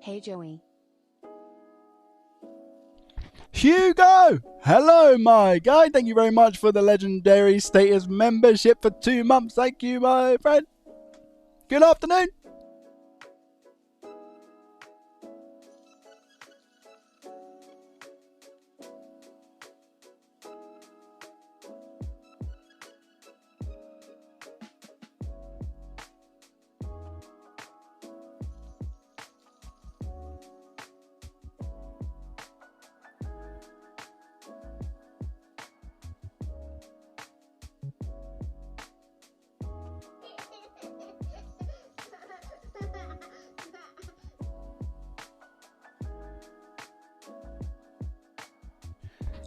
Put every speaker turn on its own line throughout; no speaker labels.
Hey, Joey.
Hugo! Hello, my guy. Thank you very much for the legendary status membership for 2 months. Thank you, my friend. Good afternoon.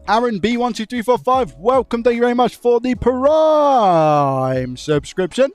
Aaron B12345, welcome. Thank you very much for the Prime subscription.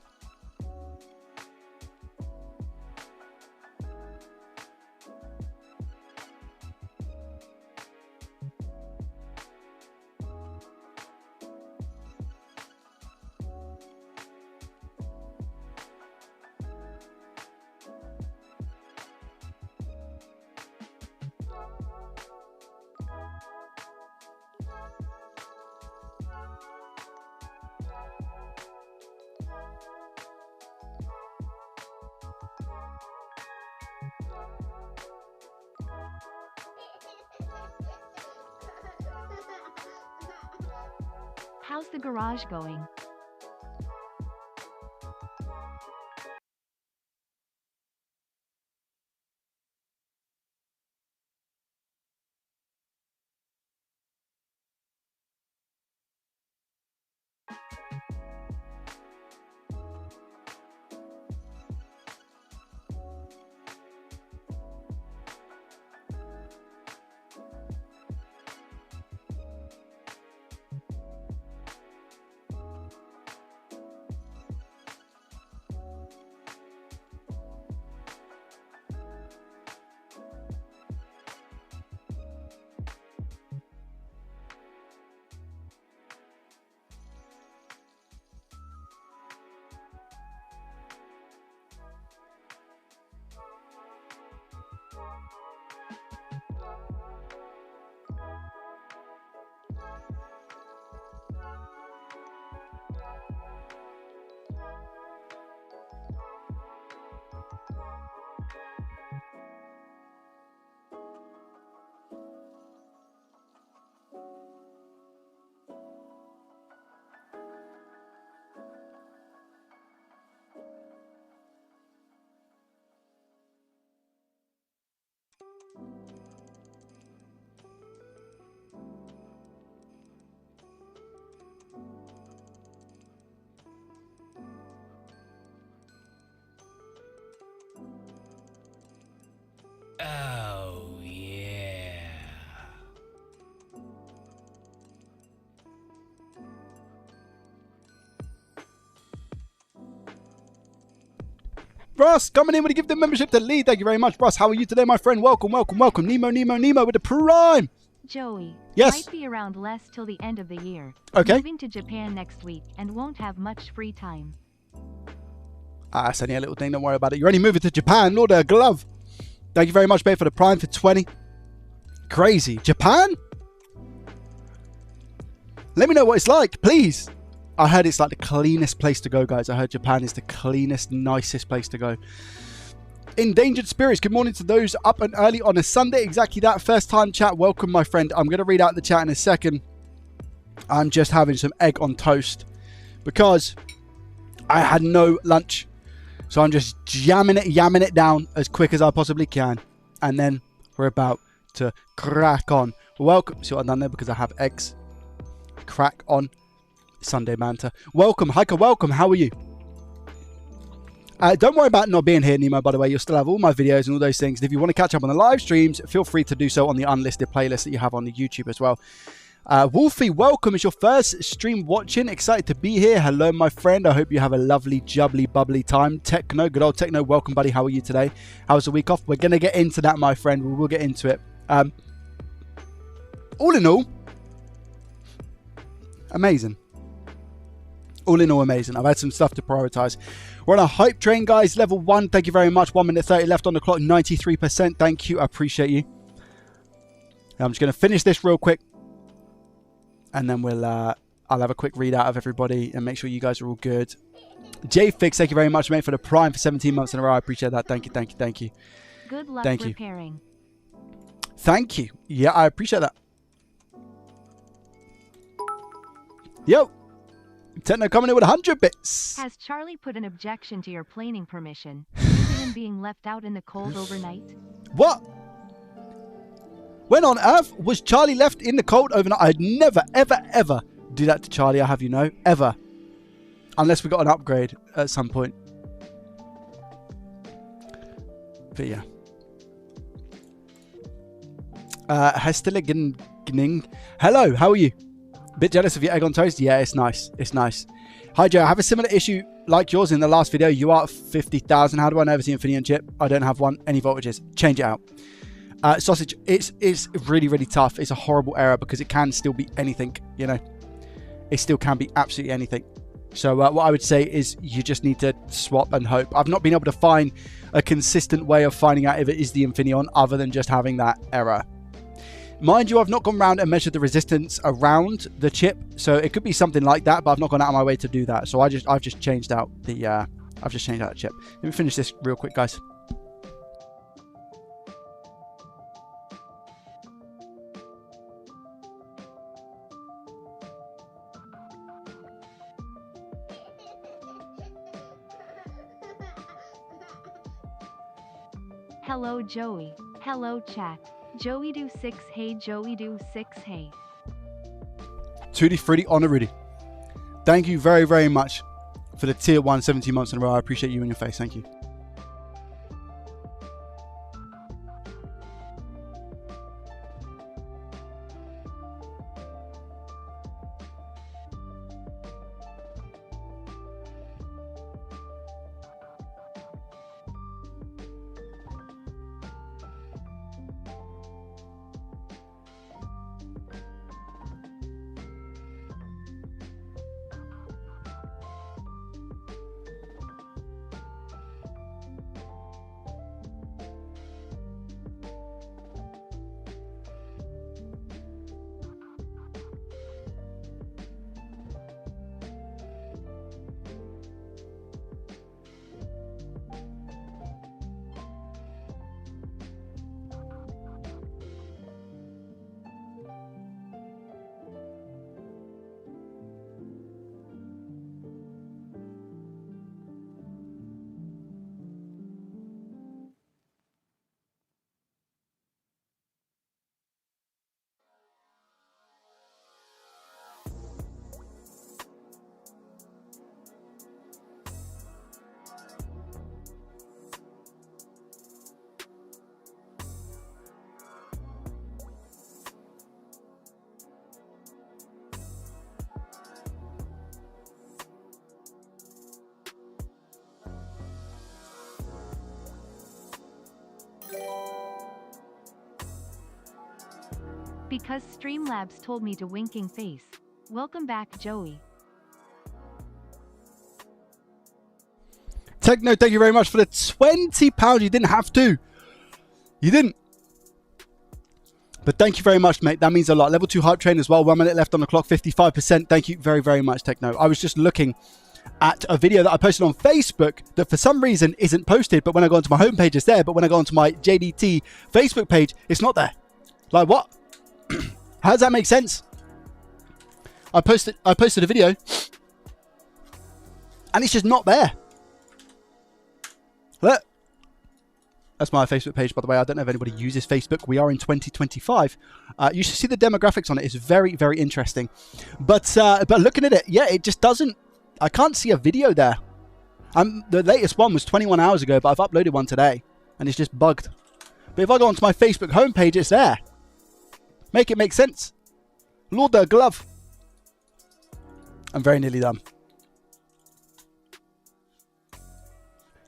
How's the garage going?
Oh, yeah.
Russ, coming in with a gift of membership to Lee. Thank you very much, Russ. How are you today, my friend? Welcome, welcome, welcome. Nemo with the Prime.
Joey.
Yes.
Might be around less till the end of the year.
Okay.
Moving to Japan next week and won't have much free time.
It's only a little thing. Don't worry about it. You're only moving to Japan. Order a glove. Thank you very much, babe, for the Prime for 20. Crazy. Japan? Let me know what it's like, please. I heard it's like the cleanest place to go, guys. I heard Japan is the cleanest, nicest place to go. Endangered Spirits, good morning to those up and early on a Sunday. Exactly that. First time chat. Welcome, my friend. I'm going to read out the chat in a second. I'm just having some egg on toast because I had no lunch. So I'm just yamming it down as quick as I possibly can. And then we're about to crack on. Welcome. See what I've done there? Because I have eggs. Crack on. Sunday banter. Welcome, Hiker. Welcome. How are you? Don't worry about not being here, Nemo, by the way. You'll still have all my videos and all those things. And if you want to catch up on the live streams, feel free to do so on the unlisted playlist that you have on the YouTube as well. Wolfie, welcome. It's your first stream watching. Excited to be here. Hello, my friend. I hope you have a lovely, jubbly, bubbly time. Techno, good old Techno. Welcome, buddy. How are you today? How was the week off? We're going to get into that, my friend. We will get into it. All in all, amazing. All in all, amazing. I've had some stuff to prioritize. We're on a hype train, guys. Level 1. Thank you very much. 1 minute 30 left on the clock. 93%. Thank you. I appreciate you. I'm just going to finish this real quick. And then I'll have a quick readout of everybody and make sure you guys are all good. JFix, thank you very much, mate, for the Prime for 17 months in a row. I appreciate that. Thank you, thank you, thank you.
Good luck repairing.
Thank you. Yeah, I appreciate that. Yo. Techno coming in with 100 bits.
Has Charlie put an objection to your planing permission due to him being left out in the cold overnight?
What? When on earth was Charlie left in the cold overnight? I'd never, ever, ever do that to Charlie, I have you know. Ever. Unless we got an upgrade at some point. But yeah. Hestiligening. Hello, how are you? Bit jealous of your egg on toast? Yeah, it's nice. It's nice. Hi, Joe. I have a similar issue like yours in the last video. You are at 50,000. How do I know if it's the Infineon chip? I don't have one. Any voltages? Change it out. Sausage, it's really, really tough. It's a horrible error because it can still be anything, you know. It still can be absolutely anything. So what I would say is you just need to swap and hope. I've not been able to find a consistent way of finding out if it is the Infineon other than just having that error. Mind you, I've not gone around and measured the resistance around the chip, so it could be something like that, but I've not gone out of my way to do that. So I've just changed out the chip. Let me finish this real quick, guys.
Hello, Joey. Hello, chat. Joey do 6 hey, Joey do 6 hey.
Tutti Frutti on a Rudy. Thank you very, very much for the tier 1 17 months in a row. I appreciate you in your face. Thank you.
Because Streamlabs told me to winking face. Welcome back, Joey.
Techno, thank you very much for the £20. You didn't have to. You didn't. But thank you very much, mate. That means a lot. Level 2 hype train as well. 1 minute left on the clock. 55%. Thank you very, very much, Techno. I was just looking at a video that I posted on Facebook that for some reason isn't posted. But when I go onto my homepage, it's there. But when I go onto my JDT Facebook page, it's not there. Like, what? How does that make sense? I posted a video, and it's just not there. Look. That's my Facebook page, by the way. I don't know if anybody uses Facebook. We are in 2025. You should see the demographics on it. It's very, very interesting. But looking at it, yeah, it just doesn't. I can't see a video there. The latest one was 21 hours ago, but I've uploaded one today, and it's just bugged. But if I go onto my Facebook homepage, it's there. Make it make sense. Lord, the glove. I'm very nearly done.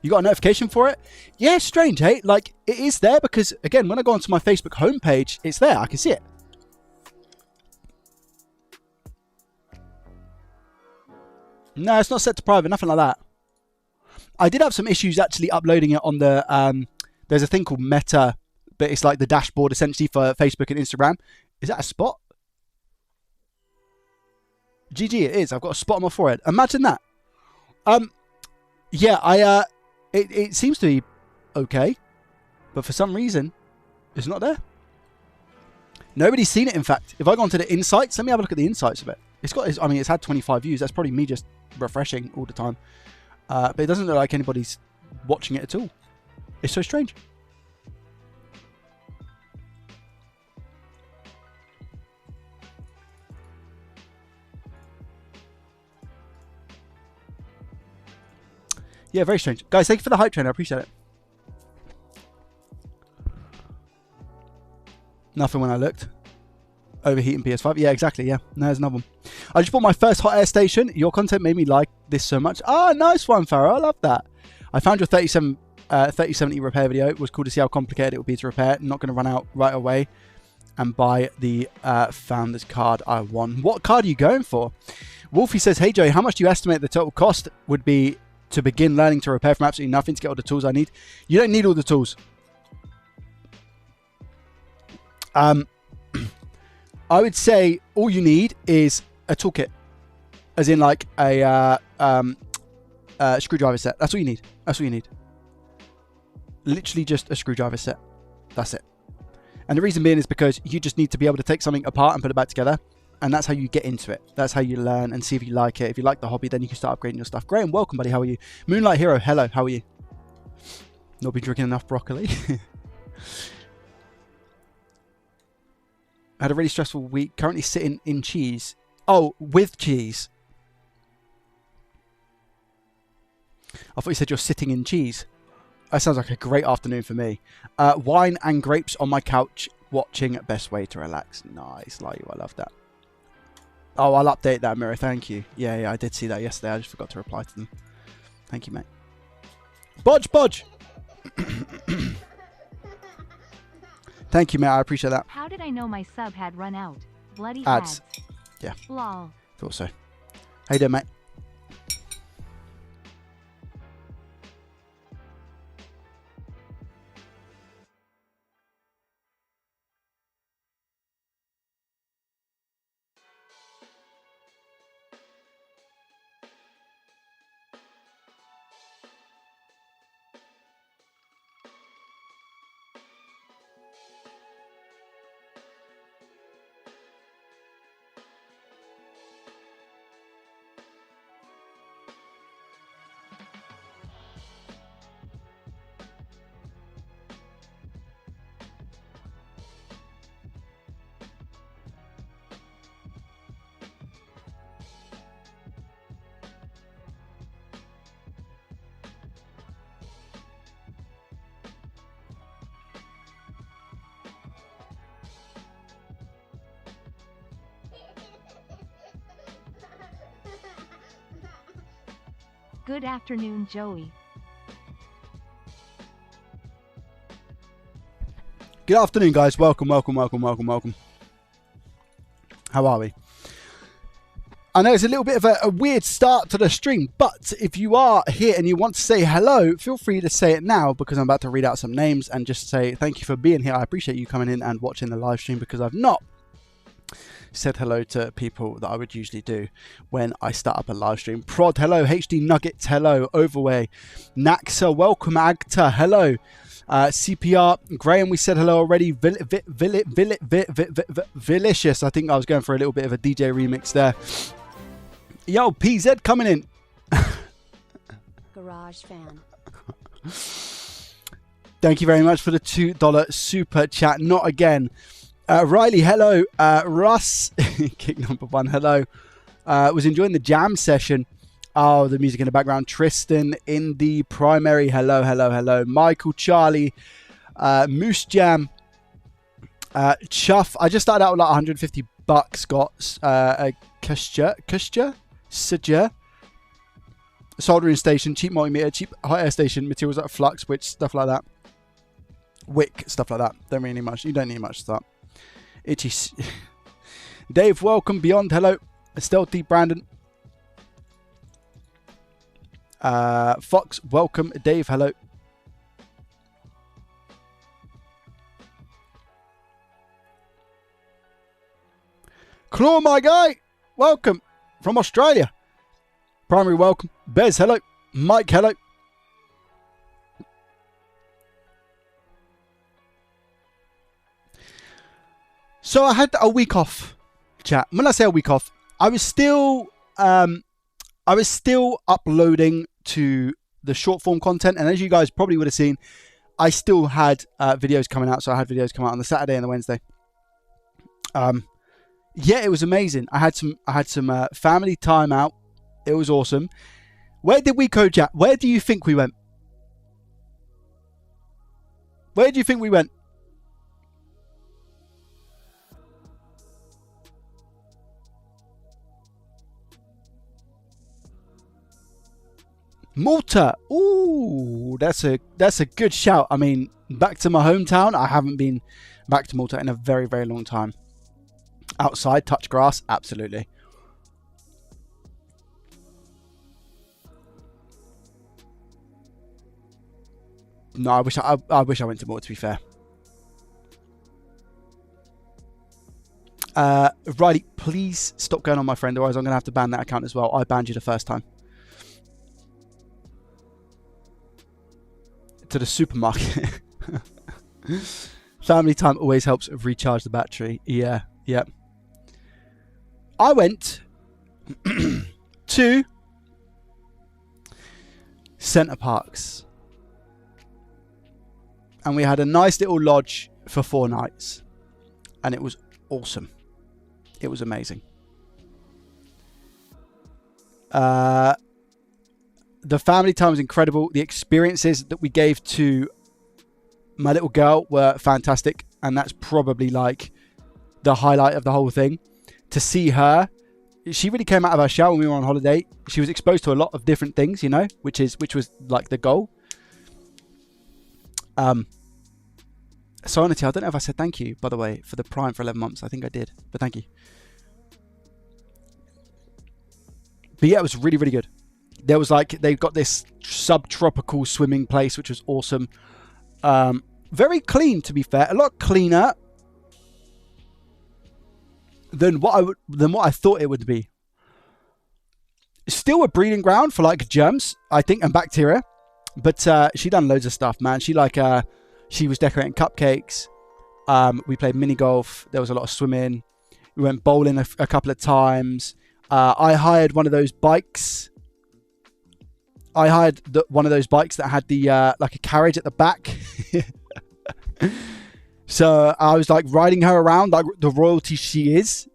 You got a notification for it? Yeah, strange, hey? Like, it is there because, again, when I go onto my Facebook homepage, it's there. I can see it. No, it's not set to private. Nothing like that. I did have some issues actually uploading it on the... there's a thing called Meta, but it's like the dashboard, essentially, for Facebook and Instagram. Is that a spot? GG, it is. I've got a spot on my forehead. Imagine that. Yeah, It seems to be okay, but for some reason, it's not there. Nobody's seen it, in fact. If I go onto the insights, let me have a look at the insights of it. I mean, it's had 25 views. That's probably me just refreshing all the time. But it doesn't look like anybody's watching it at all. It's so strange. Yeah, very strange. Guys, thank you for the hype train. I appreciate it. Nothing when I looked. Overheating PS5. Yeah, exactly. Yeah. No, there's another one. I just bought my first hot air station. Your content made me like this so much. Ah, nice one, Farah. I love that. I found your 3070 repair video. It was cool to see how complicated it would be to repair. I'm not going to run out right away and buy the founder's card I want. What card are you going for? Wolfie says, hey, Joey, how much do you estimate the total cost would be to begin learning to repair from absolutely nothing to get all the tools I need? You don't need all the tools. I would say all you need is a toolkit, as in like a screwdriver set. That's all you need. That's all you need. Literally just a screwdriver set. That's it. And the reason being is because you just need to be able to take something apart and put it back together. And that's how you get into it. That's how you learn and see if you like it. If you like the hobby, then you can start upgrading your stuff. Graham, welcome, buddy. How are you? Moonlight Hero, hello. How are you? Not been drinking enough broccoli. I had a really stressful week. Currently sitting in cheese. Oh, with cheese. I thought you said you're sitting in cheese. That sounds like a great afternoon for me. Wine and grapes on my couch, watching Best Way to Relax. Nice, like you. I love that. Oh, I'll update that, Mira. Thank you. Yeah, I did see that yesterday. I just forgot to reply to them. Thank you, mate. Bodge! Thank you, mate. I appreciate that.
How did I know my sub had run out? Bloody
Ads.
ads.
Yeah.
Lol.
Thought so. How you doing, mate?
Good afternoon, Joey.
Good afternoon, guys. Welcome. How are we? I know it's a little bit of a weird start to the stream, but if you are here and you want to say hello, feel free to say it now, because I'm about to read out some names and just say thank you for being here. I appreciate you coming in and watching the live stream, because I've not said hello to people that I would usually do when I start up a live stream. Prod, hello. HD Nuggets, hello. Overway. Naxa, welcome. Agta, hello. CPR. Graham, we said hello already. Vilicious. I think I was going for a little bit of a DJ remix there. Yo, PZ coming in.
Garage fan.
Thank you very much for the $2 super chat. Not again. Riley, hello. Russ, kick number 1, hello. Was enjoying the jam session. Oh, the music in the background. Tristan in the primary. Hello, hello, hello. Michael, Charlie, Moose Jam, Chuff. I just started out with like $150. Got a Kushja, soldering station, cheap multimeter, cheap hot air station, materials like flux, which stuff like that. Wick, stuff like that. Don't really need much. You don't need much to start. Itchy. Dave, welcome. Beyond, hello. Stealthy, Brandon. Fox, welcome. Dave, hello. Claw, my guy, welcome from Australia. Primary, welcome. Bez, hello. Mike, hello. So I had a week off, chat. When I say a week off, I was still uploading to the short form content, and as you guys probably would have seen, I still had videos coming out. So I had videos come out on the Saturday and the Wednesday. Yeah, it was amazing. I had some family time out. It was awesome. Where did we go, chat? Where do you think we went? Where do you think we went? Malta. Ooh, that's a good shout. I mean, back to my hometown. I haven't been back to Malta in a very, very long time. Outside, touch grass, absolutely. No, I wish I went to Malta, to be fair. Riley, please stop going on my friend, otherwise I'm going to have to ban that account as well. I banned you the first time. To the supermarket. Family time always helps recharge the battery. Yeah. I went to Center Parks, and we had a nice little lodge for 4 nights, and it was awesome. It was amazing. The family time was incredible. The experiences that we gave to my little girl were fantastic. And that's probably like the highlight of the whole thing. To see her, she really came out of her shell when we were on holiday. She was exposed to a lot of different things, you know, which was like the goal. Serenity, I don't know if I said thank you, by the way, for the Prime for 11 months. I think I did, but thank you. But yeah, it was really, really good. There was like, they've got this subtropical swimming place, which was awesome. Very clean, to be fair. A lot cleaner than what I thought it would be. Still a breeding ground for like germs, I think, and bacteria. But she done loads of stuff, man. She was decorating cupcakes. We played mini golf. There was a lot of swimming. We went bowling a couple of times. I hired one of those bikes. One of those bikes that had the like a carriage at the back. So I was like riding her around like the royalty she is.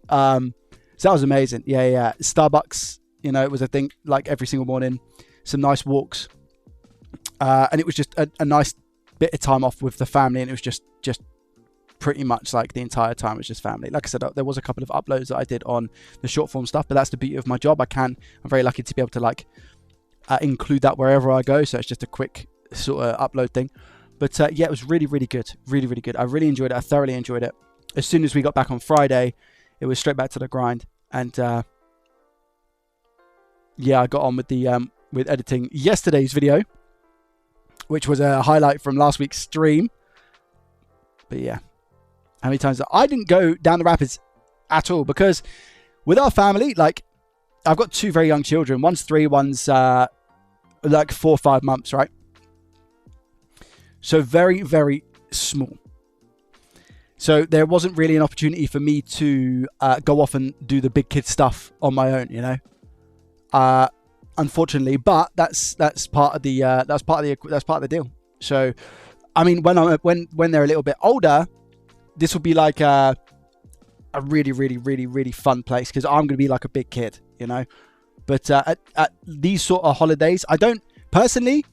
So that was amazing. Yeah. Starbucks, you know, it was a thing like every single morning. Some nice walks. And it was just a nice bit of time off with the family, and it was just pretty much like the entire time was just family. Like I said, there was a couple of uploads that I did on the short form stuff, but that's the beauty of my job. I'm very lucky to be able to like include that wherever I go, so it's just a quick sort of upload thing. But yeah, it was really, really good. Really, really good. I really enjoyed it. I thoroughly enjoyed it. As soon as we got back on Friday, it was straight back to the grind. And yeah, I got on with the with editing yesterday's video, which was a highlight from last week's stream. But yeah, how many times I didn't go down the rapids at all, because with our family, like I've got 2 very young children. One's 3, one's like 4 or 5 months, right? So very, very small. So there wasn't really an opportunity for me to go off and do the big kid stuff on my own, you know. Unfortunately, but that's part of the deal. So, I mean, when they're a little bit older, this will be like a really, really, really, really fun place because I'm going to be like a big kid, you know. But at these sort of holidays, I don't personally.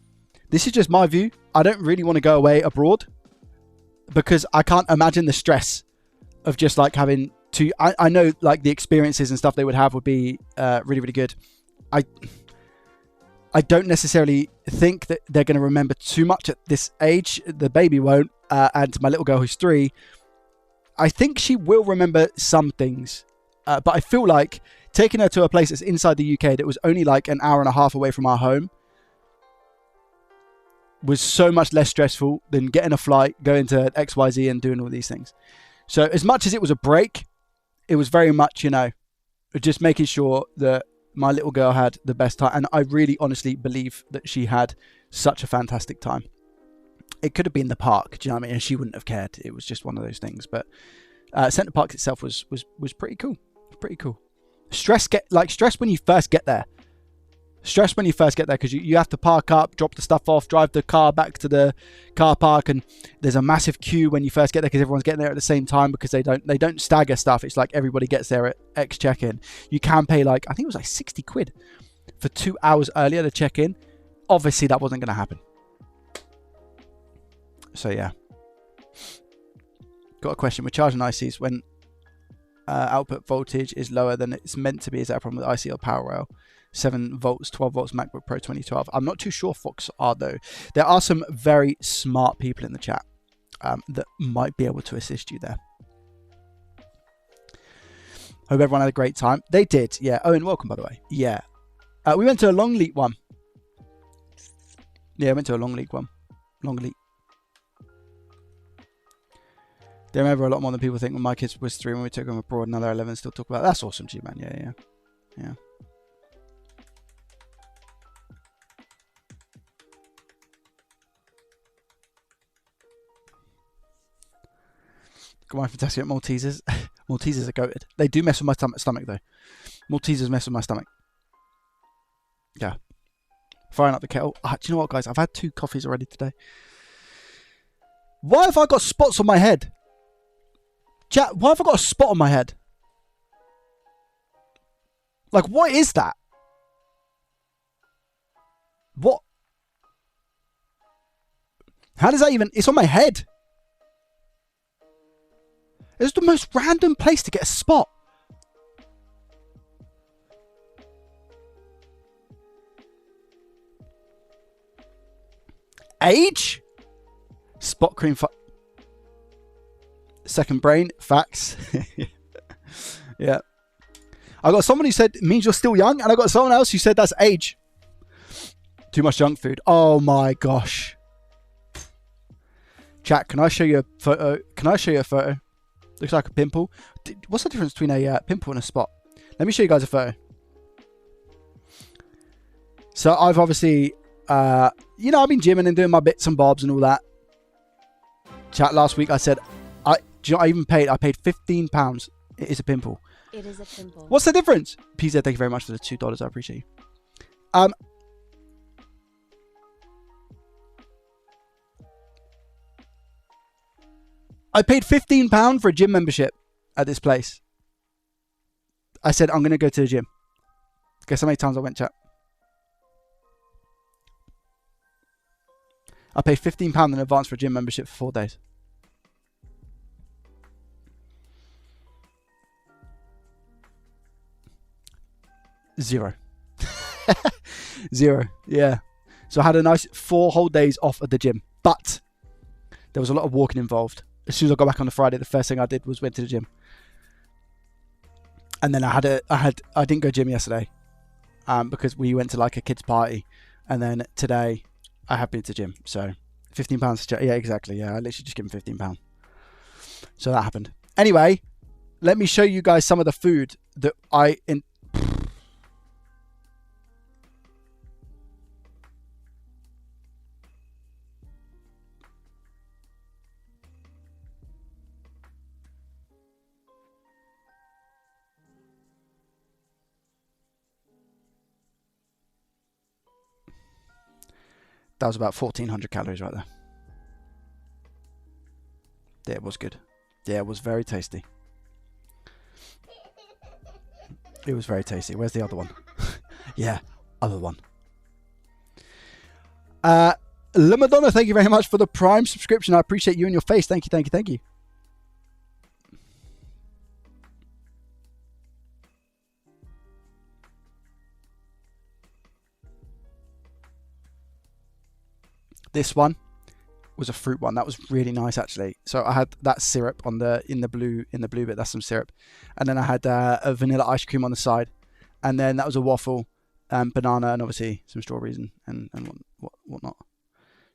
This is just my view. I don't really want to go away abroad because I can't imagine the stress of just like having to. I know like the experiences and stuff they would have would be really, really good. I don't necessarily think that they're going to remember too much at this age. The baby won't. And my little girl who's 3, I think she will remember some things. But I feel like taking her to a place that's inside the UK that was only like an hour and a half away from our home was so much less stressful than getting a flight, going to XYZ and doing all these things. So as much as it was a break, it was very much, you know, just making sure that my little girl had the best time. And I really honestly believe that she had such a fantastic time. It could have been the park, do you know what I mean? And she wouldn't have cared. It was just one of those things. But Centre Park itself was pretty cool. Pretty cool. Stress when you first get there. Stress when you first get there because you have to park up, drop the stuff off, drive the car back to the car park, and there's a massive queue when you first get there because everyone's getting there at the same time because they don't stagger stuff. It's like everybody gets there at X check-in. You can pay like, I think it was like 60 quid for 2 hours earlier to check in. Obviously that wasn't going to happen. So yeah. Got a question. We're charging ICs when output voltage is lower than it's meant to be. Is that a problem with IC or power rail? 7 volts, 12 volts, MacBook Pro 2012. I'm not too sure Fox are though. There are some very smart people in the chat that might be able to assist you there. Hope everyone had a great time. They did, yeah. Owen, welcome by the way. Yeah. We went to a long leak one. Yeah, I went to a long leak one. Long leak. They remember a lot more than people think. When my kids was 3 when we took them abroad, now they're 11 still talk about it. That's awesome, G-Man. Yeah. My fantastic Maltesers. Maltesers are goated. They do mess with my stomach though. Maltesers mess with my stomach. Yeah. Firing up the kettle. Do you know what, guys? I've had 2 coffees already today. Why have I got spots on my head? Chat, why have I got a spot on my head? Like, what is that? What? How does that even... It's on my head. It's the most random place to get a spot. Age? Spot cream. Second brain. Facts. Yeah. I got someone who said it means you're still young, and I got someone else who said that's age. Too much junk food. Oh my gosh. Chat, can I show you a photo? Can I show you a photo? Looks like a pimple. What's the difference between a pimple and a spot? Let me show you guys a photo. So I've obviously, you know, I've been gymming and doing my bits and bobs and all that. Chat, last week I said, do you know, I paid £15. It is a pimple.
It is a pimple.
What's the difference? PZ, thank you very much for the $2. I appreciate you. I paid £15 for a gym membership at this place. I said, I'm going to go to the gym. Guess how many times I went, chat? I paid £15 in advance for a gym membership for 4 days. Zero. Zero, yeah. So I had a nice 4 whole days off at the gym. But there was a lot of walking involved. As soon as I got back on the Friday, the first thing I did was went to the gym. And then I didn't go gym yesterday because we went to like a kids party. And then today I have been to gym. So £15. Yeah, exactly. Yeah, I literally just gave him £15. So that happened. Anyway, let me show you guys some of the food that That was about 1400 calories right there. Yeah, it was good. Yeah, it was very tasty. It was very tasty. Where's the other one? Yeah, other one. Lamadonna, thank you very much for the Prime subscription. I appreciate you and your face. Thank you, thank you, thank you. This one was a fruit one. That was really nice actually. So I had that syrup on the in the blue bit. That's some syrup, and then I had a vanilla ice cream on the side, and then that was a waffle, banana, and obviously some strawberries and whatnot.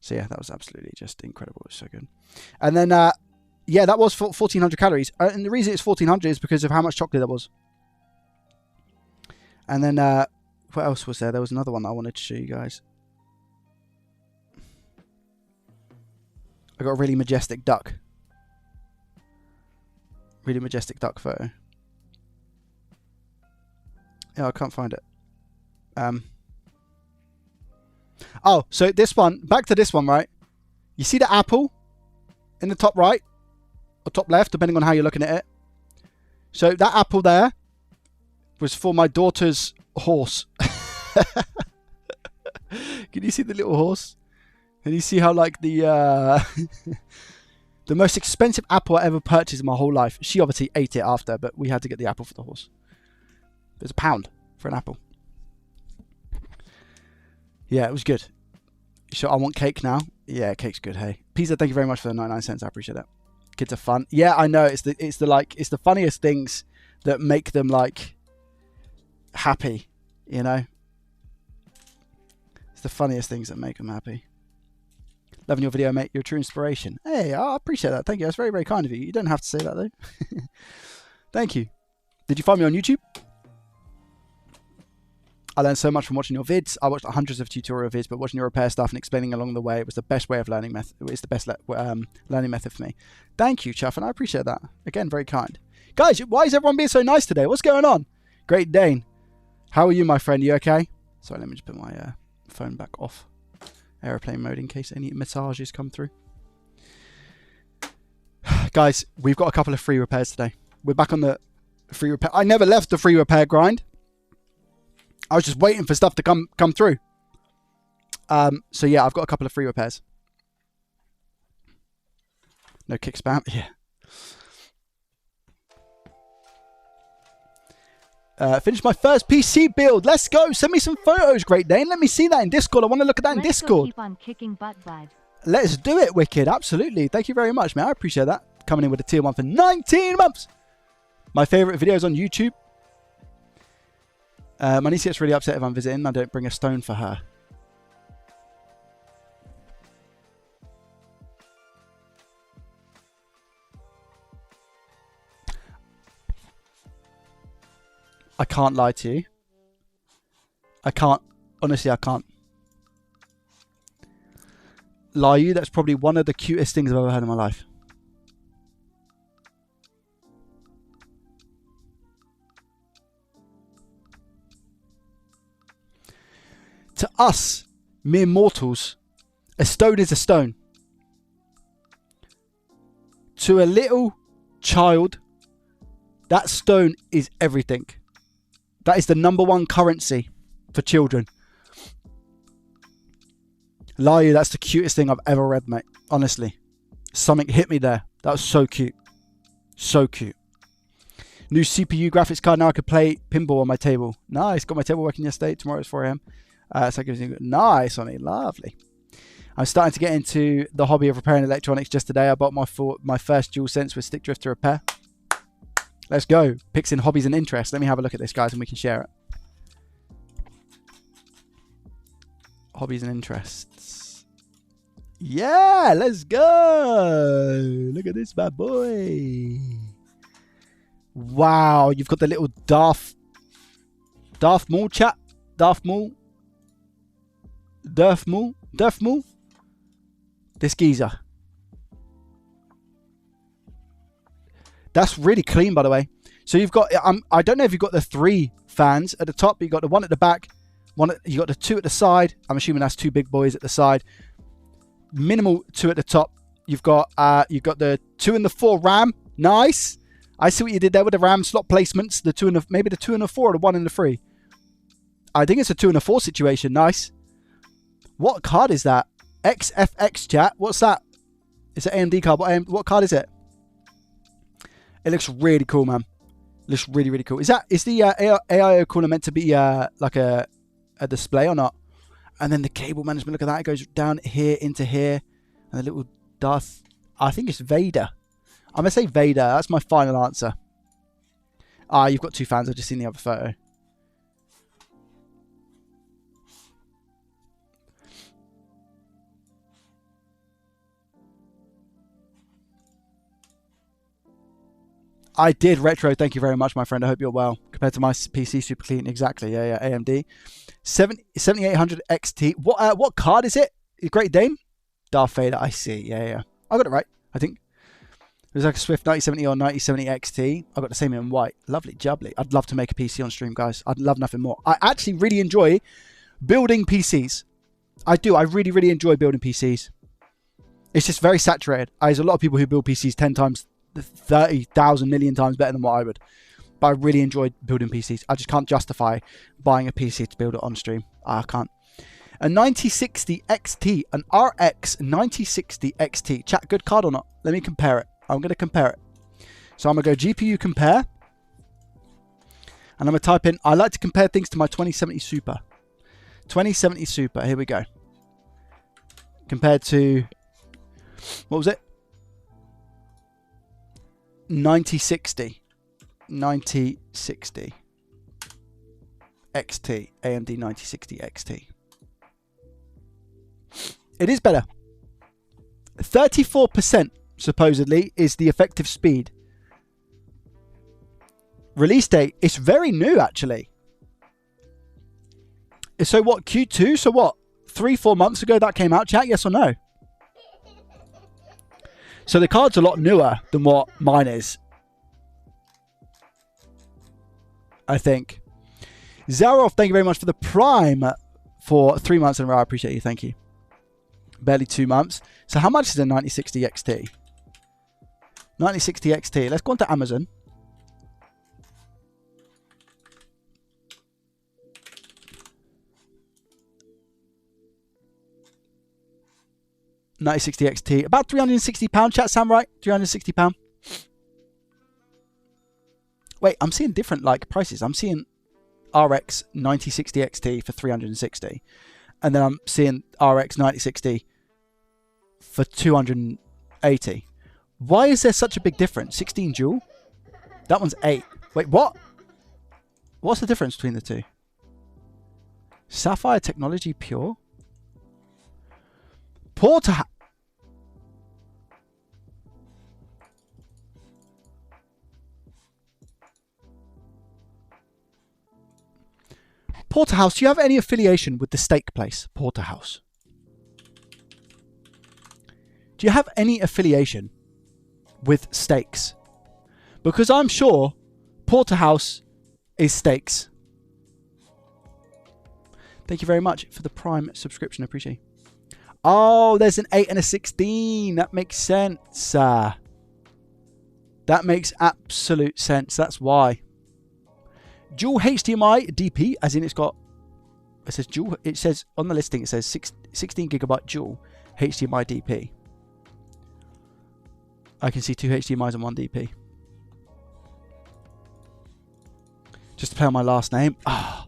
So yeah, that was absolutely just incredible. It was so good. And then yeah, that was 1400 calories, and the reason it's 1400 is because of how much chocolate there was. And then what else was there? There was another one that I wanted to show you guys. I got a really majestic duck. Really majestic duck photo. Yeah, I can't find it. Oh, so this one, back to this one, right? You see the apple in the top right or top left, depending on how you're looking at it. So that apple there was for my daughter's horse. Can you see the little horse? And you see how like the the most expensive apple I ever purchased in my whole life. She obviously ate it after, but we had to get the apple for the horse. There's £1 for an apple. Yeah, it was good. So I want cake now. Yeah, cake's good. Hey, pizza. Thank you very much for the 99 cents. I appreciate that. Kids are fun. Yeah, I know. It's the funniest things that make them like happy. You know, it's the funniest things that make them happy. Loving your video, mate. You're a true inspiration. Hey, I appreciate that. Thank you. That's very, very kind of you. You don't have to say that, though. Thank you. Did you find me on YouTube? I learned so much from watching your vids. I watched hundreds of tutorial vids, but watching your repair stuff and explaining along the way, it was the best way of learning method. It's the best learning method for me. Thank you, Chuff, and I appreciate that. Again, very kind. Guys, why is everyone being so nice today? What's going on? Great Dane. How are you, my friend? You okay? Sorry, let me just put my phone back off. Airplane mode in case any massages come through. Guys, we've got a couple of free repairs today. We're back on the free repair. I never left the free repair grind. I was just waiting for stuff to come through. So yeah, I've got a couple of free repairs. No kick spam. Yeah. Finished my first PC build. Let's go. Send me some photos, Great Dane. Let me see that in Discord. I want to look at that in Discord.
Keep on kicking butt vibes.
Let's do it, Wicked. Absolutely. Thank you very much, man. I appreciate that. Coming in with a tier 1 for 19 months. My favorite videos on YouTube. My niece gets really upset if I'm visiting. I don't bring a stone for her. I can't lie to you. I can't. Honestly, I can't lie to you. That's probably one of the cutest things I've ever heard in my life. To us, mere mortals, a stone is a stone. To a little child, that stone is everything. That is the #1 currency for children. Lie you, that's the cutest thing I've ever read, mate. Honestly. Something hit me there. That was so cute. So cute. New CPU graphics card. Now I could play pinball on my table. Nice. Got my table working yesterday. Tomorrow it's 4 AM. So that gives me nice on it. Lovely. I'm starting to get into the hobby of repairing electronics. Just today I bought my first DualSense with stick drift to repair. Let's go. Picks in hobbies and interests. Let me have a look at this, guys, and we can share it. Hobbies and interests. Yeah, let's go. Look at this bad boy. Wow, you've got the little Darth Maul chat. Darth Maul. This geezer. That's really clean, by the way. So you've got, I don't know if you've got the 3 fans at the top, but you've got the one at the back, You got the 2 at the side. I'm assuming that's 2 big boys at the side. Minimal 2 at the top. You've got the 2 and the 4 RAM. Nice. I see what you did there with the RAM slot placements. The 2 and maybe the 2 and the 4 or the 1 and the 3. I think it's a 2 and a 4 situation. Nice. What card is that? XFX chat. What's that? It's an AMD card. What card is it? It looks really cool, man. It looks really, really cool. Is the AIO cooler meant to be like a display or not? And then the cable management. Look at that. It goes down here into here. And the little Darth. I think it's Vader. I'm going to say Vader. That's my final answer. You've got 2 fans. I've just seen the other photo. I did retro. Thank you very much, my friend. I hope you're well. Compared to my PC, super clean. Exactly. Yeah. AMD 7800 XT. What card is it? Great Dane. Darth Vader. I see. Yeah. I got it right. I think it was like a Swift 9070 or 9070 XT. I got the same in white. Lovely, jubbly. I'd love to make a PC on stream, guys. I'd love nothing more. I actually really enjoy building PCs. I do. I really, really enjoy building PCs. It's just very saturated. There's a lot of people who build PCs 10 times, 30,000 million times better than what I would. But I really enjoy building PCs. I just can't justify buying a PC to build it on stream. I can't. A 9060 XT, an RX 9060 XT. Chat, good card or not? Let me compare it. I'm going to compare it. So I'm going to go GPU compare. And I'm going to type in, I like to compare things to my 2070 Super. 2070 Super, here we go. Compared to, what was it? 9060. 9060 XT. AMD 9060 XT. It is better. 34% supposedly is the effective speed. Release date, it's very new actually. So what, Q2? So what, 3-4 months ago that came out, chat? Yes or no? So the card's a lot newer than what mine is, I think. Zarov, thank you very much for the Prime for 3 months in a row. I appreciate you. Thank you. Barely 2 months. So how much is a 9060 XT? 9060 XT. Let's go on to Amazon. £9060 XT. About £360. Chat, Sam, right? £360. Wait, I'm seeing different like prices. I'm seeing RX 9060 XT for 360, and then I'm seeing RX 9060 for 280. Why is there such a big difference? 16 dual. That one's 8. Wait, what? What's the difference between the two? Sapphire Technology Pure. Porterhouse. Porterhouse, do you have any affiliation with the steak place, Porterhouse? Do you have any affiliation with steaks? Because I'm sure Porterhouse is steaks. Thank you very much for the Prime subscription. Appreciate it. Oh, there's an 8 and a 16. That makes sense. That makes absolute sense. That's why. Dual HDMI DP, as in it says dual, it says on the listing, it says 16 gigabyte dual HDMI DP. I can see 2 HDMIs and 1 DP. Just to play on my last name. I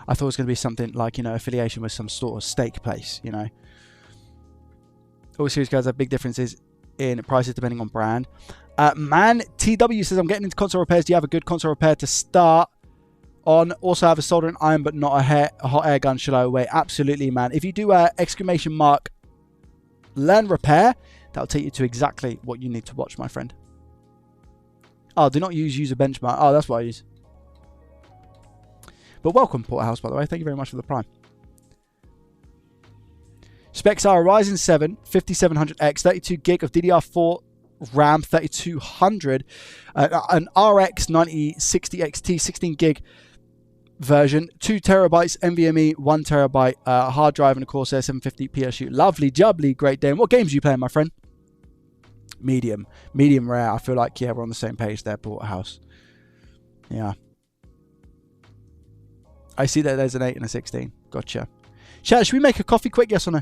thought it was going to be something like, you know, affiliation with some sort of steak place, you know. All series guys have big differences in prices depending on brand. Man TW says, I'm getting into console repairs. Do you have a good console repair to start on? Also have a soldering iron but not a hot air gun. Should I wait? Absolutely, man. If you do exclamation mark learn repair, that'll take you to exactly what you need to watch, my friend. Oh, do not use user benchmark. Oh, that's what I use. But welcome, Porterhouse, by the way. Thank you very much for the Prime. Specs are a Ryzen 7 5700X, 32 gig of DDR4 RAM, 3200, an RX 9060 XT, 16 gig version, 2 terabytes NVMe, 1 terabyte hard drive, and a Corsair 750 PSU. Lovely jubbly, great day. And what games are you playing, my friend? Medium rare. I feel like, yeah, we're on the same page there, Porterhouse. Yeah. I see that there's an 8 and a 16. Gotcha. Chat, should we make a coffee quick, yes or no?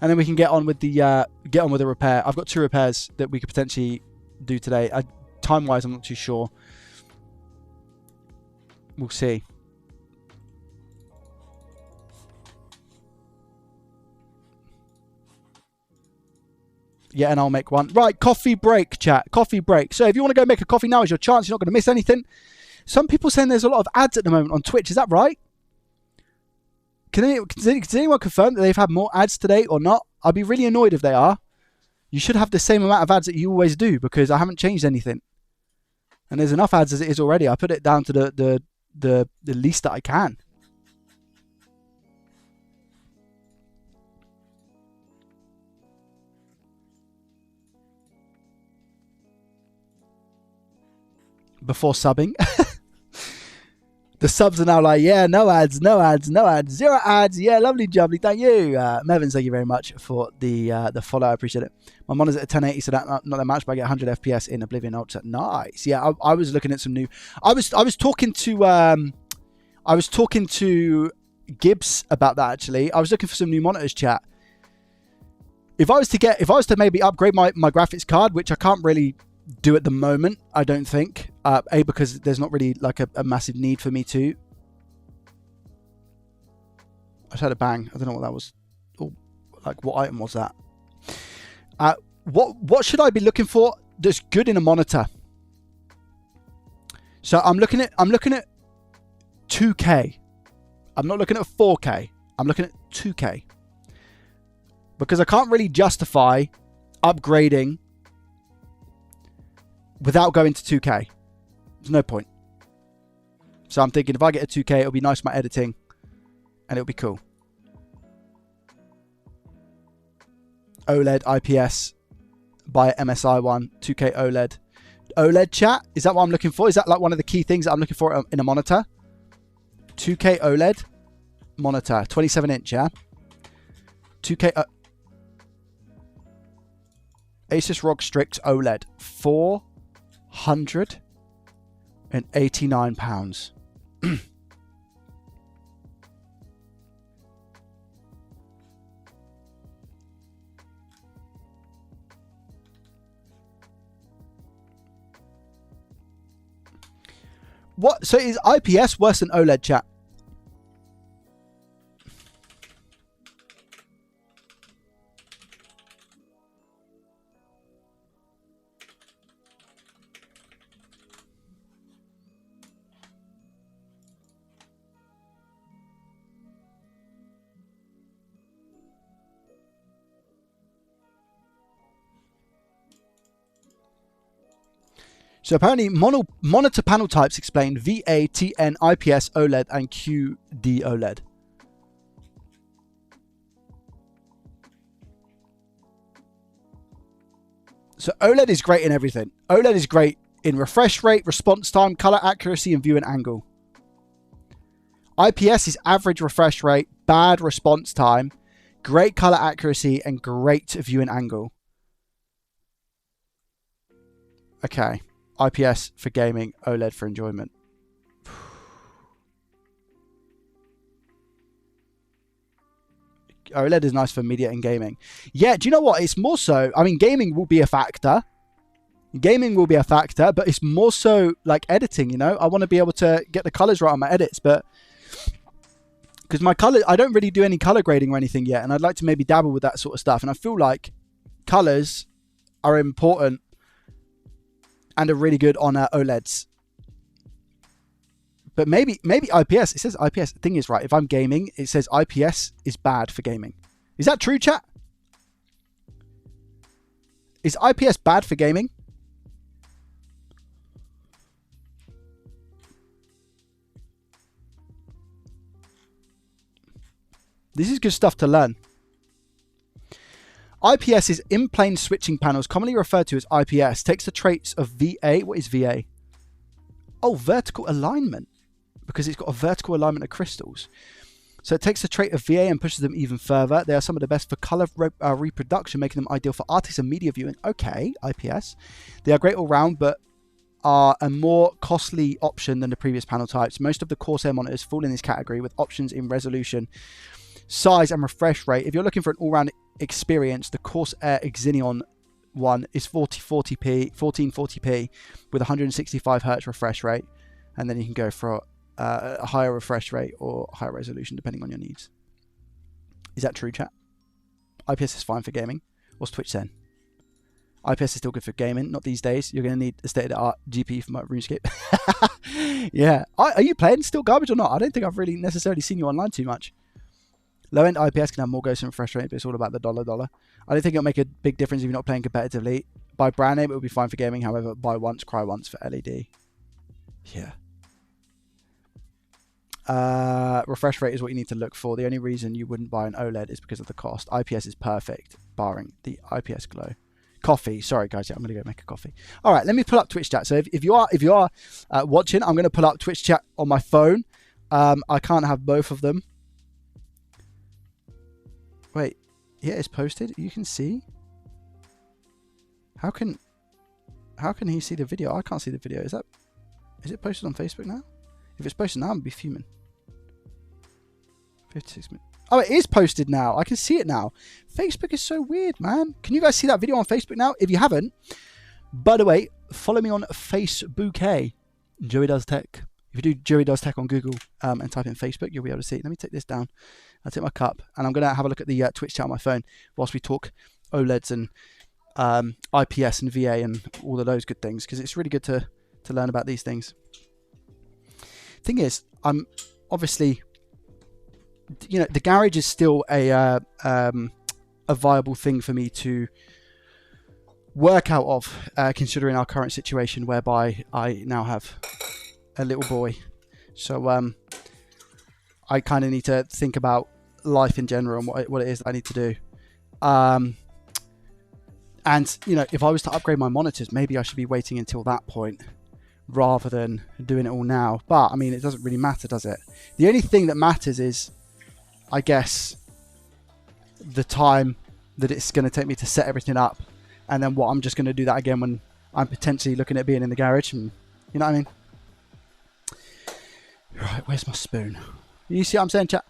And then we can get on with the repair. I've got 2 repairs that we could potentially do today. Time-wise, I'm not too sure. We'll see. Yeah, and I'll make one. Right, coffee break, chat. Coffee break. So if you want to go make a coffee, now is your chance. You're not going to miss anything. Some people saying there's a lot of ads at the moment on Twitch. Is that right? Can anyone confirm that they've had more ads today or not? I'd be really annoyed if they are. You should have the same amount of ads that you always do, because I haven't changed anything. And there's enough ads as it is already. I put it down to the least that I can. Before subbing. The subs are now like, yeah, no ads, no ads, no ads, 0 ads. Yeah, lovely jubbly. Thank you. Mevin, thank you very much for the follow. I appreciate it. My monitor's at 1080, so that's not that much, but I get 100 FPS in Oblivion Ultra. Nice. Yeah, I was looking at some new. I was talking to Gibbs about that, actually. I was looking for some new monitors, chat. If I was to maybe upgrade my graphics card, which I can't really do at the moment, I don't think. Because there's not really like a massive need for me to. I just had a bang. I don't know what that was. Oh, like, what item was that? What should I be looking for that's good in a monitor? So I'm looking at 2K. I'm not looking at 4K. I'm looking at 2K. Because I can't really justify upgrading without going to 2K. There's no point. So I'm thinking if I get a 2K, it'll be nice for my editing and it'll be cool. OLED IPS by MSI one, 2K OLED. OLED, chat? Is that what I'm looking for? Is that like one of the key things that I'm looking for in a monitor? 2K OLED monitor, 27 inch, yeah? 2K Asus ROG Strix OLED, £489. What? So is IPS worse than OLED, chat? So apparently monitor panel types explain VA, TN, IPS, OLED, and QD OLED. So OLED is great in everything. OLED is great in refresh rate, response time, color accuracy, and viewing angle. IPS is average refresh rate, bad response time, great color accuracy, and great viewing angle. Okay. IPS for gaming, OLED for enjoyment. OLED is nice for media and gaming. Yeah, do you know what? It's more so, I mean, gaming will be a factor. Gaming will be a factor, but it's more so like editing, you know? I want to be able to get the colors right on my edits, but because my color, I don't really do any color grading or anything yet, and I'd like to maybe dabble with that sort of stuff. And I feel like colors are important and are really good on OLEDs. But maybe IPS. It says IPS. The thing is, right, if I'm gaming, it says IPS is bad for gaming. Is that true, chat? Is IPS bad for gaming? This is good stuff to learn. IPS is in-plane switching panels, commonly referred to as IPS. Takes the traits of VA. What is VA? Oh, vertical alignment, because it's got a vertical alignment of crystals. So it takes the trait of VA and pushes them even further. They are some of the best for color reproduction, making them ideal for artists and media viewing. Okay, IPS. They are great all round, but are a more costly option than the previous panel types. Most of the Corsair monitors fall in this category with options in resolution, size, and refresh rate. If you're looking for an all-round experience, the Corsair Xenon one is 1440p with 165 Hz refresh rate, and then you can go for a higher refresh rate or higher resolution depending on your needs. Is that true, chat? IPS is fine for gaming. What's Twitch saying? IPS is still good for gaming. Not these days. You're going to need a state-of-the-art GPU for my RuneScape. Yeah. Are you playing still garbage or not? I don't think I've really necessarily seen you online too much. Low-end IPS can have more ghosts and refresh rate, but it's all about the dollar. I don't think it'll make a big difference if you're not playing competitively. By brand name, it will be fine for gaming. However, buy once, cry once for LED. Yeah. Refresh rate is what you need to look for. The only reason you wouldn't buy an OLED is because of the cost. IPS is perfect, barring the IPS glow. Coffee. Sorry, guys. Yeah, I'm going to go make a coffee. All right, let me pull up Twitch chat. So if you are watching, I'm going to pull up Twitch chat on my phone. I can't have both of them. Wait, yeah, it's posted. You can see. How can he see the video? I can't see the video. Is it posted on Facebook now? If it's posted now, I'm gonna be fuming. 56 minutes. Oh, it is posted now. I can see it now. Facebook is so weird, man. Can you guys see that video on Facebook now? If you haven't, by the way, follow me on Facebook. Joey Does Tech. If you do Joey Does Tech on Google and type in Facebook, you'll be able to see it. Let me take this down. I'll take my cup and I'm going to have a look at the Twitch chat on my phone whilst we talk OLEDs and IPS and VA and all of those good things, because it's really good to learn about these things. Thing is, I'm obviously, you know, the garage is still a viable thing for me to work out of, considering our current situation whereby I now have a little boy. So I kind of need to think about life in general and what it is that I need to do. And, you know, if I was to upgrade my monitors, maybe I should be waiting until that point rather than doing it all now. But, I mean, it doesn't really matter, does it? The only thing that matters is, I guess, the time that it's going to take me to set everything up. And then what I'm just going to do that again when I'm potentially looking at being in the garage. And, you know what I mean? Right, where's my spoon? You see what I'm saying, chat?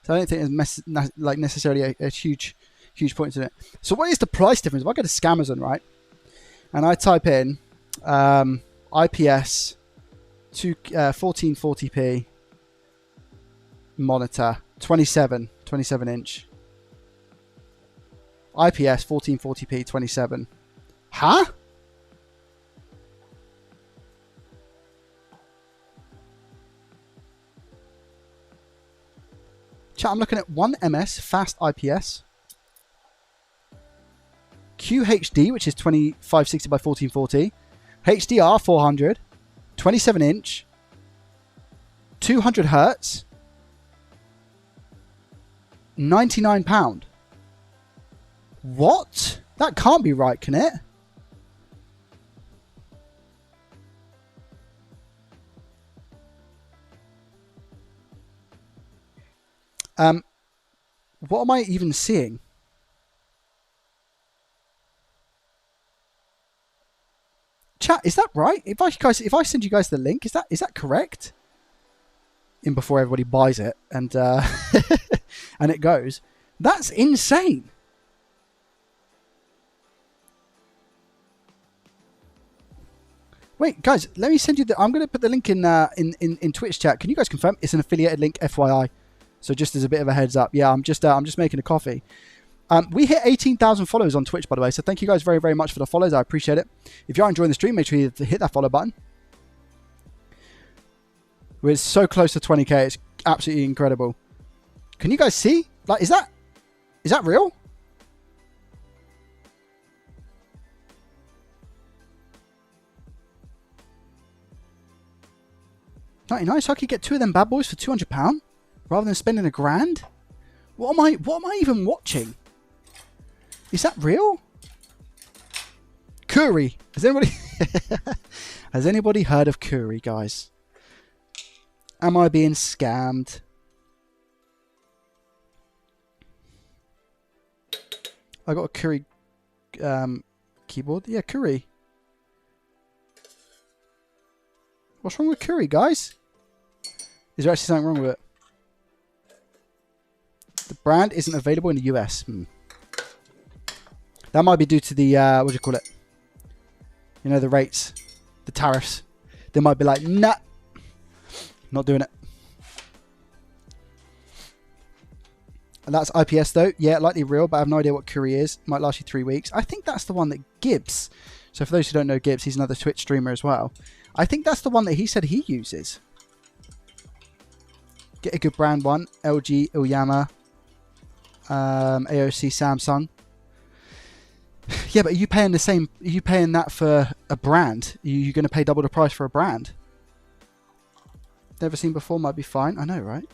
So I don't think it's necessarily a huge point to it. So what is the price difference? If I go to Scamazon, right, and I type in IPS to 1440p monitor, 27 inch. IPS 1440p 27. Huh? Chat, I'm looking at 1ms fast IPS. QHD, which is 2560 by 1440. HDR 400. 27 inch. 200 hertz. £99. What? That can't be right, can it? What am I even seeing? Chat, is that right? If I send you guys the link, is that correct? In before everybody buys it and and it goes. That's insane. Wait, guys, let me send you I'm going to put the link in Twitch chat. Can you guys confirm it's an affiliated link, FYI? So just as a bit of a heads up, yeah, I'm just making a coffee. We hit 18,000 followers on Twitch, by the way. So thank you guys very, very much for the follows. I appreciate it. If you are enjoying the stream, make sure you hit that follow button. We're so close to 20k. It's absolutely incredible. Can you guys see? Like, is that real? $99. So I could get 2 of them bad boys for £200 rather than spending £1,000. What am I even watching? Is that real? Curry. Has anybody has anybody heard of Curry, guys? Am I being scammed? I got a Curry keyboard. Yeah, Curry. What's wrong with Curry, guys? Is there actually something wrong with it? The brand isn't available in the US. That might be due to the, what do you call it? You know, the rates, the tariffs. They might be like, nah, not doing it. And that's IPS though. Yeah, likely real, but I have no idea what Curry is. Might last you 3 weeks. I think that's the one that Gibbs. So for those who don't know Gibbs, he's another Twitch streamer as well. I think that's the one that he said he uses. Get a good brand one. LG, Ilyama, AOC, Samsung. Yeah, but are you paying the same? Are you paying that for a brand? Are you going to pay double the price for a brand? Never seen before might be fine. I know, right?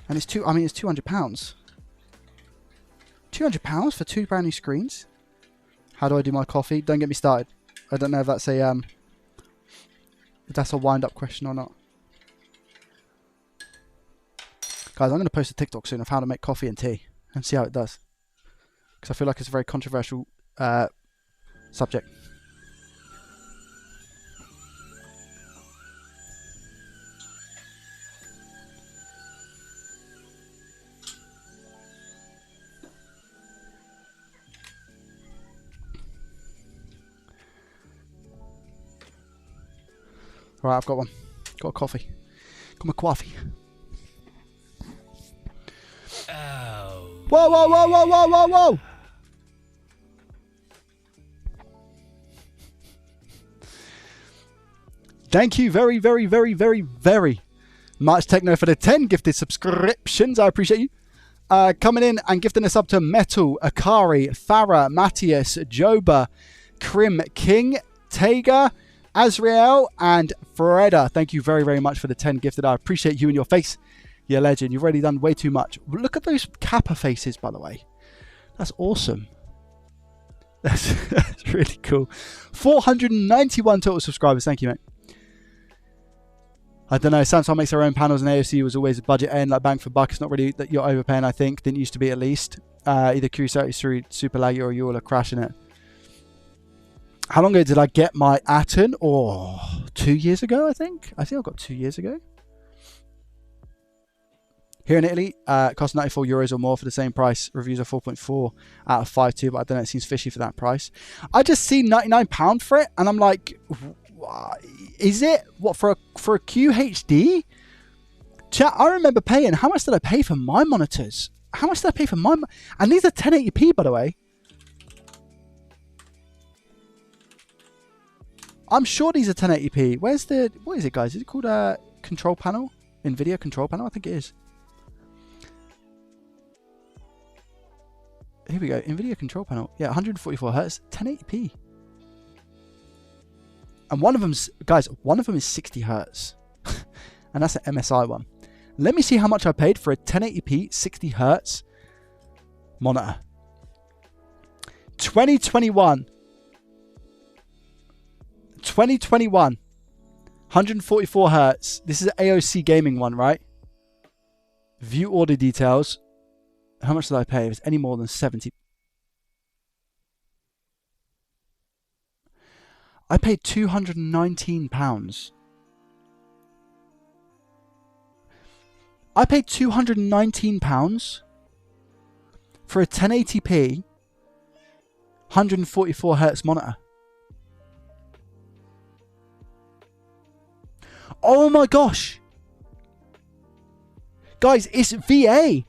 And it's I mean, it's £200. £200 for 2 brand new screens. How do I do my coffee? Don't get me started. I don't know if that's a wind-up question or not. Guys, I'm going to post a TikTok soon of how to make coffee and tea and see how it does. Because I feel like it's a very controversial subject. Right, I've got one. Got a coffee. Got my coffee.
Oh.
Whoa, whoa, whoa, whoa, whoa, whoa, whoa! Thank you very, very, very, very, very much, Techno, for the 10 gifted subscriptions. I appreciate you. Coming in and gifting us up to Metal, Akari, Farah, Matthias, Joba, Krim, King, Tager, Azrael, and Freda. Thank you very, very much for the 10 gifted. I appreciate you and your face. You're a legend. You've already done way too much. Look at those Kappa faces, by the way. That's awesome. That's really cool. 491 total subscribers. Thank you, mate. I don't know. Samsung makes their own panels, and AOC was always a budget end, like bang for buck. It's not really that you're overpaying, I think. Didn't used to be, at least. Either Q33 super laggy or you all are crashing it. How long ago did I get my Aten? Oh, 2 years ago, I think. I think I got 2 years ago. Here in Italy, it costs €94 or more for the same price. Reviews are 4.4 out of 5.2, but I don't know, it seems fishy for that price. I just see £99 for it, and I'm like, is it? What, for a QHD? Chat, I remember paying, how much did I pay for my monitors? How much did I pay for my, and these are 1080p, by the way. I'm sure these are 1080p. Where's the, what is it, guys? Is it called a control panel? NVIDIA control panel? I think it is. Here we go. NVIDIA control panel. Yeah, 144 hertz, 1080p. And one of them's, guys, one of them is 60 hertz. And that's an MSI one. Let me see how much I paid for a 1080p 60 hertz monitor. 2021. 144 hertz. This is an AOC gaming one, right? View order details. How much did I pay? If it's any more than 70. I paid £219. I paid £219 for a 1080p 144 hertz monitor. Oh my gosh. Guys, it's VA.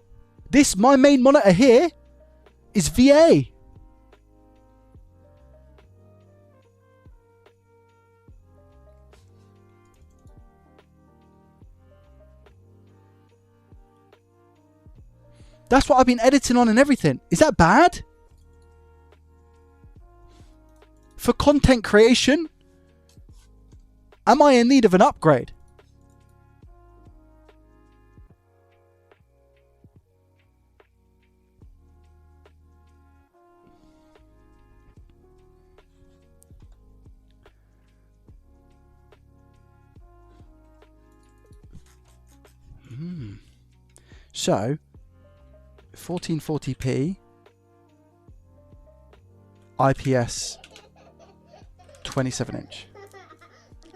This, my main monitor here, is VA. That's what I've been editing on and everything. Is that bad? For content creation, am I in need of an upgrade? So 1440p IPS 27-inch.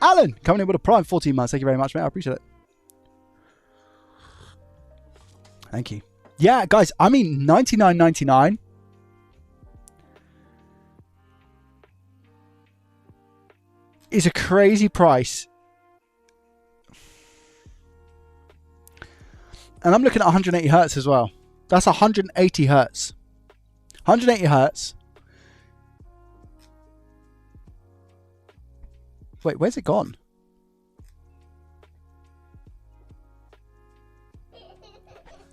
Alan, coming in with a prime 14 months. Thank you very much, mate. I appreciate it. Thank you. Yeah, guys, I mean, $99.99. Is a crazy price. And I'm looking at 180 hertz as well. That's 180 hertz. 180 hertz. Wait, where's it gone?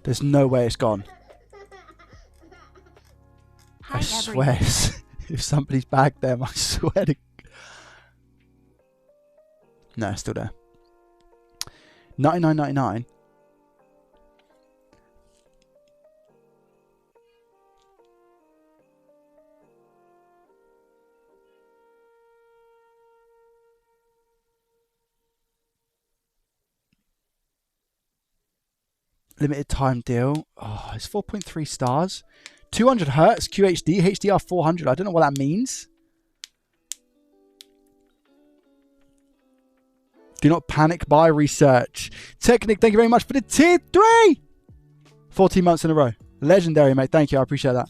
There's no way it's gone.
Hi,
I swear,
everyone.
if somebody's bagged them, I swear to... No, it's still there. $99.99. Limited time deal. Oh, it's 4.3 stars. 200 hertz QHD, HDR 400. I don't know what that means. Do not panic, buy, research. Technic, thank you very much for the tier 3. 14 months in a row. Legendary, mate. Thank you. I appreciate that.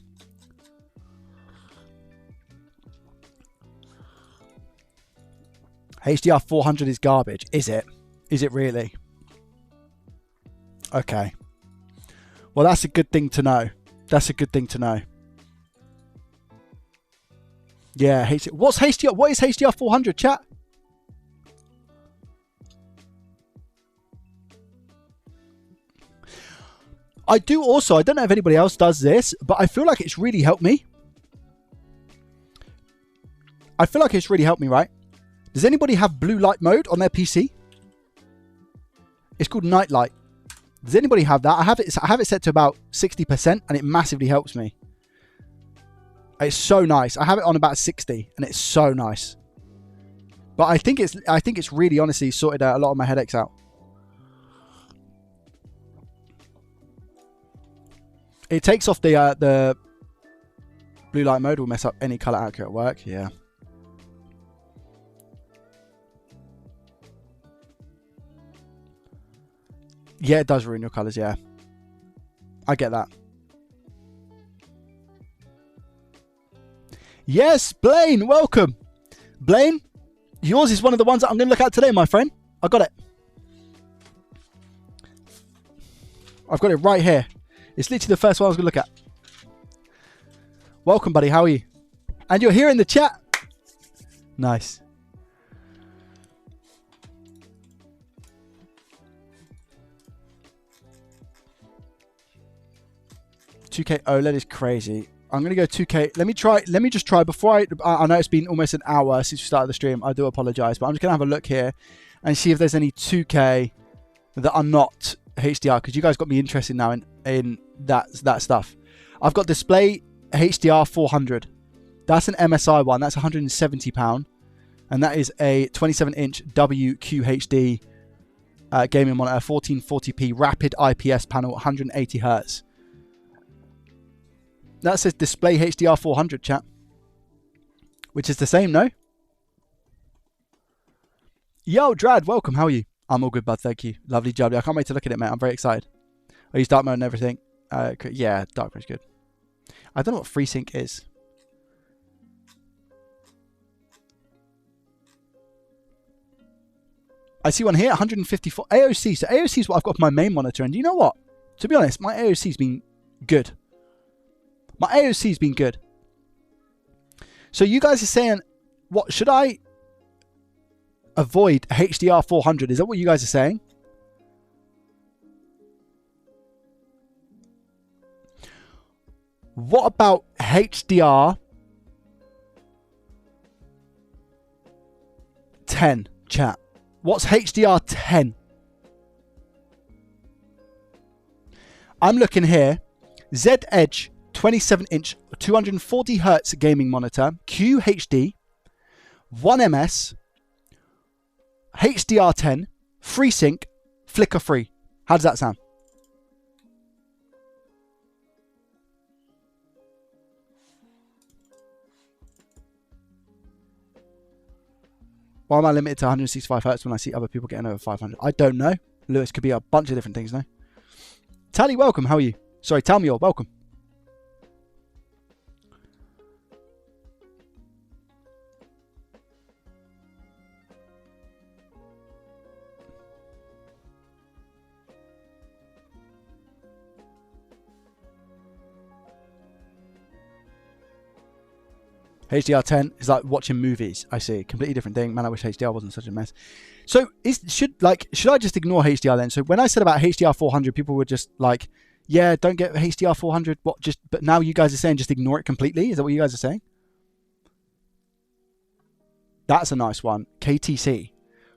HDR 400 is garbage. Is it? Is it really? Okay. Well, that's a good thing to know. That's a good thing to know. Yeah. What's HDR? What is HDR 400, chat? I do also, I don't know if anybody else does this, but I feel like it's really helped me. I feel like it's really helped me, right? Does anybody have blue light mode on their PC? It's called night light. Does anybody have that? I have it set to about 60% and it massively helps me. It's so nice. I have it on about 60 and it's so nice. But I think it's really honestly sorted out a lot of my headaches out. It takes off the blue light mode. Will mess up any color accurate work. Yeah. Yeah, it does ruin your colors. Yeah, I get that. Yes, Blaine, welcome. Blaine, yours is one of the ones that I'm going to look at today, my friend. I got it. I've got it right here. It's literally the first one I was going to look at. Welcome, buddy. How are you? And you're here in the chat. Nice. $2K OLED is crazy. I'm going to go 2K. Let me just try before I know it's been almost an hour since we started the stream. I do apologize, but I'm just going to have a look here and see if there's any 2K that are not HDR, because you guys got me interested now in that stuff. I've got display HDR 400. That's an MSI one. That's £170, and that is a 27-inch WQHD gaming monitor, 1440p rapid IPS panel, 180 hertz. That says display HDR 400, chat, which is the same, no? Yo, Drad, welcome. How are you? I'm all good, bud. Thank you. Lovely job. I can't wait to look at it, mate. I'm very excited. I use dark mode and everything. Yeah, dark mode is good. I don't know what FreeSync is. I see one here, 154 AOC. So AOC is what I've got for my main monitor. And you know what? To be honest, my AOC's been good. My AOC's been good. So you guys are saying, what should I avoid HDR 400? Is that what you guys are saying? What about HDR 10, chat? What's HDR 10? I'm looking here. Z Edge 27-inch 240 hertz gaming monitor, QHD, 1ms, HDR 10, FreeSync, flicker free. How does that sound? Why am I limited to 165 hertz when I see other people getting over 500? I don't know. Lewis, could be a bunch of different things, no? Tally, welcome. How are you? Sorry, tell me all. Welcome. HDR10 is like watching movies. I see. Completely different thing. Man, I wish HDR wasn't such a mess. So should I just ignore HDR then? So when I said about HDR 400, people were just like, yeah, don't get HDR 400. What? But now you guys are saying just ignore it completely. Is that what you guys are saying? That's a nice one. KTC,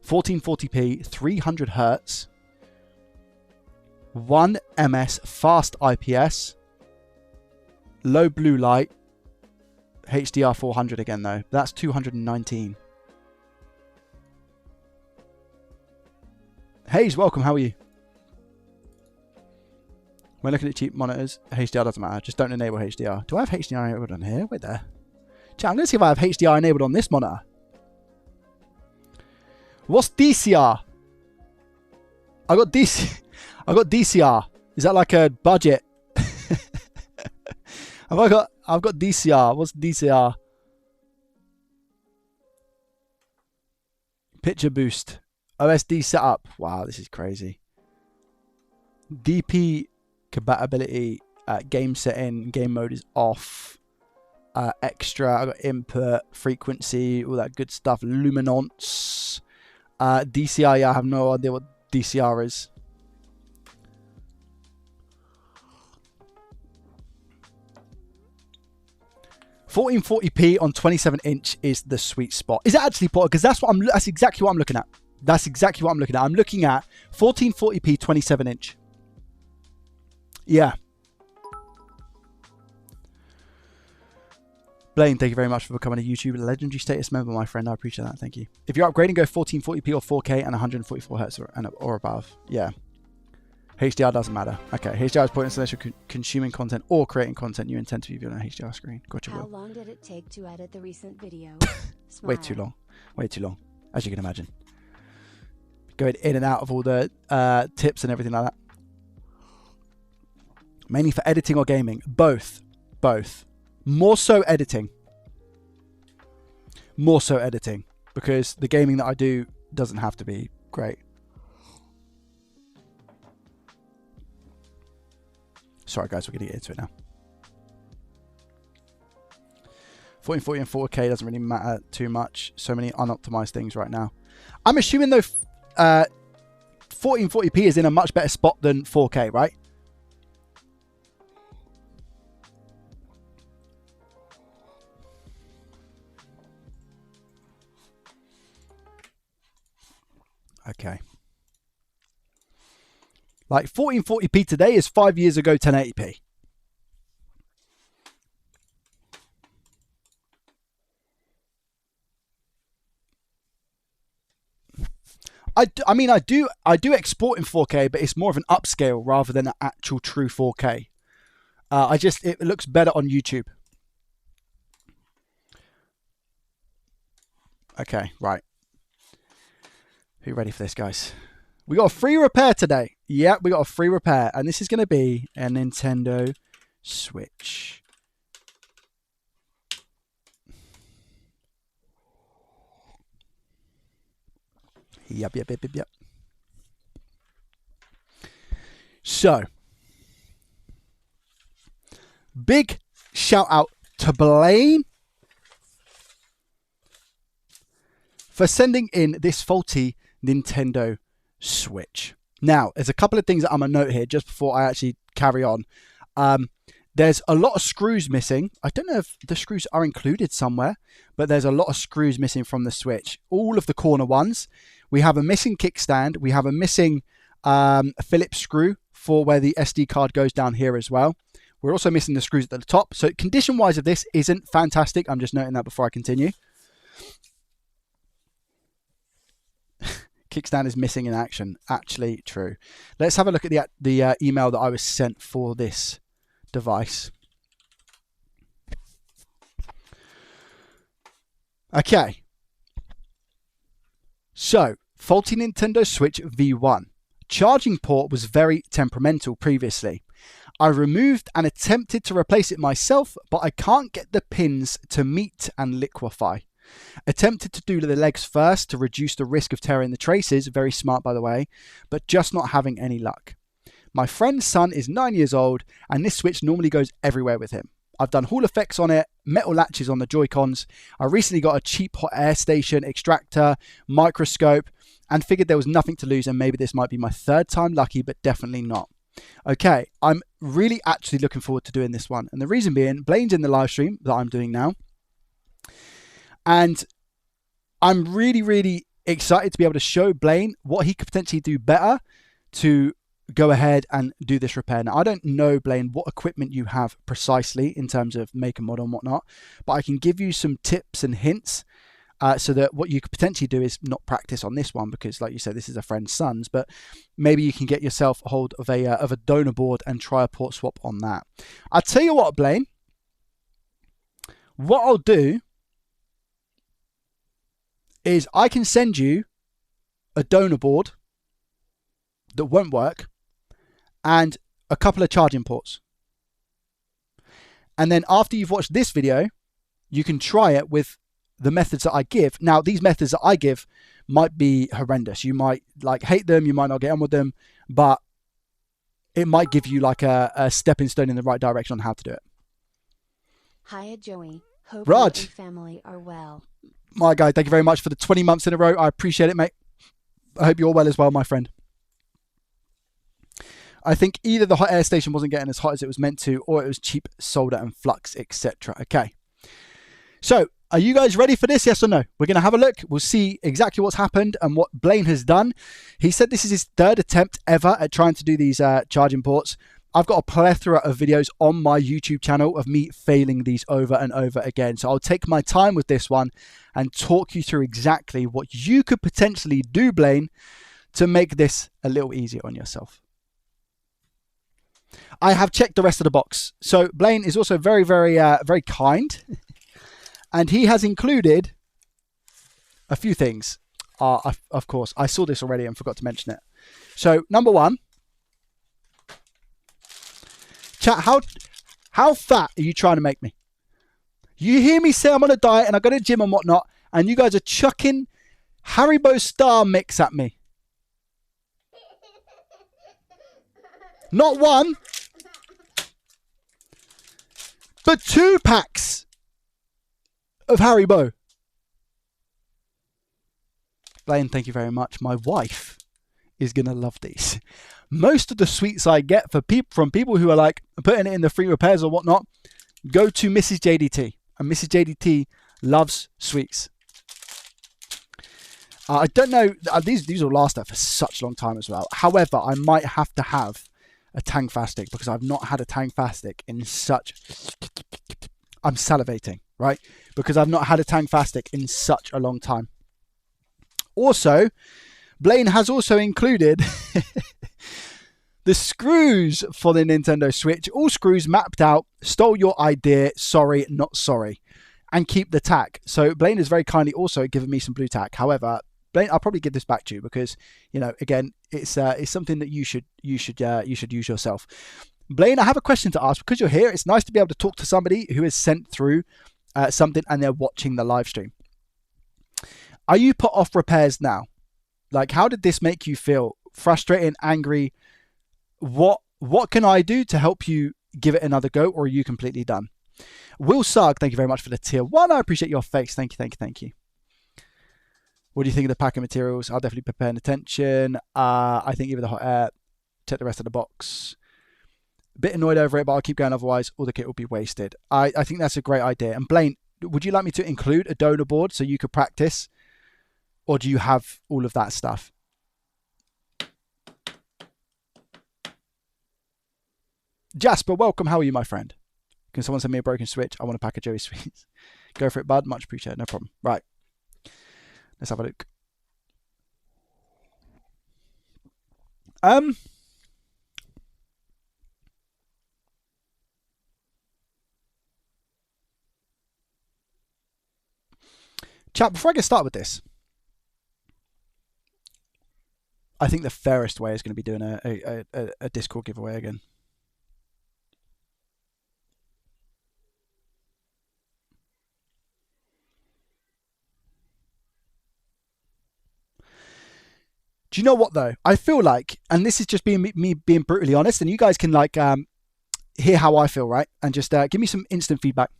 1440p, 300 hertz, 1 ms fast IPS, low blue light. HDR 400 again though. That's 219. Hayes, welcome. How are you? When looking at cheap monitors, HDR doesn't matter. Just don't enable HDR. Do I have HDR enabled on here? Wait there. Chat, I'm going to see if I have HDR enabled on this monitor. What's DCR? I got DCR. Is that like a budget? I've got DCR. What's DCR? Picture boost. OSD setup. Wow, this is crazy. DP compatibility. Game setting. Game mode is off. Extra. I got input, frequency, all that good stuff. Luminance. DCR. Yeah, I have no idea what DCR is. $1440p on 27-inch is the sweet spot. Is it actually, because that's exactly what I'm looking at. That's exactly what I'm looking at. I'm looking at 1440p 27-inch. Yeah. Blaine, thank you very much for becoming a YouTube legendary status member, my friend. I appreciate that. Thank you. If you're upgrading, go 1440p or 4K and 144 hertz or above. Yeah. HDR doesn't matter. Okay, HDR is pointless unless you're consuming content or creating content you intend to be viewed on a HDR screen. Gotcha.
How long did it take to edit the recent video?
Way too long. Way too long, as you can imagine. Going in and out of all the tips and everything like that. Mainly for editing or gaming? Both. Both. More so editing. More so editing. Because the gaming that I do doesn't have to be great. Sorry guys, we're going to get into it now. 1440 and 4K doesn't really matter too much. So many unoptimized things right now. I'm assuming though 1440p is in a much better spot than 4K, right? Okay. Like 1440p today is 5 years ago 1080p. I mean, I do export in 4K, but it's more of an upscale rather than an actual true 4K. It looks better on YouTube. Okay, right. Who ready for this, guys? We got a free repair today. Yeah, we got a free repair. And this is going to be a Nintendo Switch. Yep. So, big shout out to Blaine for sending in this faulty Nintendo Switch. Now, there's a couple of things that I'm going to note here just before I actually carry on. There's a lot of screws missing. I don't know if the screws are included somewhere, but there's a lot of screws missing from the Switch. All of the corner ones. We have a missing kickstand. We have a missing Phillips screw for where the SD card goes down here as well. We're also missing the screws at the top. So condition-wise of this isn't fantastic. I'm just noting that before I continue. Kickstand is missing in action. Actually true. Let's have a look at the email that I was sent for this device. Okay. So, faulty Nintendo Switch V1. Charging port was very temperamental previously. I removed and attempted to replace it myself, but I can't get the pins to meet and liquefy. Attempted to do the legs first to reduce the risk of tearing the traces, very smart by the way, but just not having any luck. My friend's son is 9 years old and this Switch normally goes everywhere with him. I've done Hall effects on it, metal latches on the Joy-Cons. I recently got a cheap hot air station, extractor, microscope, and figured there was nothing to lose and maybe this might be my third time lucky, but definitely not. Okay, I'm really actually looking forward to doing this one. And the reason being, Blaine's in the live stream that I'm doing now. And I'm really, really excited to be able to show Blaine what he could potentially do better to go ahead and do this repair. Now, I don't know, Blaine, what equipment you have precisely in terms of make and model and whatnot, but I can give you some tips and hints so that what you could potentially do is not practice on this one because, like you said, this is a friend's son's, but maybe you can get yourself a hold of a donor board and try a port swap on that. I'll tell you what, Blaine, what I'll do is I can send you a donor board that won't work and a couple of charging ports. And then after you've watched this video, you can try it with the methods that I give. Now, these methods that I give might be horrendous. You might hate them, you might not get on with them, but it might give you a stepping stone in the right direction on how to do it.
Hiya, Joey. Hope
Raj.
you and family are well.
My guy, thank you very much for the 20 months in a row. I appreciate it, mate. I hope you're well as well, my friend. I think either the hot air station wasn't getting as hot as it was meant to, or it was cheap solder and flux, etc. Okay. So, are you guys ready for this? Yes or no? We're going to have a look. We'll see exactly what's happened and what Blaine has done. He said this is his third attempt ever at trying to do these charging ports. I've got a plethora of videos on my YouTube channel of me failing these over and over again. So I'll take my time with this one and talk you through exactly what you could potentially do, Blaine, to make this a little easier on yourself. I have checked the rest of the box. So Blaine is also very, very, very kind. And he has included a few things. Of course, I saw this already and forgot to mention it. So number one, chat, how fat are you trying to make me? You hear me say I'm on a diet and I go to the gym and whatnot, and you guys are chucking Haribo Star Mix at me. Not one, but 2 packs of Haribo. Blaine, thank you very much. My wife is going to love these. Most of the sweets I get from people who are putting it in the free repairs or whatnot go to Mrs. JDT. And Mrs. JDT loves sweets. I don't know. These will last her for such a long time as well. However, I might have to have a Tang Fastic because I've not had a Tang Fastic in such... I'm salivating, right? Because I've not had a Tang Fastic in such a long time. Also, Blaine has also included the screws for the Nintendo Switch. All screws mapped out. Stole your idea. Sorry, not sorry. And keep the tack. So Blaine has very kindly also given me some blue tack. However, Blaine, I'll probably give this back to you because, again, it's something that you should use yourself. Blaine, I have a question to ask because you're here. It's nice to be able to talk to somebody who has sent through something and they're watching the live stream. Are you put off repairs now? How did this make you feel? Frustrated, angry? What can I do to help you give it another go, or are you completely done? Will Sugg, thank you very much for the tier 1. I appreciate your face. Thank you. What do you think of the packing materials? I'll definitely be paying attention. I think even the hot air. Check the rest of the box. A bit annoyed over it, but I'll keep going. Otherwise, all the kit will be wasted. I think that's a great idea. And Blaine, would you like me to include a donor board so you could practice? Or do you have all of that stuff? Jasper, welcome. How are you, my friend? Can someone send me a broken switch? I want a pack of Joey Sweets. Go for it, bud. Much appreciated. No problem. Right. Let's have a look. Chat, before I get started with this, I think the fairest way is going to be doing a Discord giveaway again. Do you know what though? I feel like, and this is just being me being brutally honest, and you guys can like hear how I feel, right? And just give me some instant feedback.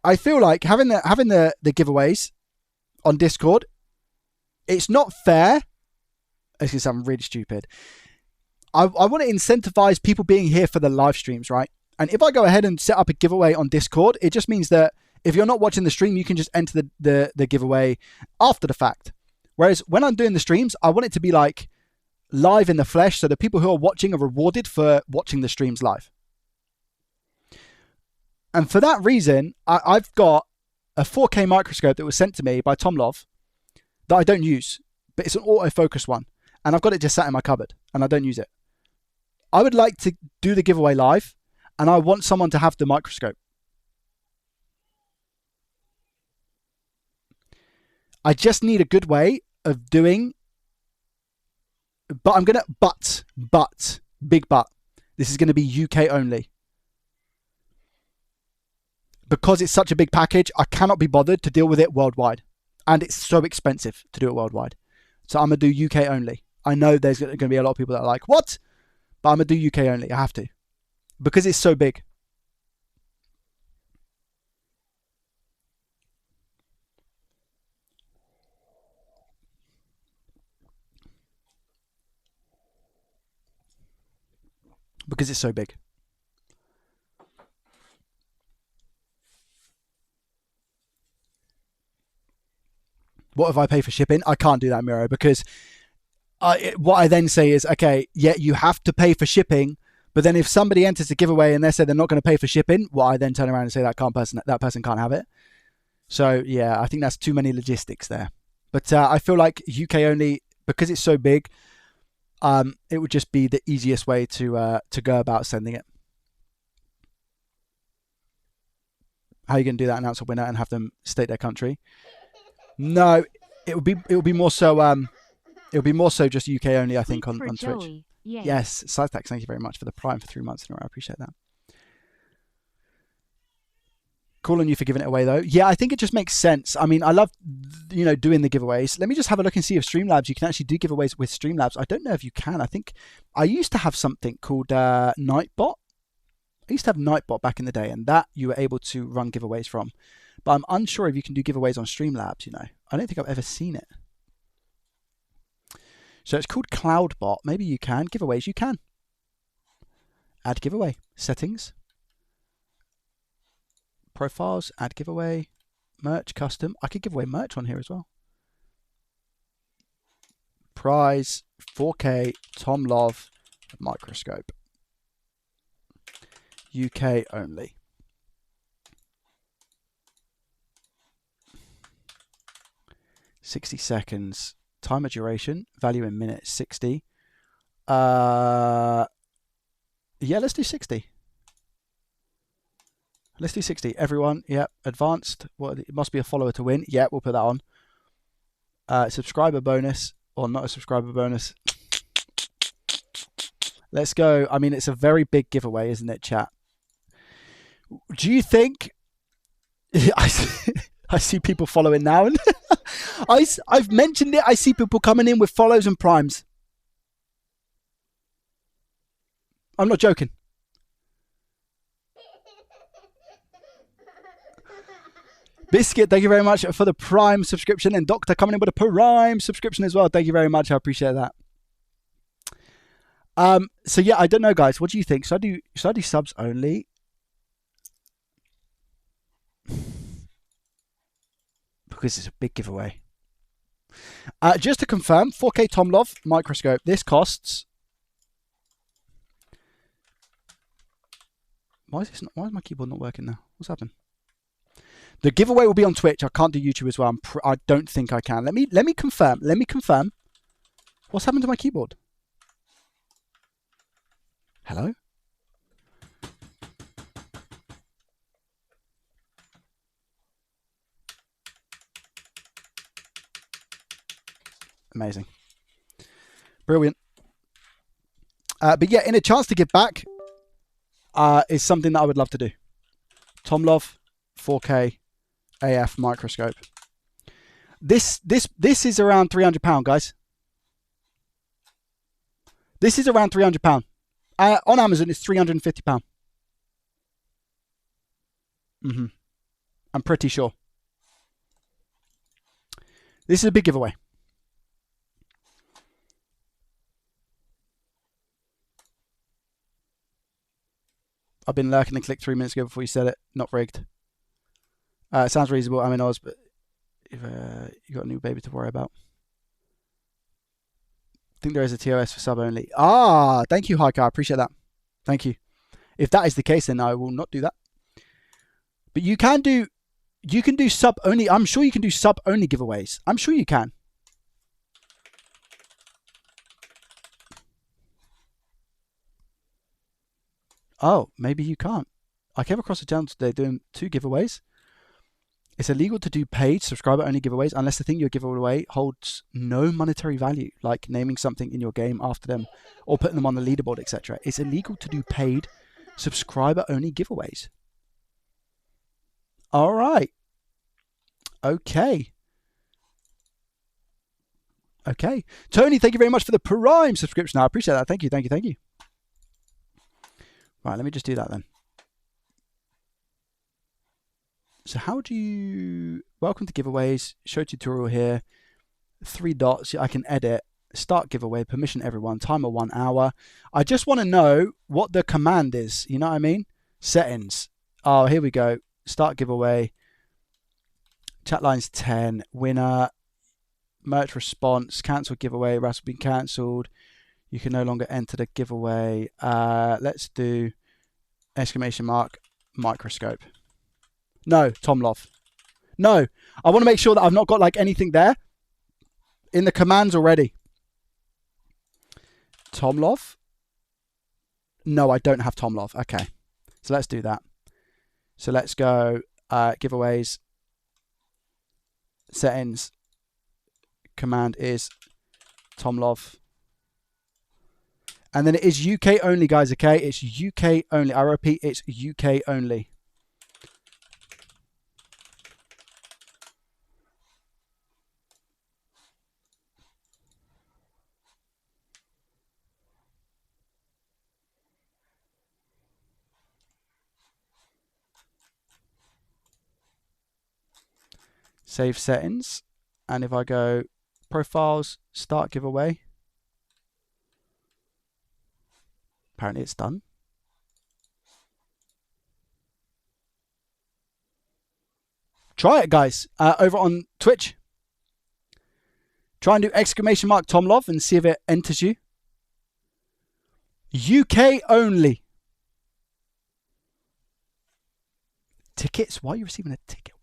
I feel like having the giveaways on Discord, it's not fair. It's going to sound really stupid. I want to incentivize people being here for the live streams, right? And if I go ahead and set up a giveaway on Discord, it just means that if you're not watching the stream, you can just enter the giveaway after the fact. Whereas when I'm doing the streams, I want it to be like live in the flesh, so the people who are watching are rewarded for watching the streams live. And for that reason, I've got a 4K microscope that was sent to me by Tom Love that I don't use, but it's an autofocus one. And I've got it just sat in my cupboard and I don't use it. I would like to do the giveaway live and I want someone to have the microscope. I just need a good way of doing, but I'm going to, big but, this is going to be UK only. Because it's such a big package, I cannot be bothered to deal with it worldwide. And it's so expensive to do it worldwide. So I'm going to do UK only. I know there's going to be a lot of people that are like, what? But I'm going to do UK only. I have to. Because it's so big. Because it's so big. What if I pay for shipping? I can't do that, Miro, because what I then say is, okay, yeah, you have to pay for shipping, but then if somebody enters a giveaway and they say they're not going to pay for shipping, well, I then turn around and say that person can't have it. So yeah, I think that's too many logistics there. But I feel like UK only, because it's so big, it would just be the easiest way to go about sending it. How are you going to do that? Announce a winner and have them state their country? No, it would be more so just UK only, I think, on Twitch.
Joey.
Yes, Sidestax, thank you very much for the Prime for 3 months in a row. I appreciate that. Cool on you for giving it away though. Yeah, I think it just makes sense. I mean, I love doing the giveaways. Let me just have a look and see if Streamlabs, you can actually do giveaways with Streamlabs. I don't know if you can. I think I used to have something called Nightbot. I used to have Nightbot back in the day, and that you were able to run giveaways from. But I'm unsure if you can do giveaways on Streamlabs, I don't think I've ever seen it. So it's called CloudBot. Maybe you can. Giveaways, you can. Add giveaway. Settings. Profiles. Add giveaway. Merch, custom. I could give away merch on here as well. Prize, 4K, Tom Love, microscope. UK only. 60 seconds. Timer duration. Value in minutes. 60. Yeah, let's do 60. Let's do 60. Everyone, yep. Advanced. What? It must be a follower to win. Yeah, we'll put that on. Subscriber bonus. Or not a subscriber bonus. Let's go. I mean, it's a very big giveaway, isn't it, chat? Do you think... I see people following now, and I've mentioned it. I see people coming in with follows and primes. I'm not joking. Biscuit, thank you very much for the Prime subscription, and Doctor coming in with a Prime subscription as well. Thank you very much. I appreciate that. So yeah, I don't know, guys. What do you think? Should I do subs only? Because it's a big giveaway. Just to confirm, 4K Tom Love microscope. This costs. Why is my keyboard not working now? What's happened? The giveaway will be on Twitch. I can't do YouTube as well. I don't think I can. Let me confirm. Let me confirm. What's happened to my keyboard? Hello? Amazing. Brilliant. But yeah, in a chance to give back is something that I would love to do. Tomlov 4K AF microscope. This is around £300, guys. This is around £300. On Amazon, it's £350. I'm pretty sure. This is a big giveaway. I've been lurking and clicked 3 minutes ago before you said it. Not rigged. It sounds reasonable. I'm in Oz, but if you got a new baby to worry about. I think there is a TOS for sub only. Ah, thank you, Haika. I appreciate that. Thank you. If that is the case, then I will not do that. But you can do sub only. I'm sure you can do sub only giveaways. I'm sure you can. Oh, maybe you can't. I came across a channel today doing 2 giveaways. It's illegal to do paid subscriber only giveaways unless the thing you're giving away holds no monetary value, like naming something in your game after them or putting them on the leaderboard, etc. It's illegal to do paid subscriber only giveaways. All right. Okay. Okay. Tony, thank you very much for the Prime subscription. I appreciate that. Thank you. Thank you. Thank you. Right, let me just do that then. So how do you... Welcome to giveaways. Show tutorial here. 3 dots. I can edit. Start giveaway. Permission everyone. Timer 1 hour. I just want to know what the command is. You know what I mean? Settings. Oh, here we go. Start giveaway. Chat lines 10. Winner. Merch response. Cancel giveaway. Rass been cancelled. You can no longer enter the giveaway. Let's do exclamation mark microscope. No, Tomlov. No, I want to make sure that I've not got like anything there in the commands already. Tomlov. No, I don't have Tomlov. Okay, so let's do that. So let's go giveaways. Settings. Command is Tomlov. And then it is UK only, guys, okay? It's UK only. I repeat, it's UK only. Save settings. And if I go profiles, start giveaway. Apparently it's done. Try it, guys, over on Twitch. Try and do exclamation mark Tomlov and see if it enters you. UK only. Tickets? Why are you receiving a ticket?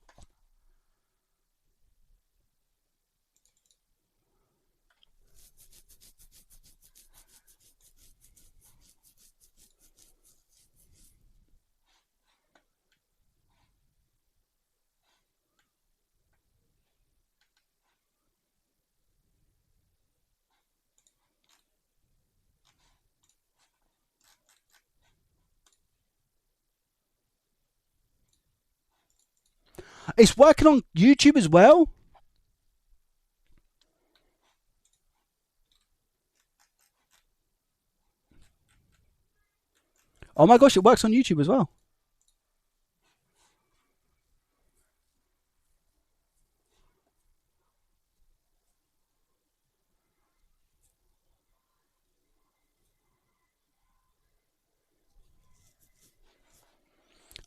It's working on YouTube as well. Oh my gosh, it works on YouTube as well.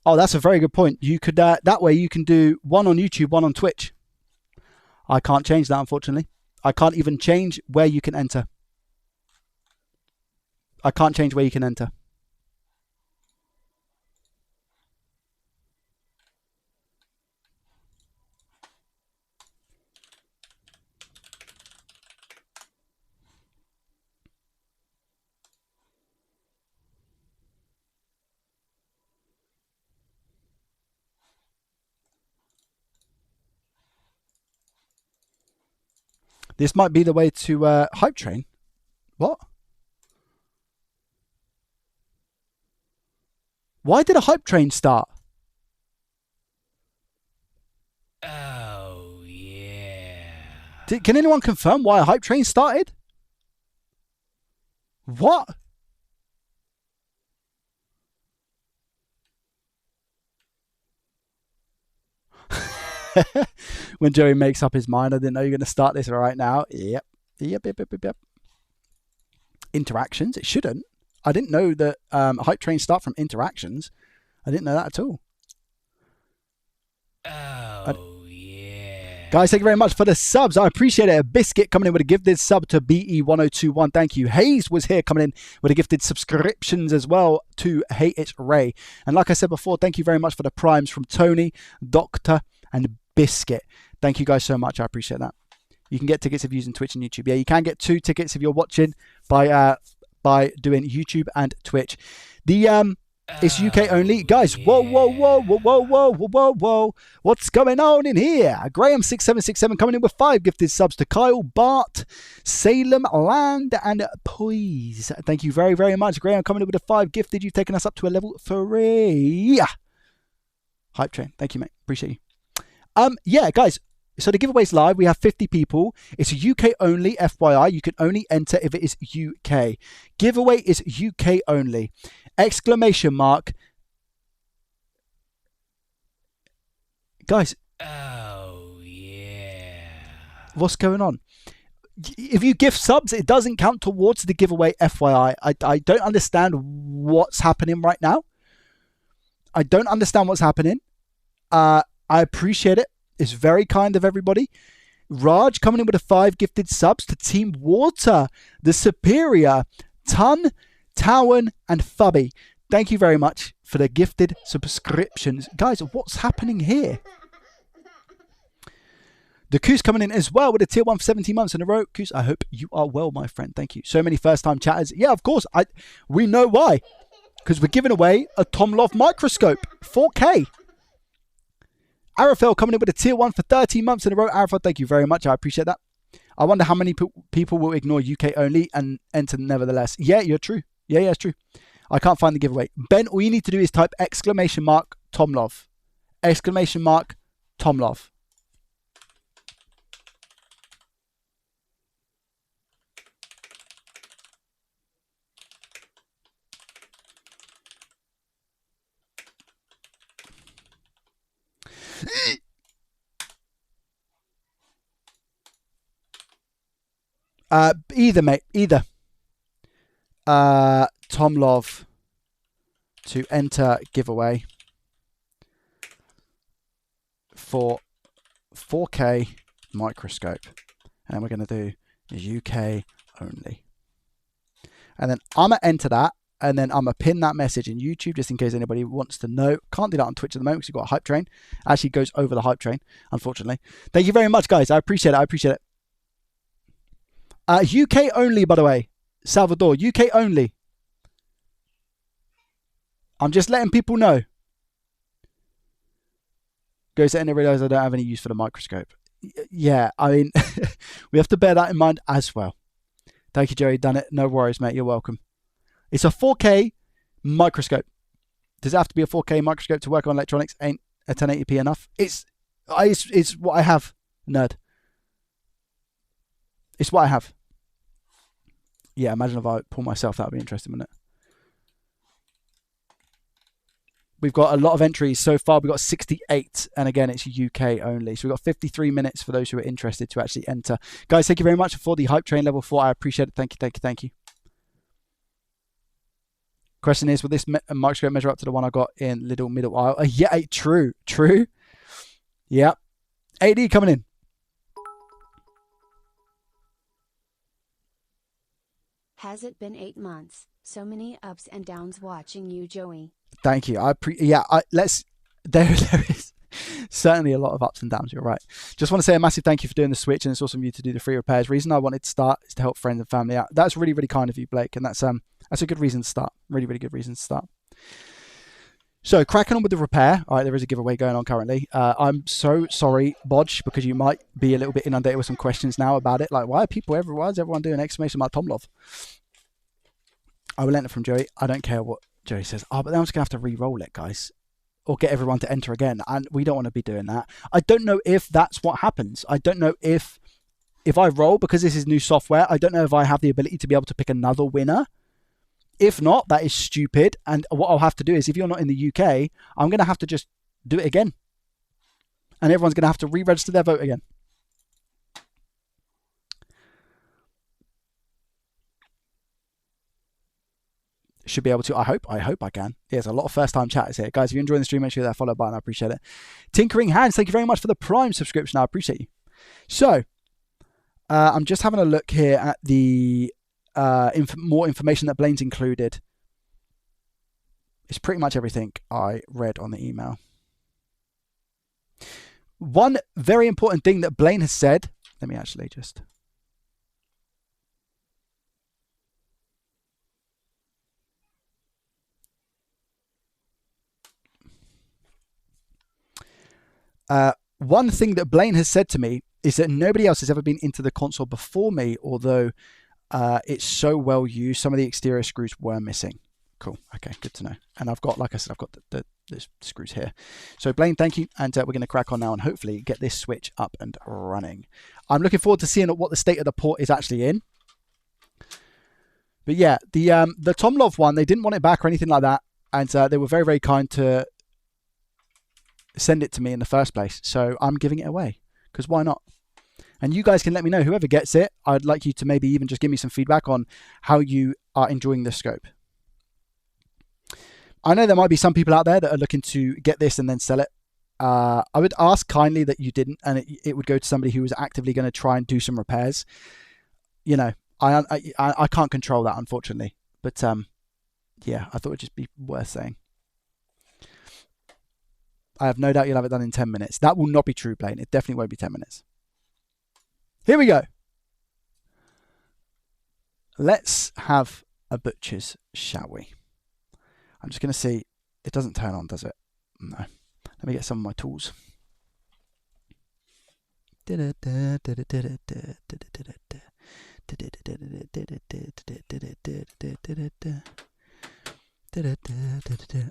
Oh, that's a very good point. You could that way you can do one on YouTube, one on Twitch. I can't change that, unfortunately. I can't even change where you can enter. I can't change where you can enter. This might be the way to hype train. What? Why did a hype train start?
Oh, yeah.
Can anyone confirm why a hype train started? What? When Joey makes up his mind, I didn't know you were going to start this right now. Yep. Interactions. It shouldn't. I didn't know that hype trains start from interactions. I didn't know that at all.
Oh, yeah.
Guys, thank you very much for the subs. I appreciate it. A Biscuit coming in with a gifted sub to BE1021. Thank you. Hayes was here coming in with a gifted subscriptions as well to Hey It's Ray. And like I said before, thank you very much for the primes from Tony, Doctor, and Biscuit. Thank you guys so much. I appreciate that. You can get tickets if you're using Twitch and YouTube. Yeah, you can get 2 tickets if you're watching by doing YouTube and Twitch. It's UK only. Guys, whoa. What's going on in here? Graham6767 coming in with 5 gifted subs to Kyle, Bart, Salem, Land, and Poise. Thank you very, very much. Graham coming in with a 5 gifted. You've taken us up to a level 3. Hype train. Thank you, mate. Appreciate you. Yeah, guys. So the giveaway's live. We have 50 people. It's UK only, FYI. You can only enter if it is UK. Giveaway is UK only. Exclamation mark. Guys.
Oh, yeah.
What's going on? If you gift subs, it doesn't count towards the giveaway, FYI. I don't understand what's happening right now. I don't understand what's happening. I appreciate it. It's very kind of everybody. Raj coming in with a 5 gifted subs to Team Water, The Superior, Ton, Towan, and Fubby. Thank you very much for the gifted subscriptions. Guys, what's happening here? The Coos coming in as well with a tier 1 for 17 months in a row. Coos, I hope you are well, my friend. Thank you. So many first-time chatters. Yeah, of course. We know why. Because we're giving away a Tom Love microscope, 4K. Arafel coming in with a tier 1 for 13 months in a row. Arafel, thank you very much. I appreciate that. I wonder how many people will ignore UK only and enter nevertheless. Yeah, you're true. Yeah, it's true. I can't find the giveaway. Ben, all you need to do is type exclamation mark Tom Love. Exclamation mark Tom Love. Either, mate. Either. Tom Love to enter giveaway for 4K microscope. And we're going to do UK only. And then I'm going to enter that. And then I'm going to pin that message in YouTube just in case anybody wants to know. Can't do that on Twitch at the moment because you've got a hype train. Actually goes over the hype train, unfortunately. Thank you very much, guys. I appreciate it. I appreciate it. UK only, by the way. Salvador, UK only. I'm just letting people know. Goes to end and realise I don't have any use for the microscope. Yeah, I mean, we have to bear that in mind as well. Thank you, Joey. Done it. No worries, mate. You're welcome. It's a 4K microscope. Does it have to be a 4K microscope to work on electronics? Ain't a 1080p enough? It's what I have, nerd. It's what I have. Yeah, imagine if I pull myself. That would be interesting, wouldn't it? We've got a lot of entries so far. We've got 68. And again, it's UK only. So we've got 53 minutes for those who are interested to actually enter. Guys, thank you very much for the Hype Train Level 4. I appreciate it. Thank you. Question is, will this microscope measure up to the one I got in Little Middle Isle? Yeah, true. Yeah. AD coming in.
Has it been 8 months? So many ups and downs watching you, Joey.
Thank you. There is certainly a lot of ups and downs. You're right. Just want to say a massive thank you for doing the switch, and it's awesome of you to do the free repairs. Reason I wanted to start is to help friends and family out. That's really, really kind of you, Blake, and that's a good reason to start. Really, really good reason to start. So cracking on with the repair. All right, there is a giveaway going on currently. I'm so sorry, Bodge, because you might be a little bit inundated with some questions now about it. Like, why is everyone doing exclamation mark Tomlov? I will enter from Joey. I don't care what Joey says. Oh, but then I'm just going to have to re-roll it, guys. Or get everyone to enter again. And we don't want to be doing that. I don't know if that's what happens. I don't know if I roll, because this is new software, I don't know if I have the ability to be able to pick another winner. If not, that is stupid. And what I'll have to do is, if you're not in the UK, I'm going to have to just do it again. And everyone's going to have to re-register their vote again. Should be able to. I hope I can. Yeah, there's a lot of first-time chatters here. Guys, if you're enjoying the stream, make sure you hit that follow button. I appreciate it. Tinkering Hands, thank you very much for the Prime subscription. I appreciate you. So, I'm just having a look here at the more information that Blaine's included. It's pretty much everything I read on the email. One very important thing that Blaine has said, let me actually just... one thing that Blaine has said to me is that nobody else has ever been into the console before me, although it's so well used. Some of the exterior screws were missing. Cool. Okay, good to know. And I've got, like I said, I've got the screws here. So Blaine, thank you. And we're going to crack on now and hopefully get this switch up and running. I'm looking forward to seeing what the state of the port is actually in. But yeah, the Tomlov one, they didn't want it back or anything like that. And they were very, very kind to send it to me in the first place. So I'm giving it away, because why not? And you guys can let me know, whoever gets it, I'd like you to maybe even just give me some feedback on how you are enjoying this scope. I know there might be some people out there that are looking to get this and then sell it. I would ask kindly that you didn't, and it would go to somebody who was actively going to try and do some repairs. You know, I can't control that, unfortunately. But yeah, I thought it'd just be worth saying. I have no doubt you'll have it done in 10 minutes. That will not be true, Blaine. It definitely won't be 10 minutes. Here we go. Let's have a butcher's, shall we? I'm just going to see. It doesn't turn on, does it? No. Let me get some of my tools.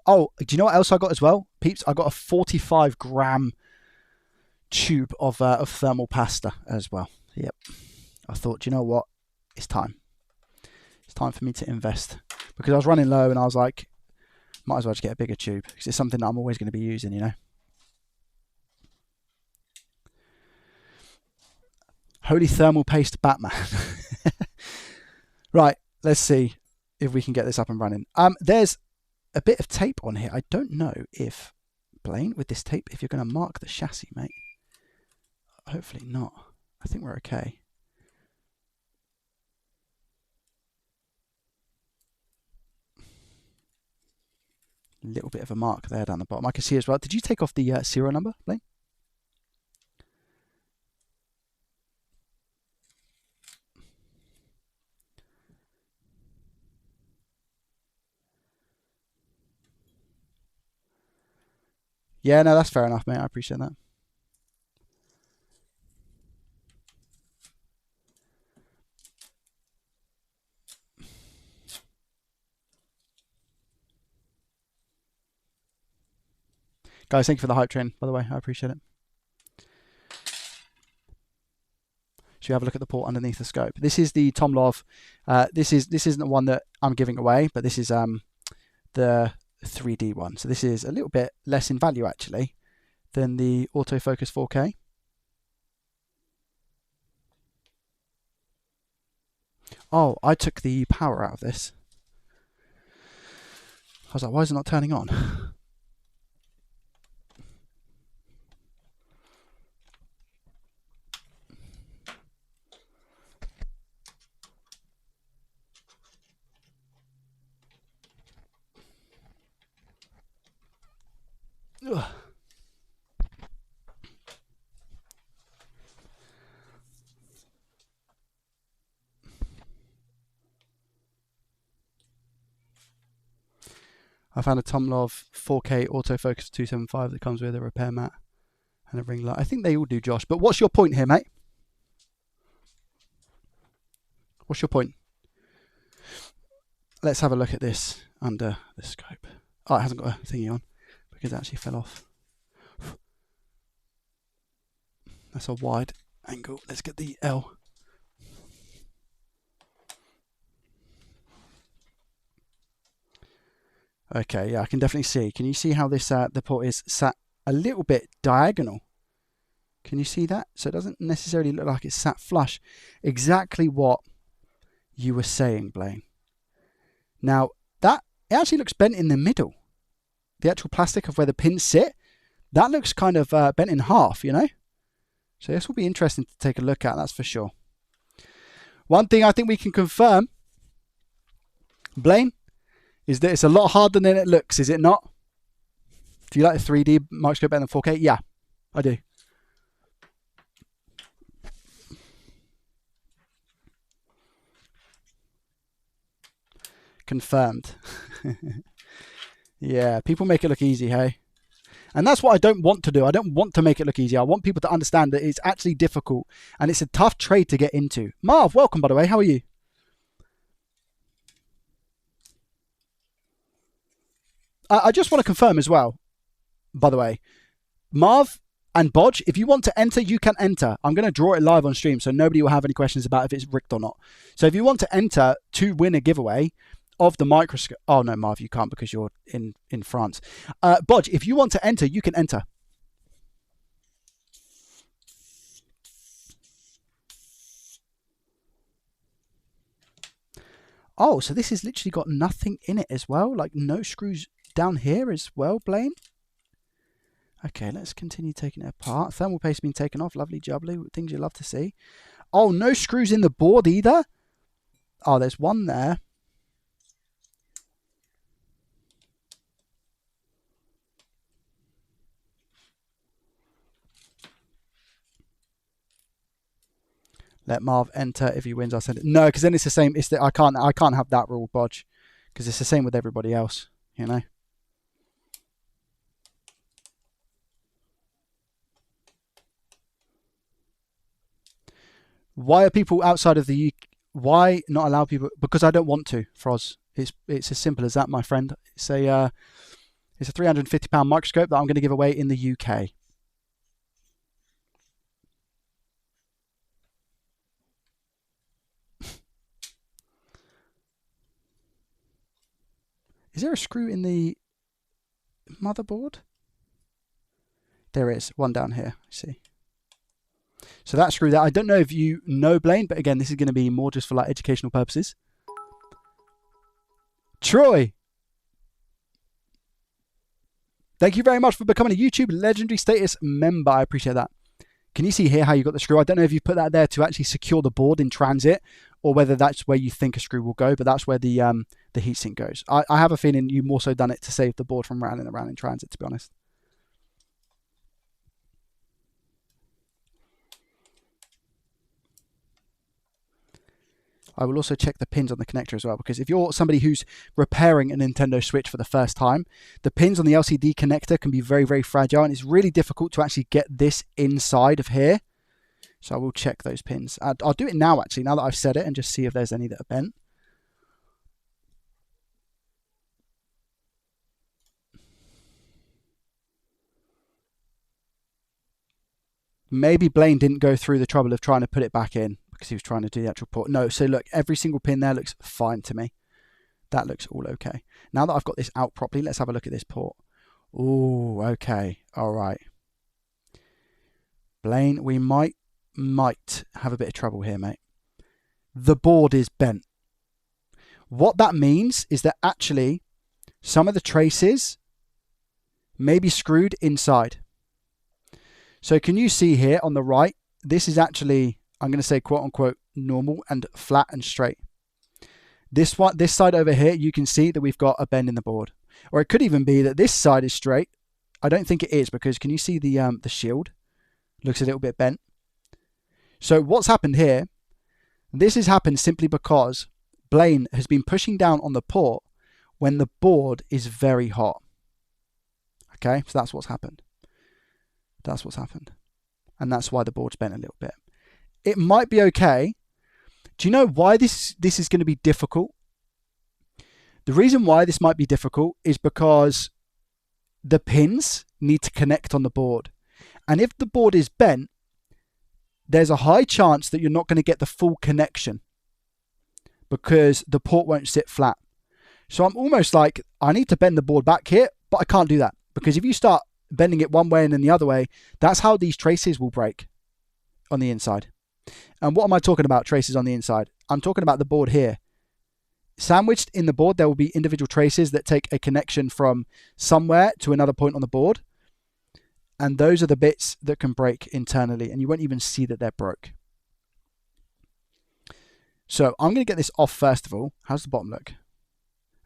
Oh, do you know what else I got as well, peeps? I got a 45-gram tube of thermal pasta as well. Yep. I thought, do you know what? It's time. It's time for me to invest, because I was running low and I was like, might as well just get a bigger tube, because it's something that I'm always going to be using, you know. Holy thermal paste Batman. Right, let's see if we can get this up and running. There's a bit of tape on here. I don't know if, Blaine, with this tape, if you're going to mark the chassis, mate. Hopefully not. I think we're okay. A little bit of a mark there down the bottom. I can see as well. Did you take off the serial number, Blaine? Yeah, no, that's fair enough, mate. I appreciate that. Guys, thank you for the hype train, by the way. I appreciate it. Should we have a look at the port underneath the scope? This is the Tomlov. This isn't the one that I'm giving away, but this is the 3D one. So this is a little bit less in value actually than the autofocus 4K. Oh, I took the power out of this. I was like, why is it not turning on? Ugh. I found a Tomlov 4K autofocus 275 that comes with a repair mat and a ring light. I think they all do, Josh. But what's your point here, mate? What's your point? Let's have a look at this under the scope. Oh, it hasn't got a thingy on because it actually fell off. That's a wide angle. Let's get the L. Okay, yeah, I can definitely see. Can you see how this the port is sat a little bit diagonal? Can you see that? So it doesn't necessarily look like it's sat flush. Exactly what you were saying, Blaine. Now, it actually looks bent in the middle. The actual plastic of where the pins sit, that looks kind of bent in half, you know? So this will be interesting to take a look at, that's for sure. One thing I think we can confirm, Blaine, is that it's a lot harder than it looks, is it not? Do you like the 3D microscope better than 4K? Yeah, I do. Confirmed. Yeah, people make it look easy, hey? And that's what I don't want to do. I don't want to make it look easy. I want people to understand that it's actually difficult and it's a tough trade to get into. Marv, welcome, by the way. How are you? I just want to confirm as well, by the way, Marv and Bodge, if you want to enter, you can enter. I'm going to draw it live on stream so nobody will have any questions about if it's rigged or not. So if you want to enter to win a giveaway of the microscope... Oh, no, Marv, you can't because you're in France. Bodge, if you want to enter, you can enter. Oh, so this has literally got nothing in it as well? Like no screws down here as well, Blaine? Okay, let's continue taking it apart. Thermal paste being taken off. Lovely jubbly. Things you love to see. Oh, no screws in the board either? Oh, there's one there. Let Marv enter. If he wins, I'll send it. No, because then it's the same. It's I can't have that rule, Bodge, because it's the same with everybody else, you know. Why are people outside of the UK? Why not allow people? Because I don't want to, Froz. It's as simple as that, my friend. It's a £350 microscope that I'm going to give away in the UK. Is there a screw in the motherboard? There is one down here. I see. So that screw there, I don't know if you know, Blaine, but again, this is going to be more just for like educational purposes. Troy, thank you very much for becoming a YouTube Legendary Status member. I appreciate that. Can you see here how you got the screw? I don't know if you put that there to actually secure the board in transit or whether that's where you think a screw will go, but that's where the heatsink goes. I have a feeling you more so done it to save the board from rattling around in transit, to be honest. I will also check the pins on the connector as well, because if you're somebody who's repairing a Nintendo Switch for the first time, the pins on the LCD connector can be very, very fragile, and it's really difficult to actually get this inside of here. So I will check those pins. I'll do it now, actually, now that I've said it, and just see if there's any that are bent. Maybe Blaine didn't go through the trouble of trying to put it back in because he was trying to do the actual port. No, so look, every single pin there looks fine to me. That looks all okay. Now that I've got this out properly, let's have a look at this port. Oh, okay. All right. Blaine, we might have a bit of trouble here, mate. The board is bent. What that means is that actually some of the traces may be screwed inside. So can you see here on the right, this is actually, I'm going to say quote unquote normal and flat and straight. This side over here, you can see that we've got a bend in the board. Or it could even be that this side is straight. I don't think it is, because can you see the shield? Looks a little bit bent. So what's happened here, this has happened simply because Blaine has been pushing down on the port when the board is very hot. Okay, so that's what's happened. That's what's happened. And that's why the board's bent a little bit. It might be okay. Do you know why this is going to be difficult? The reason why this might be difficult is because the pins need to connect on the board. And if the board is bent, there's a high chance that you're not going to get the full connection because the port won't sit flat. So I'm almost like, I need to bend the board back here, but I can't do that. Because if you start bending it one way and then the other way, that's how these traces will break on the inside. And what am I talking about, traces on the inside? I'm talking about the board here. Sandwiched in the board, there will be individual traces that take a connection from somewhere to another point on the board. And those are the bits that can break internally, and you won't even see that they're broke. So I'm going to get this off first of all. How's the bottom look?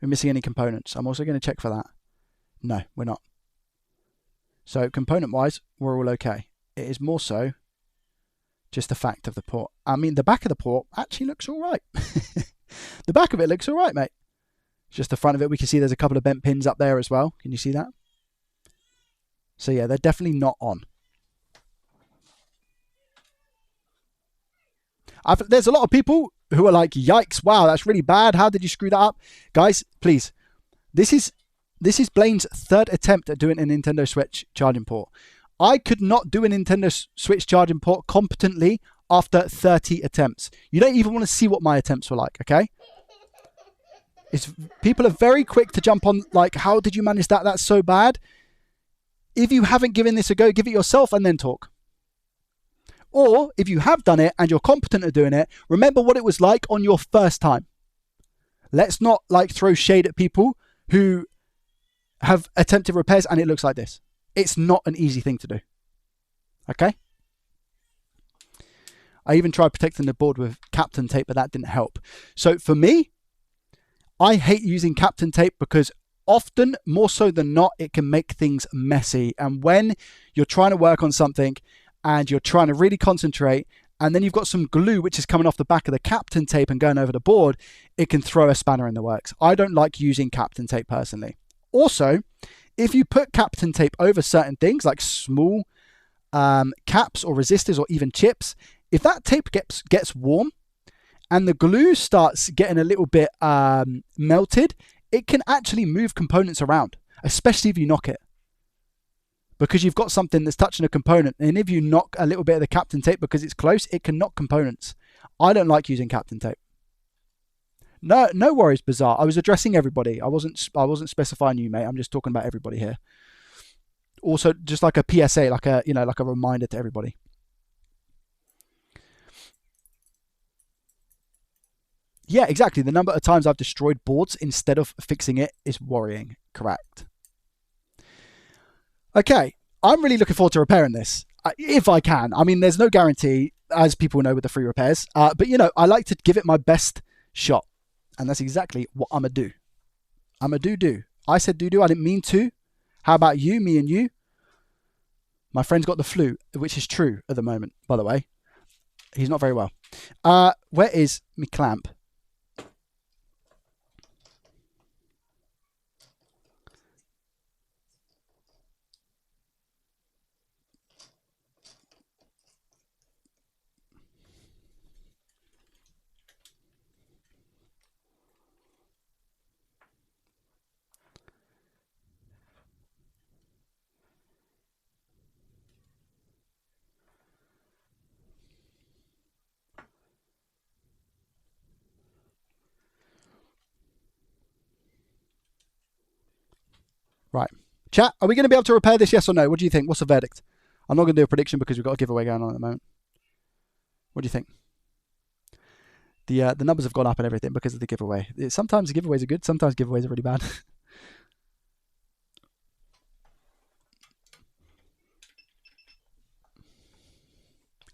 We're missing any components. I'm also going to check for that. No, we're not. So component-wise, we're all okay. It is more so just the fact of the port. I mean, the back of the port actually looks all right. The back of it looks all right, mate. Just the front of it, we can see there's a couple of bent pins up there as well. Can you see that? So yeah, they're definitely not on. There's a lot of people who are like, yikes, wow, that's really bad. How did you screw that up? Guys, please. This is Blaine's third attempt at doing a Nintendo Switch charging port. I could not do a Nintendo Switch charging port competently after 30 attempts. You don't even want to see what my attempts were like, okay? People are very quick to jump on, like, how did you manage that? That's so bad. If you haven't given this a go, give it yourself and then talk. Or if you have done it and you're competent at doing it, remember what it was like on your first time. Let's not like throw shade at people who have attempted repairs and it looks like this. It's not an easy thing to do. Okay? I even tried protecting the board with Captain tape, but that didn't help. So for me, I hate using Captain tape because often, more so than not, it can make things messy. And when you're trying to work on something and you're trying to really concentrate, and then you've got some glue which is coming off the back of the Captain tape and going over the board, it can throw a spanner in the works. I don't like using Captain tape personally. Also, if you put Captain tape over certain things like small caps or resistors or even chips, if that tape gets warm and the glue starts getting a little bit melted, it can actually move components around, especially if you knock it. Because you've got something that's touching a component, and if you knock a little bit of the Captain tape because it's close, it can knock components. I don't like using Captain tape. No worries, Bizarre. I was addressing everybody. I wasn't specifying you, mate. I'm just talking about everybody here. Also, just like a PSA, like a reminder to everybody. Yeah, exactly. The number of times I've destroyed boards instead of fixing it is worrying. Correct. Okay, I'm really looking forward to repairing this, if I can. I mean, there's no guarantee, as people know with the free repairs, but, you know, I like to give it my best shot, and that's exactly what I'm going to do. I'm going to do. I said do. I didn't mean to. How about you, me and you? My friend's got the flu, which is true at the moment, by the way. He's not very well. Where is me clamp? Right. Chat, are we going to be able to repair this, yes or no? What do you think? What's the verdict? I'm not going to do a prediction because we've got a giveaway going on at the moment. What do you think? The numbers have gone up and everything because of the giveaway. Sometimes the giveaways are good. Sometimes giveaways are really bad.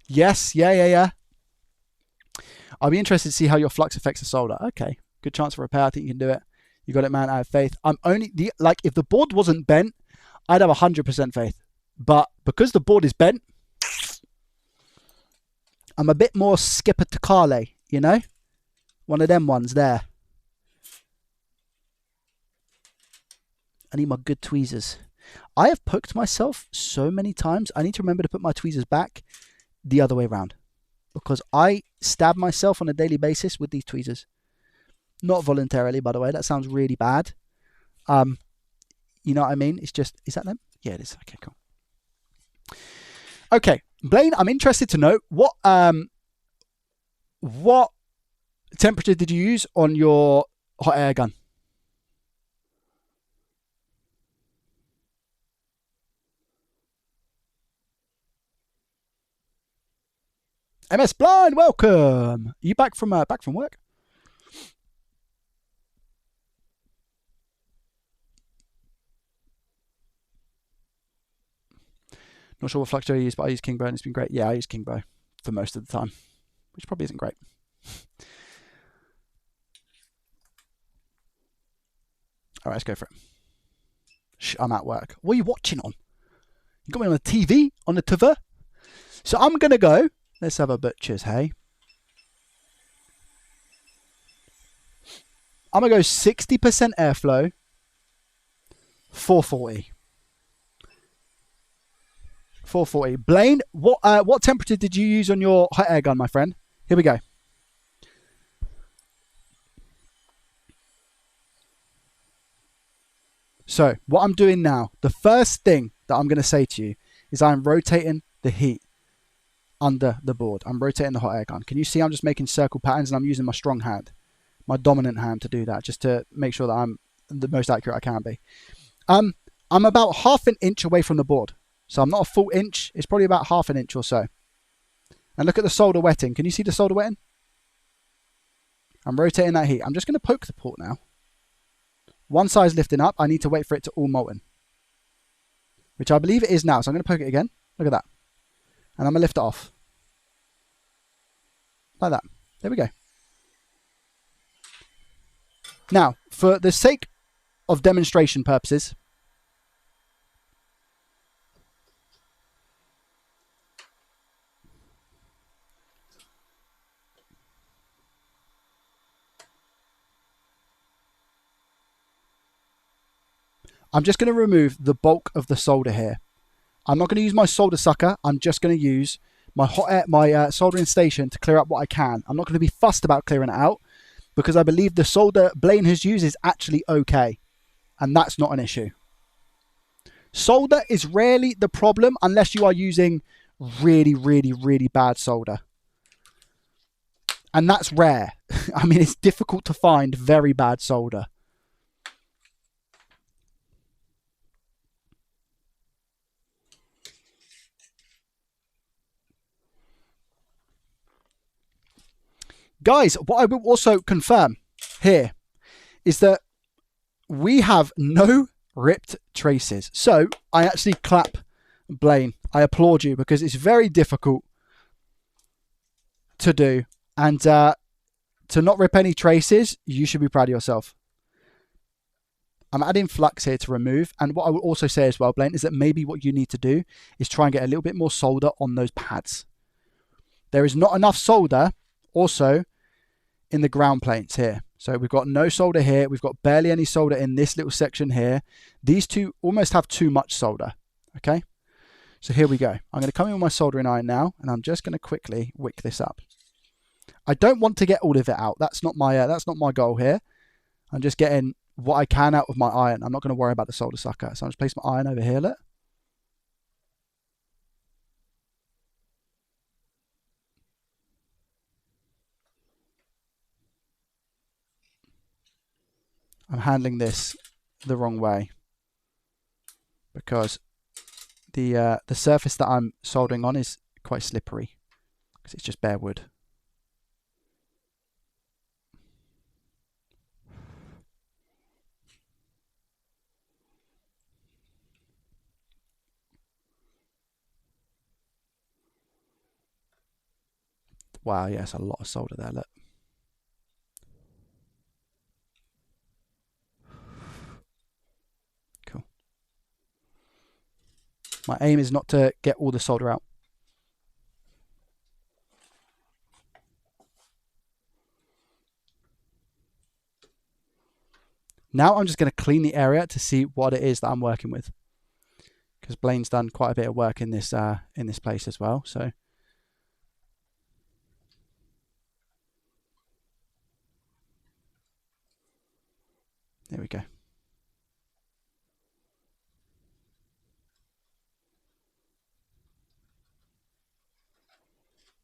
Yes. Yeah. I'll be interested to see how your flux affects the solder. Okay. Good chance for repair. I think you can do it. You got it, man. I have faith. If the board wasn't bent, I'd have 100% faith. But because the board is bent, I'm a bit more skepticale, you know? One of them ones there. I need my good tweezers. I have poked myself so many times. I need to remember to put my tweezers back the other way around, because I stab myself on a daily basis with these tweezers. Not voluntarily, by the way. That sounds really bad. You know what I mean? It's just, is that them? Yeah, it is. Okay, cool. Okay, Blaine, I'm interested to know what temperature did you use on your hot air gun? MS Blind, welcome. Are you back from work? Not sure what fluctuator you use, but I use Kingbow and it's been great. Yeah, I use Kingbow for most of the time, which probably isn't great. All right, let's go for it. Shh, I'm at work. What are you watching on? You got me on the TV? On the TV? So I'm going to go. Let's have a butcher's, hey? I'm going to go 60% airflow, 440. 440. Blaine, what temperature did you use on your hot air gun, my friend? Here we go. So what I'm doing now, the first thing that I'm going to say to you is I'm rotating the heat under the board. I'm rotating the hot air gun. Can you see I'm just making circle patterns and I'm using my strong hand, my dominant hand to do that, just to make sure that I'm the most accurate I can be. I'm about half an inch away from the board. So I'm not a full inch. It's probably about half an inch or so. And look at the solder wetting. Can you see the solder wetting? I'm rotating that heat. I'm just going to poke the port now. One side's lifting up. I need to wait for it to all molten, which I believe it is now. So I'm going to poke it again. Look at that. And I'm going to lift it off. Like that. There we go. Now, for the sake of demonstration purposes, I'm just going to remove the bulk of the solder here. I'm not going to use my solder sucker. I'm just going to use my soldering station to clear up what I can. I'm not going to be fussed about clearing it out because I believe the solder Blaine has used is actually okay. And that's not an issue. Solder is rarely the problem unless you are using really, really, really bad solder. And that's rare. I mean, it's difficult to find very bad solder. Guys, what I will also confirm here is that we have no ripped traces. So I actually clap Blaine. I applaud you because it's very difficult to do. And to not rip any traces, you should be proud of yourself. I'm adding flux here to remove. And what I will also say as well, Blaine, is that maybe what you need to do is try and get a little bit more solder on those pads. There is not enough solder also in the ground plates here. So we've got no solder here. We've got barely any solder in this little section here. These two almost have too much solder. Okay. So here we go. I'm going to come in with my soldering iron now, and I'm just going to quickly wick this up. I don't want to get all of it out. That's not my goal here. I'm just getting what I can out of my iron. I'm not going to worry about the solder sucker. So I'm just place my iron over here. Look. I'm handling this the wrong way because the surface that I'm soldering on is quite slippery because it's just bare wood. Wow, yeah, it's a lot of solder there, look. Cool. My aim is not to get all the solder out. Now I'm just going to clean the area to see what it is that I'm working with, because Blaine's done quite a bit of work in this place as well. So there we go.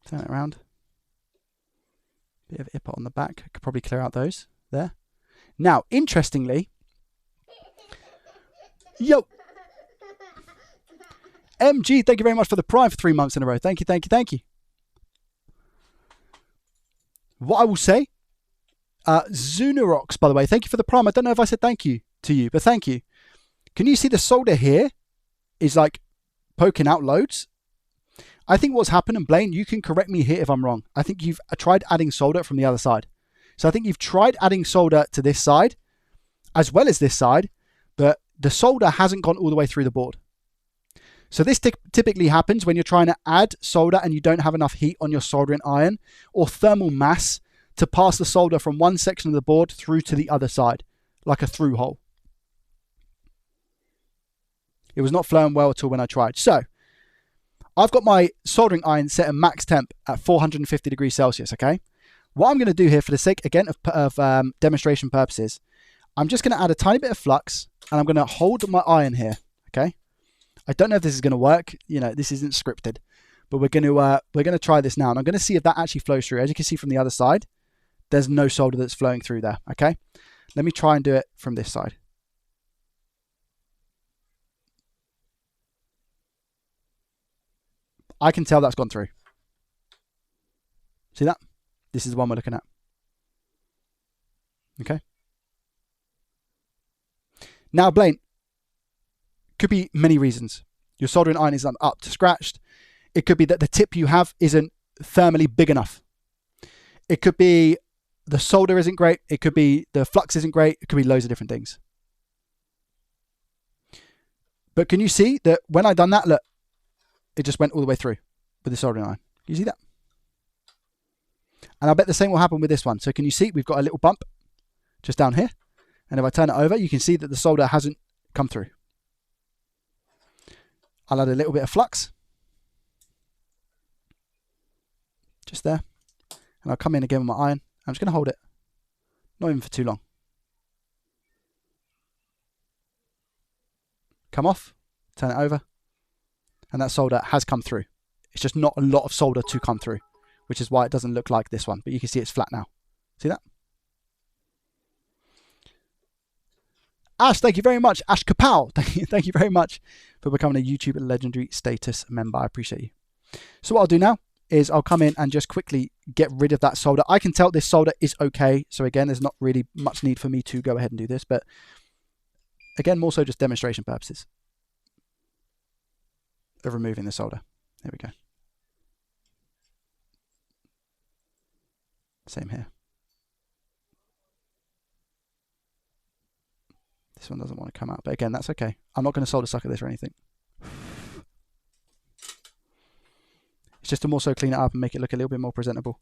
Turn it around. Bit of ippot on the back. I could probably clear out those there. Now, interestingly, yo, MG, thank you very much for the Prime for 3 months in a row. Thank you, thank you, thank you. What I will say, Zunarox, by the way, thank you for the Prime. I don't know if I said thank you to you, but thank you. Can you see the solder here is like poking out loads? I think what's happened, and Blaine, you can correct me here if I'm wrong. I think you've tried adding solder from the other side. So I think you've tried adding solder to this side as well as this side, but the solder hasn't gone all the way through the board. So this typically happens when you're trying to add solder and you don't have enough heat on your soldering iron or thermal mass to pass the solder from one section of the board through to the other side, like a through hole. It was not flowing well at all when I tried. So I've got my soldering iron set at max temp at 450 degrees Celsius, okay? What I'm going to do here for the sake, again, of demonstration purposes, I'm just going to add a tiny bit of flux and I'm going to hold my iron here, okay? I don't know if this is going to work. You know, this isn't scripted, but we're going to try this now. And I'm going to see if that actually flows through. As you can see from the other side, there's no solder that's flowing through there, okay? Let me try and do it from this side. I can tell that's gone through. See that? This is the one we're looking at. Okay. Now, Blaine, could be many reasons. Your soldering iron is up to scratched. It could be that the tip you have isn't thermally big enough. It could be the solder isn't great. It could be the flux isn't great. It could be loads of different things. But can you see that when I done that, look, it just went all the way through with the soldering iron. Can you see that? And I bet the same will happen with this one. So can you see we've got a little bump just down here? And if I turn it over, you can see that the solder hasn't come through. I'll add a little bit of flux. Just there. And I'll come in again with my iron. I'm just going to hold it. Not even for too long. Come off. Turn it over. And that solder has come through. It's just not a lot of solder to come through, which is why it doesn't look like this one. But you can see it's flat now. See that? Ash, thank you very much. Ash Kapow, thank you very much for becoming a YouTube Legendary Status member. I appreciate you. So what I'll do now is I'll come in and just quickly get rid of that solder. I can tell this solder is okay. So again, there's not really much need for me to go ahead and do this. But again, more so just demonstration purposes of removing the solder. There we go. Same here. This one doesn't want to come out, but again, that's okay. I'm not going to solder sucker this or anything. It's just to more so clean it up and make it look a little bit more presentable,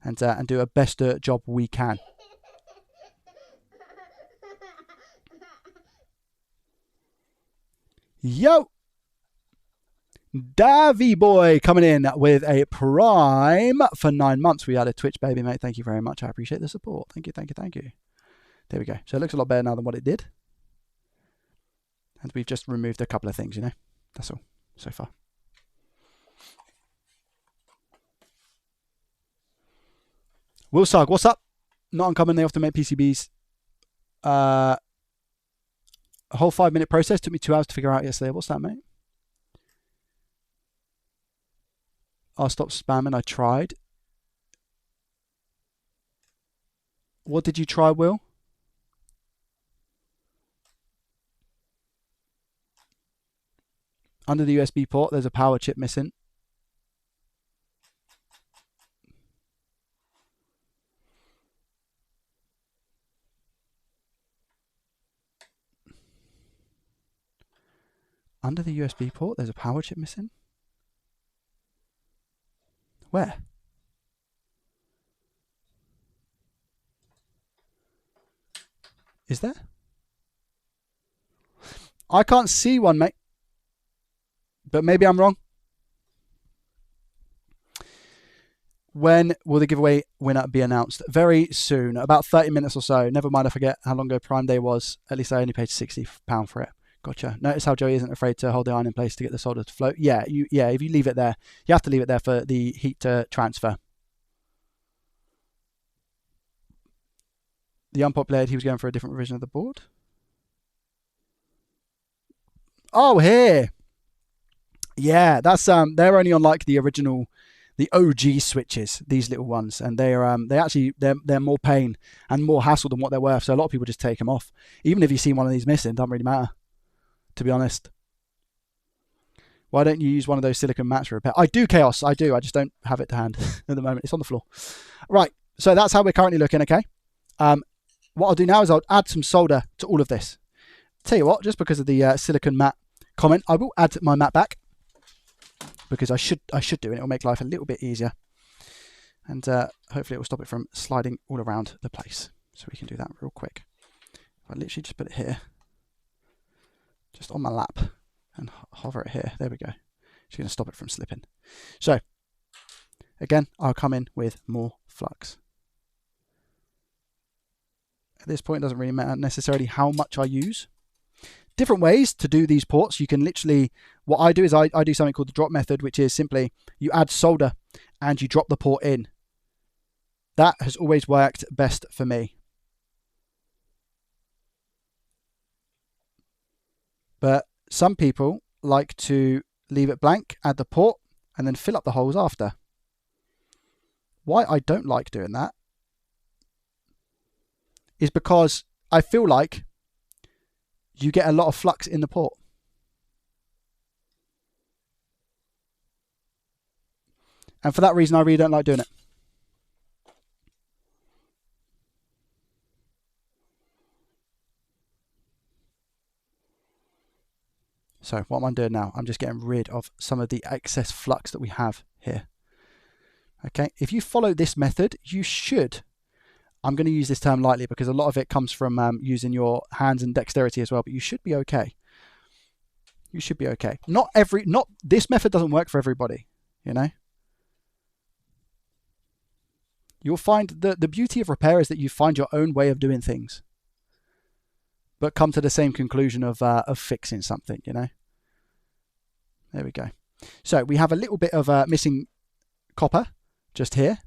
and do a best job we can. Yo! Davy boy coming in with a Prime for 9 months. We had a Twitch baby, mate. Thank you very much. I appreciate the support. Thank you, thank you, thank you. There we go. So it looks a lot better now than what it did. And we've just removed a couple of things, you know. That's all so far. Will Sug, what's up? Not uncommon, they often make PCBs. A whole 5-minute process. Took me 2 hours to figure out yesterday. What's that, mate? I'll stop spamming. I tried. What did you try, Will? Under the USB port, there's a power chip missing. Under the USB port, there's a power chip missing? Where? Is there? I can't see one, mate. But maybe I'm wrong. When will the giveaway winner be announced? Very soon, about 30 minutes or so. Never mind, I forget how long ago Prime Day was. At least I only paid £60 for it. Gotcha. Notice how Joey isn't afraid to hold the iron in place to get the solder to float. Yeah, if you leave it there, you have to leave it there for the heat to transfer. The unpopular, he was going for a different version of the board. Oh, here. Yeah, that's they're only on like the original, the OG switches, these little ones, and they're more pain and more hassle than what they're worth. So a lot of people just take them off. Even if you see one of these missing, doesn't really matter, to be honest. Why don't you use one of those silicone mats for repair? I do, Chaos. I do. I just don't have it to hand at the moment. It's on the floor. Right. So that's how we're currently looking. Okay. What I'll do now is I'll add some solder to all of this. Tell you what, just because of the silicone mat comment, I will add my mat back because I should do, and it will make life a little bit easier. And hopefully it will stop it from sliding all around the place. So we can do that real quick. If I literally just put it here, just on my lap, and hover it here. There we go. It's going to stop it from slipping. So again, I'll come in with more flux. At this point, it doesn't really matter necessarily how much I use. Different ways to do these ports. You can literally, what I do is I do something called the drop method, which is simply you add solder and you drop the port in. That has always worked best for me. But some people like to leave it blank, add the port, and then fill up the holes after. Why I don't like doing that is because I feel like you get a lot of flux in the port. And for that reason, I really don't like doing it. So what am I doing now? I'm just getting rid of some of the excess flux that we have here. Okay, if you follow this method, you should, I'm going to use this term lightly because a lot of it comes from using your hands and dexterity as well, but you should be okay. You should be okay. Not this method doesn't work for everybody, you know. You'll find the beauty of repair is that you find your own way of doing things, but come to the same conclusion of fixing something, you know. There we go. So we have a little bit of missing copper just here,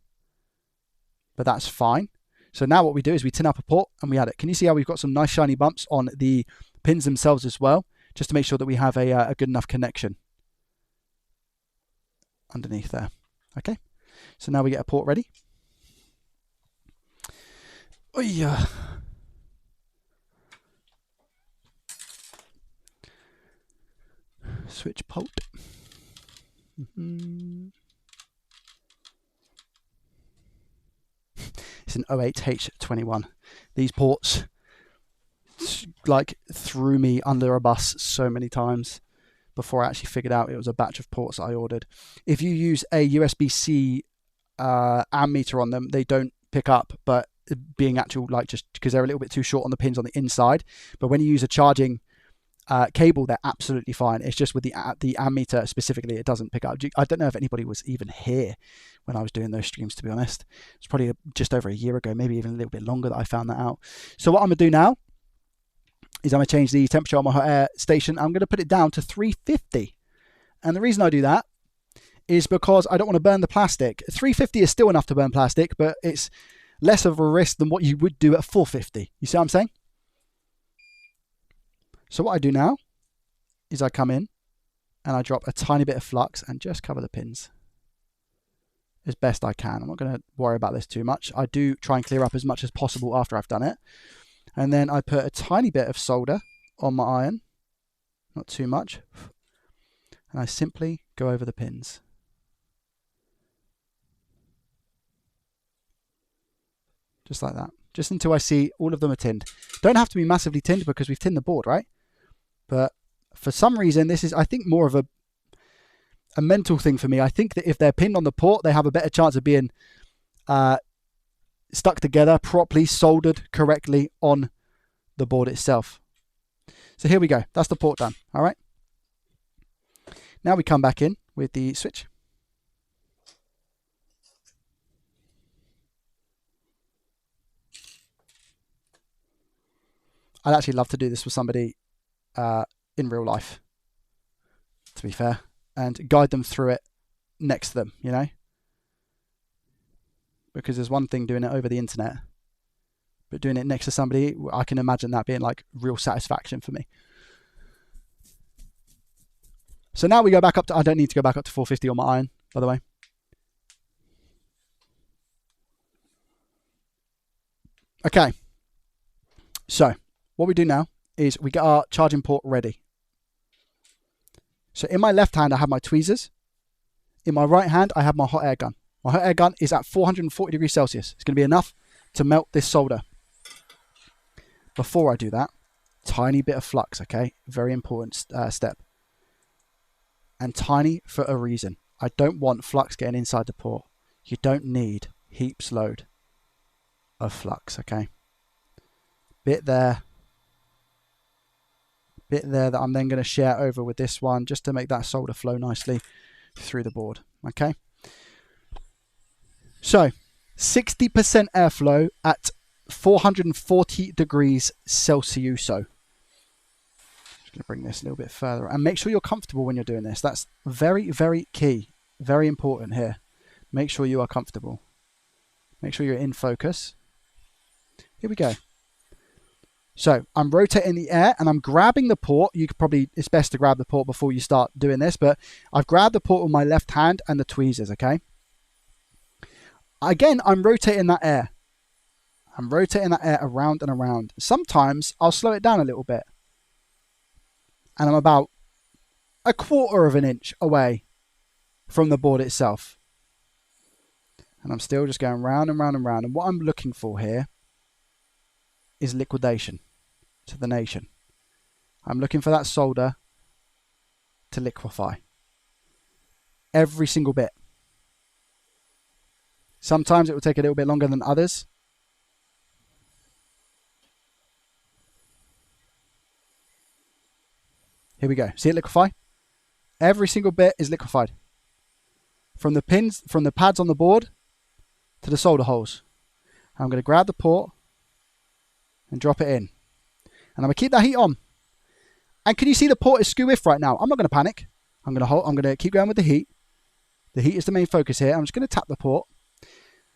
but that's fine. So now what we do is we tin up a port and we add it. Can you see how we've got some nice shiny bumps on the pins themselves as well, just to make sure that we have a good enough connection underneath there. Okay, so now we get a port ready. Oh yeah. Switch port. It's an 08H21. These ports like threw me under a bus so many times before I actually figured out it was a batch of ports that I ordered. If you use a USB-C ammeter on them, they don't pick up, but being actual, like, just because they're a little bit too short on the pins on the inside. But when you use a charging cable, they're absolutely fine. It's just with the ammeter specifically, it doesn't pick up. I don't know if anybody was even here when I was doing those streams, to be honest. It's probably just over a year ago, maybe even a little bit longer, that I found that out. So what I'm going to do now is I'm going to change the temperature on my hot air station. I'm going to put it down to 350. And the reason I do that is because I don't want to burn the plastic. 350 is still enough to burn plastic, but it's less of a risk than what you would do at 450. You see what I'm saying? So what I do now is I come in and I drop a tiny bit of flux and just cover the pins as best I can. I'm not going to worry about this too much. I do try and clear up as much as possible after I've done it. And then I put a tiny bit of solder on my iron, not too much, and I simply go over the pins. Just like that. Just until I see all of them are tinned. Don't have to be massively tinned because we've tinned the board, right? But for some reason, this is, I think, more of a mental thing for me. I think that if they're pinned on the port, they have a better chance of being stuck together properly, soldered correctly on the board itself. So here we go. That's the port done. All right. Now we come back in with the switch. I'd actually love to do this with somebody in real life, to be fair, and guide them through it next to them, you know? Because there's one thing doing it over the internet, but doing it next to somebody, I can imagine that being like real satisfaction for me. So now we go back up to, I don't need to go back up to 450 on my iron, by the way. Okay. So what we do now is we get our charging port ready. So in my left hand, I have my tweezers. In my right hand, I have my hot air gun. My hot air gun is at 440 degrees Celsius. It's going to be enough to melt this solder. Before I do that, tiny bit of flux, okay? Very important step. And tiny for a reason. I don't want flux getting inside the port. You don't need heaps load of flux, okay? Bit there that I'm then going to share over with this one just to make that solder flow nicely through the board, okay? So 60% airflow at 440 degrees Celsius. Just going to bring this a little bit further and make sure you're comfortable when you're doing this. That's very, very key, very important here. Make sure you are comfortable. Make sure you're in focus. Here we go. So I'm rotating the air and I'm grabbing the port. You could probably, it's best to grab the port before you start doing this, but I've grabbed the port with my left hand and the tweezers, okay? Again, I'm rotating that air. I'm rotating that air around and around. Sometimes I'll slow it down a little bit. And I'm about 1/4 of an inch away from the board itself. And I'm still just going round and round and round. And what I'm looking for here is liquidation to the nation. I'm looking for that solder to liquefy. Every single bit. Sometimes it will take a little bit longer than others. Here we go. See it liquefy? Every single bit is liquefied. From the pins, from the pads on the board to the solder holes. I'm going to grab the port and drop it in. And I'm going to keep that heat on. And can you see the port is skew-if right now? I'm not going to panic. I'm going to keep going with the heat. The heat is the main focus here. I'm just going to tap the port.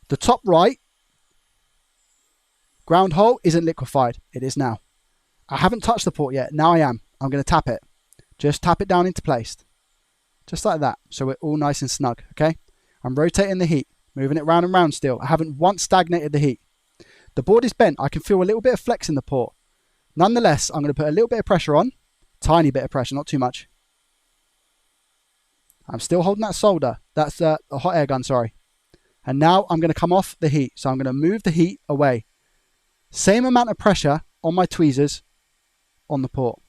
The top right ground hole isn't liquefied. It is now. I haven't touched the port yet. Now I am. I'm going to tap it. Just tap it down into place. Just like that. So we're all nice and snug. Okay. I'm rotating the heat. Moving it round and round still. I haven't once stagnated the heat. The board is bent. I can feel a little bit of flex in the port. Nonetheless, I'm going to put a little bit of pressure on. Tiny bit of pressure, not too much. I'm still holding that solder. That's a hot air gun, sorry. And now I'm going to come off the heat. So I'm going to move the heat away. Same amount of pressure on my tweezers on the port.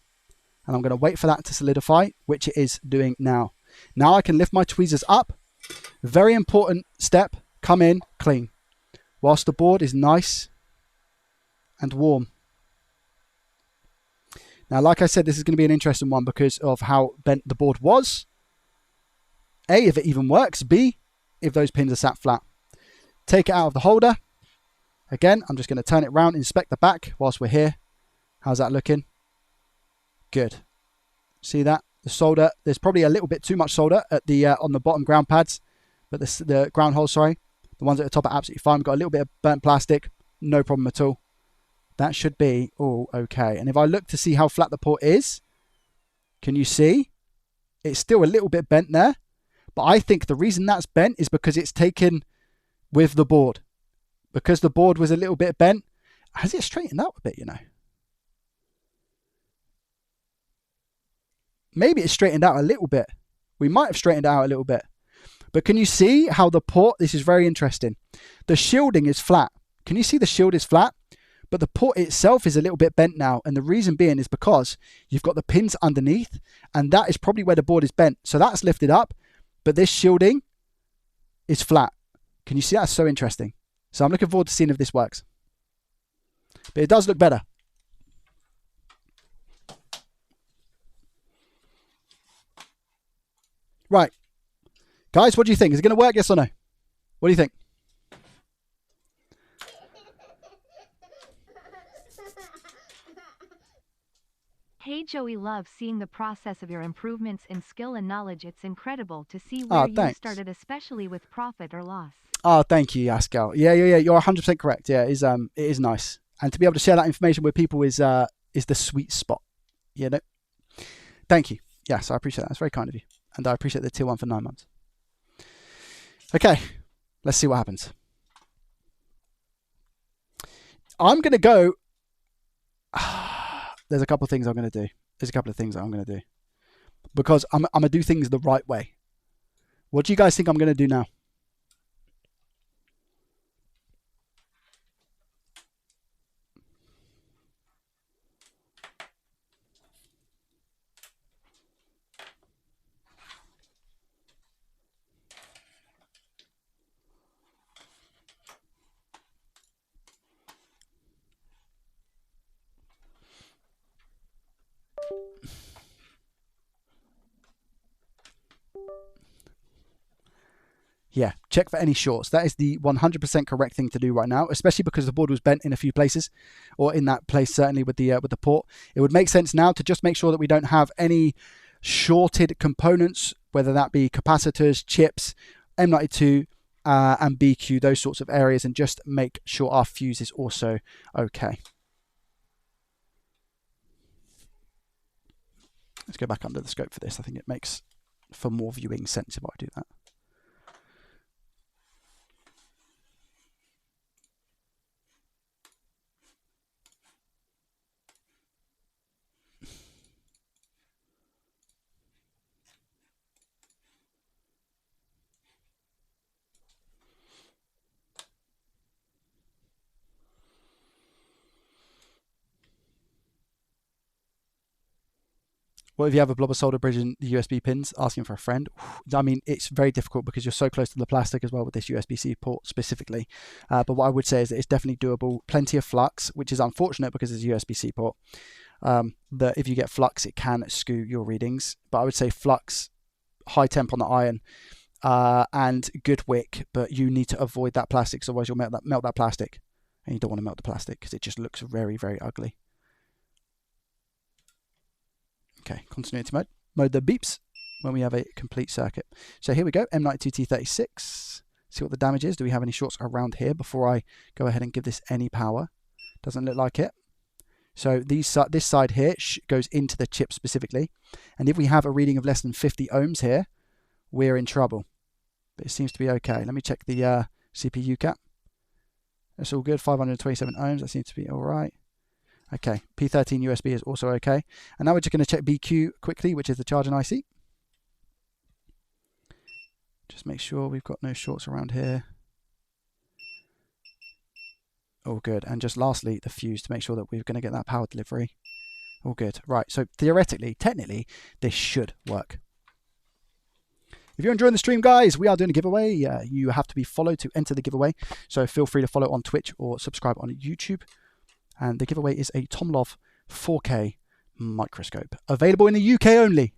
And I'm going to wait for that to solidify, which it is doing now. Now I can lift my tweezers up. Very important step. Come in clean. Whilst the board is nice and warm. Now, like I said, this is going to be an interesting one because of how bent the board was. A, if it even works. B, if those pins are sat flat. Take it out of the holder. Again, I'm just going to turn it round, inspect the back whilst we're here. How's that looking? Good. See that? The solder, there's probably a little bit too much solder at the on the bottom ground pads, but the ground holes, sorry. The ones at the top are absolutely fine. We've got a little bit of burnt plastic. No problem at all. That should be all okay. And if I look to see how flat the port is, can you see? It's still a little bit bent there. But I think the reason that's bent is because it's taken with the board. Because the board was a little bit bent. Has it straightened out a bit, you know? Maybe it's straightened out a little bit. We might have straightened it out a little bit. But can you see how the port, this is very interesting. The shielding is flat. Can you see the shield is flat? But the port itself is a little bit bent now. And the reason being is because you've got the pins underneath. And that is probably where the board is bent. So that's lifted up. But this shielding is flat. Can you see? That's so interesting. So I'm looking forward to seeing if this works. But it does look better. Right. Guys, what do you think? Is it going to work? Yes or no? What do you think?
Hey Joey, love seeing the process of your improvements in skill and knowledge. It's incredible to see
Oh,
where you
thanks.
started, especially with profit or loss.
Oh, thank you, Yaskal. Yeah. You're 100% correct. Yeah, it is nice. And to be able to share that information with people is the sweet spot. You know? Thank you. Yes, I appreciate that. That's very kind of you. And I appreciate the tier 1 for 9 months. Okay, let's see what happens. I'm going to go... There's a couple of things I'm going to do. Because I'm going to do things the right way. What do you guys think I'm going to do now? Yeah, check for any shorts. That is the 100% correct thing to do right now, especially because the board was bent in a few places, or in that place certainly with the port. It would make sense now to just make sure that we don't have any shorted components, whether that be capacitors, chips, M92, and BQ, those sorts of areas, and just make sure our fuse is also okay. Let's go back under the scope for this. I think it makes for more viewing sense if I do that. What if you have a blob of solder bridge in the USB pins? Asking for a friend. I mean, it's very difficult because you're so close to the plastic as well with this USB-C port specifically. But what I would say is that it's definitely doable. Plenty of flux, which is unfortunate because it's a USB-C port. That if you get flux, it can skew your readings. But I would say flux, high temp on the iron, and good wick. But you need to avoid that plastic, otherwise you'll melt that plastic. And you don't want to melt the plastic because it just looks very, very ugly. Okay, continuity mode. Mode the beeps when we have a complete circuit. So here we go, M92T36. See what the damage is. Do we have any shorts around here before I go ahead and give this any power? Doesn't look like it. So this side here goes into the chip specifically. And if we have a reading of less than 50 ohms here, we're in trouble. But it seems to be okay. Let me check the CPU cap. That's all good, 527 ohms. That seems to be all right. Okay, P13 USB is also okay. And now we're just going to check BQ quickly, which is the charging IC. Just make sure we've got no shorts around here. All good. And just lastly, the fuse to make sure that we're going to get that power delivery. All good. Right, so theoretically, technically, this should work. If you're enjoying the stream, guys, we are doing a giveaway. You have to be followed to enter the giveaway. So feel free to follow on Twitch or subscribe on YouTube. And the giveaway is a Tomlov 4K microscope. Available in the UK only.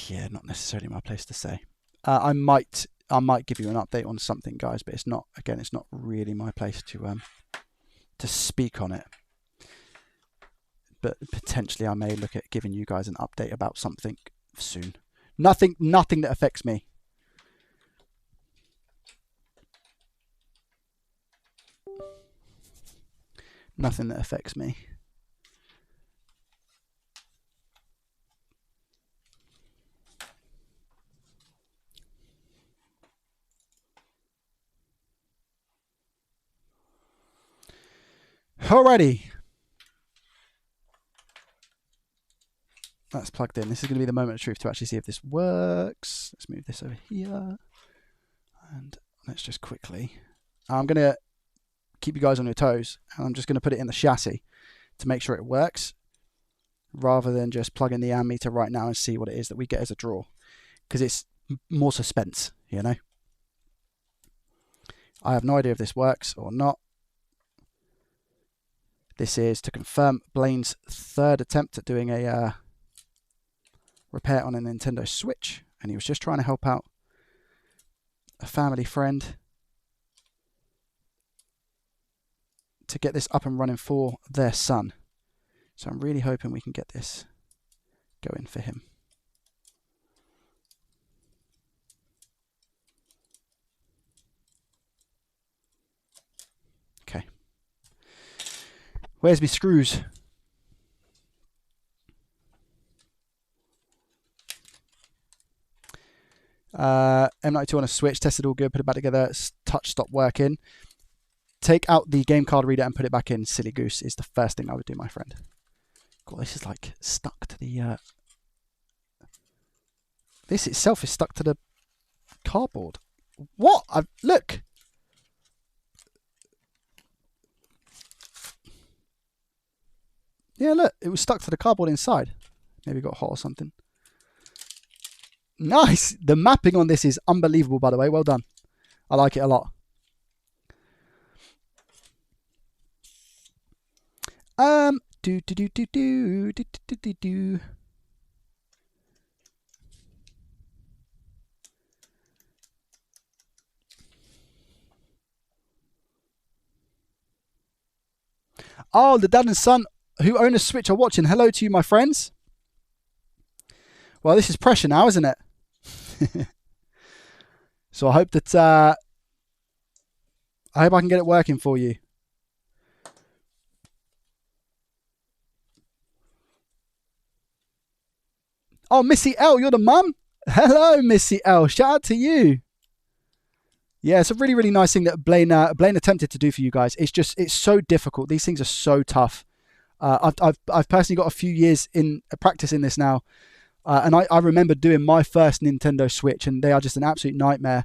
Yeah, not necessarily my place to say. I might give you an update on something, guys, but it's not really my place to speak on it. But potentially I may look at giving you guys an update about something soon. Nothing that affects me. Nothing that affects me. Alrighty. That's plugged in. This is going to be the moment of truth to actually see if this works. Let's move this over here. And let's just quickly... I'm going to keep you guys on your toes. And I'm just going to put it in the chassis to make sure it works, rather than just plug in the ammeter right now and see what it is that we get as a draw. Because it's more suspense, you know. I have no idea if this works or not. This is to confirm Blaine's third attempt at doing a repair on a Nintendo Switch, and he was just trying to help out a family friend to get this up and running for their son. So I'm really hoping we can get this going for him. Okay. Where's my screws? M92 on a Switch, tested all good, put it back together, touch stopped working. Take out the game card reader and put it back in. Silly goose is the first thing I would do, my friend. God, this is like stuck to the... This itself is stuck to the cardboard. What? Look! Yeah, look, it was stuck to the cardboard inside. Maybe it got hot or something. Nice! The mapping on this is unbelievable, by the way. Well done. I like it a lot. Oh, the dad and son who own a Switch are watching. Hello to you, my friends. Well, this is pressure now, isn't it? So I hope that I can get it working for you. Oh, Missy L, you're the mum? Hello, Missy L. Shout out to you. Yeah, it's a really, really nice thing that Blaine attempted to do for you guys. It's so difficult. These things are so tough. I've personally got a few years in practice in this now. And I remember doing my first Nintendo Switch, and they are just an absolute nightmare.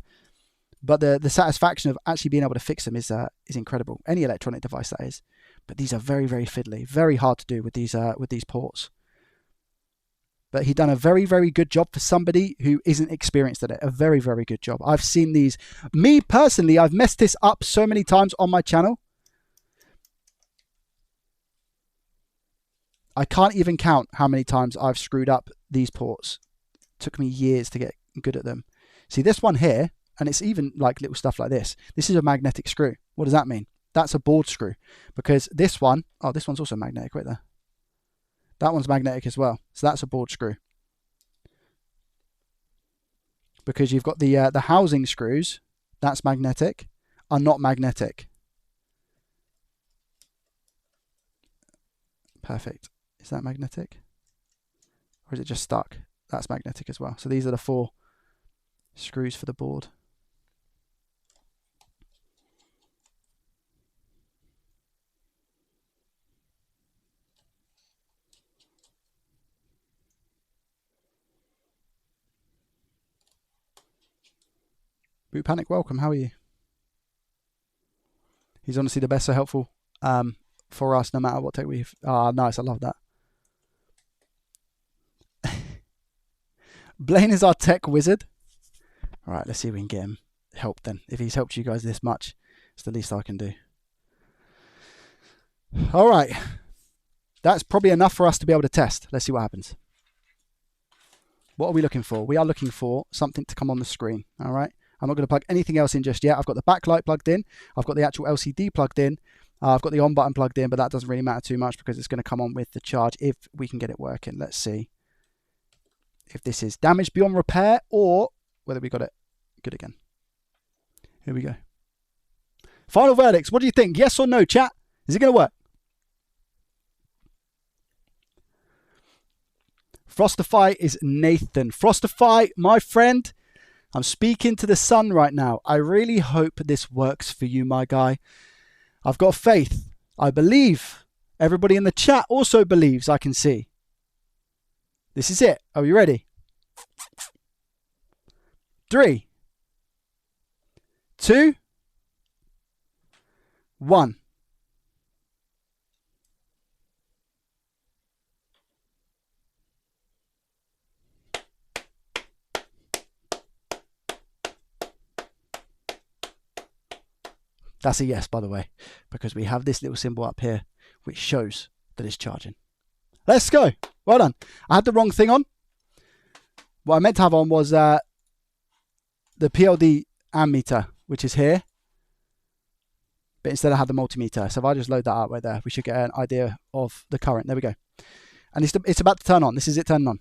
But the satisfaction of actually being able to fix them is incredible. Any electronic device, that is. But these are very, very fiddly, very hard to do with these ports. But he done a very, very good job for somebody who isn't experienced at it. A very, very good job. I've seen these. Me personally, I've messed this up so many times on my channel. I can't even count how many times I've screwed up these ports. It took me years to get good at them. See this one here, and it's even like little stuff like this. This is a magnetic screw. What does that mean? That's a board screw. Because this one, oh, this one's also magnetic right there. That one's magnetic as well. So that's a board screw. Because you've got the housing screws, that's magnetic, are not magnetic. Perfect. Is that magnetic? Or is it just stuck? That's magnetic as well. So these are the 4 screws for the board. Boot Panic, welcome. How are you? He's honestly the best, so helpful for us, no matter what tech we've... Ah, nice. I love that. Blaine is our tech wizard. All right, let's see if we can get him help then. If he's helped you guys this much, it's the least I can do. All right. That's probably enough for us to be able to test. Let's see what happens. What are we looking for? We are looking for something to come on the screen. All right. I'm not going to plug anything else in just yet. I've got the backlight plugged in. I've got the actual LCD plugged in. I've got the on button plugged in, but that doesn't really matter too much because it's going to come on with the charge if we can get it working. Let's see if this is damaged beyond repair or whether we got it good again. Here we go. Final verdicts. What do you think? Yes or no, chat? Is it going to work? Frostify is Nathan. Frostify, my friend, I'm speaking to the sun right now. I really hope this works for you, my guy. I've got faith. I believe. Everybody in the chat also believes, I can see. This is it. Are you ready? 3, 2, 1. That's a yes, by the way, because we have this little symbol up here which shows that it's charging. Let's go. Well done. I had the wrong thing on. What I meant to have on was the PLD ammeter, which is here. But instead I had the multimeter. So if I just load that up right there, we should get an idea of the current. There we go. And it's about to turn on. This is it turning on.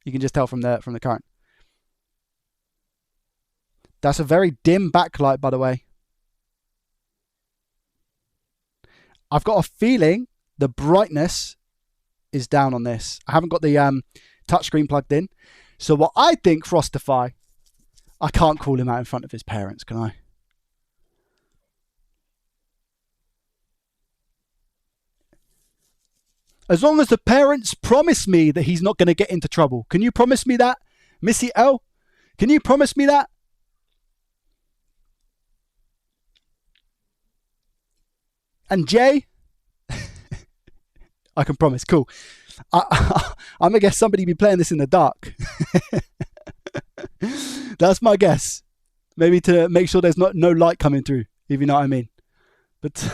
You can just tell from the current. That's a very dim backlight, by the way. I've got a feeling the brightness is down on this. I haven't got the touchscreen plugged in. So what I think, Frostify, I can't call him out in front of his parents, can I? As long as the parents promise me that he's not going to get into trouble. Can you promise me that? Missy L, can you promise me that? And Jay, I can promise. Cool. I'm going to guess somebody be playing this in the dark. That's my guess. Maybe to make sure there's no light coming through, if you know what I mean. But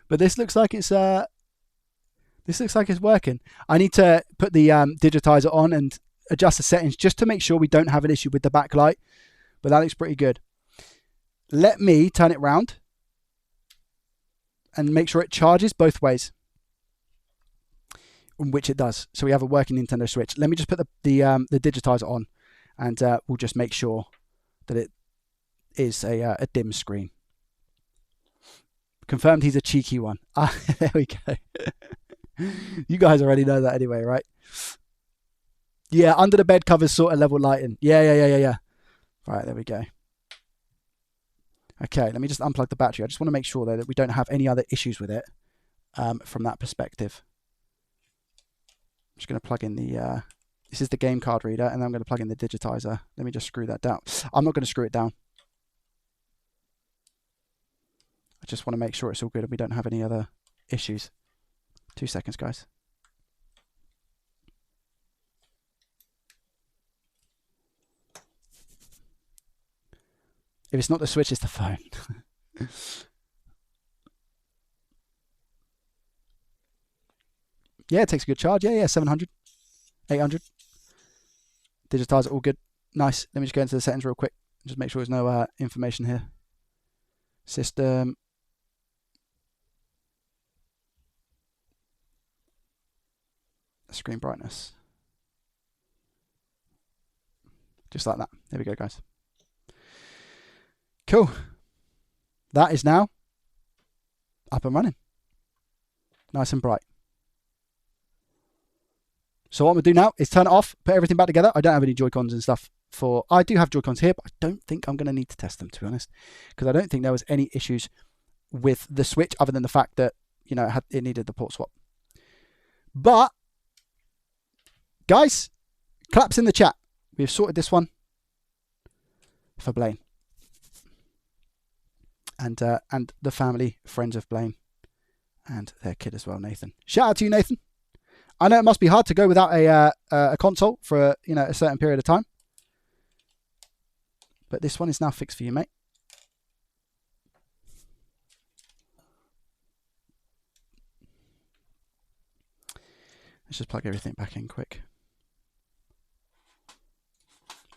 but this looks like it's working. I need to put the digitizer on and adjust the settings just to make sure we don't have an issue with the backlight. But that looks pretty good. Let me turn it round and make sure it charges both ways, which it does. So we have a working Nintendo Switch. Let me just put the digitizer on, and we'll just make sure that it is a dim screen. Confirmed he's a cheeky one. There we go. You guys already know that anyway, right? Yeah, under the bed covers sort of level lighting. Yeah. Right, there we go. Okay, let me just unplug the battery. I just want to make sure though that we don't have any other issues with it from that perspective. I'm just going to plug in the, this is the game card reader, and then I'm going to plug in the digitizer. Let me just screw that down. I'm not going to screw it down. I just want to make sure it's all good and we don't have any other issues. 2 seconds, guys. If it's not the Switch, it's the phone. Yeah, it takes a good charge. Yeah, 700, 800. Digitizer, all good. Nice. Let me just go into the settings real quick. Just make sure there's no information here. System. Screen brightness. Just like that. There we go, guys. Cool. That is now up and running. Nice and bright. So what I'm going to do now is turn it off, put everything back together. I don't have any Joy-Cons and stuff for... I do have Joy-Cons here, but I don't think I'm going to need to test them, to be honest. Because I don't think there was any issues with the Switch other than the fact that, you know, it needed the port swap. But, guys, claps in the chat. We've sorted this one for Blaine. And the family, friends of Blaine. And their kid as well, Nathan. Shout out to you, Nathan. I know it must be hard to go without a console for a certain period of time, but this one is now fixed for you, mate. Let's just plug everything back in quick.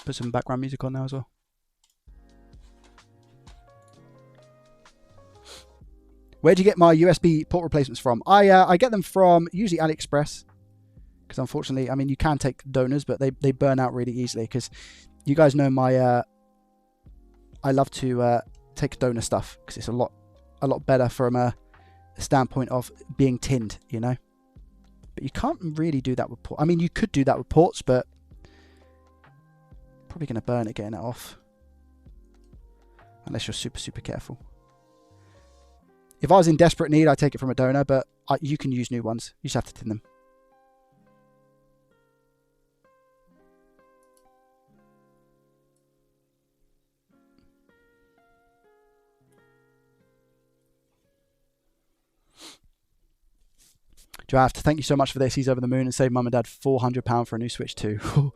Put some background music on now as well. Where do you get my USB port replacements from? I get them from usually AliExpress. Because unfortunately, I mean, you can take donors, but they burn out really easily. Because you guys know my, I love to take donor stuff because it's a lot better from a standpoint of being tinned, you know. But you can't really do that with ports. I mean, you could do that with ports, but probably going to burn it getting it off, unless you're super careful. If I was in desperate need, I'd take it from a donor, but you can use new ones. You just have to tin them. Draft, thank you so much for this. He's over the moon and saved mum and dad £400 for a new Switch 2.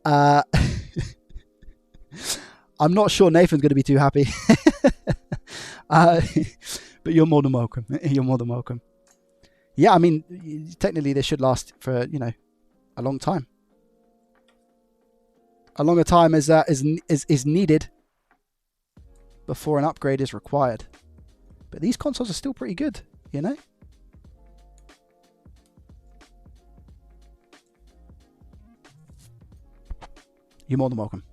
I'm not sure Nathan's going to be too happy. But you're more than welcome. You're more than welcome. Yeah, I mean, technically this should last for, you know, a long time. A longer time is needed before an upgrade is required. But these consoles are still pretty good, you know? You're more than welcome.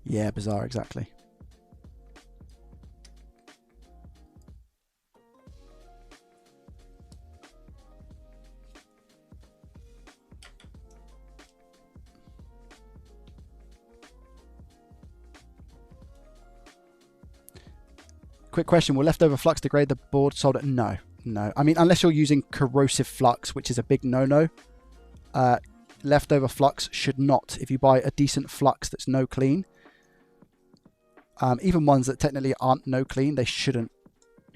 Yeah, bizarre, exactly. Quick question, will leftover flux degrade the board solder? No, no. I mean, unless you're using corrosive flux, which is a big no-no. Leftover flux should not. If you buy a decent flux that's no clean, even ones that technically aren't no clean, they shouldn't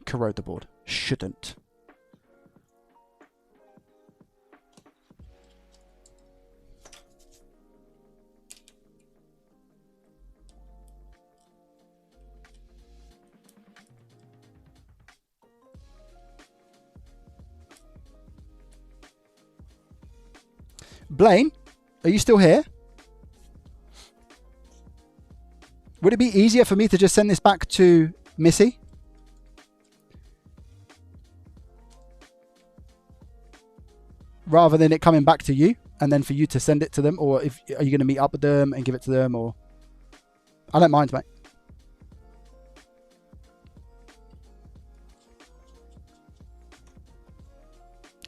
corrode the board. Shouldn't. Blaine, are you still here? Would it be easier for me to just send this back to Missy? Rather than it coming back to you and then for you to send it to them? Or are you going to meet up with them and give it to them? Or I don't mind, mate.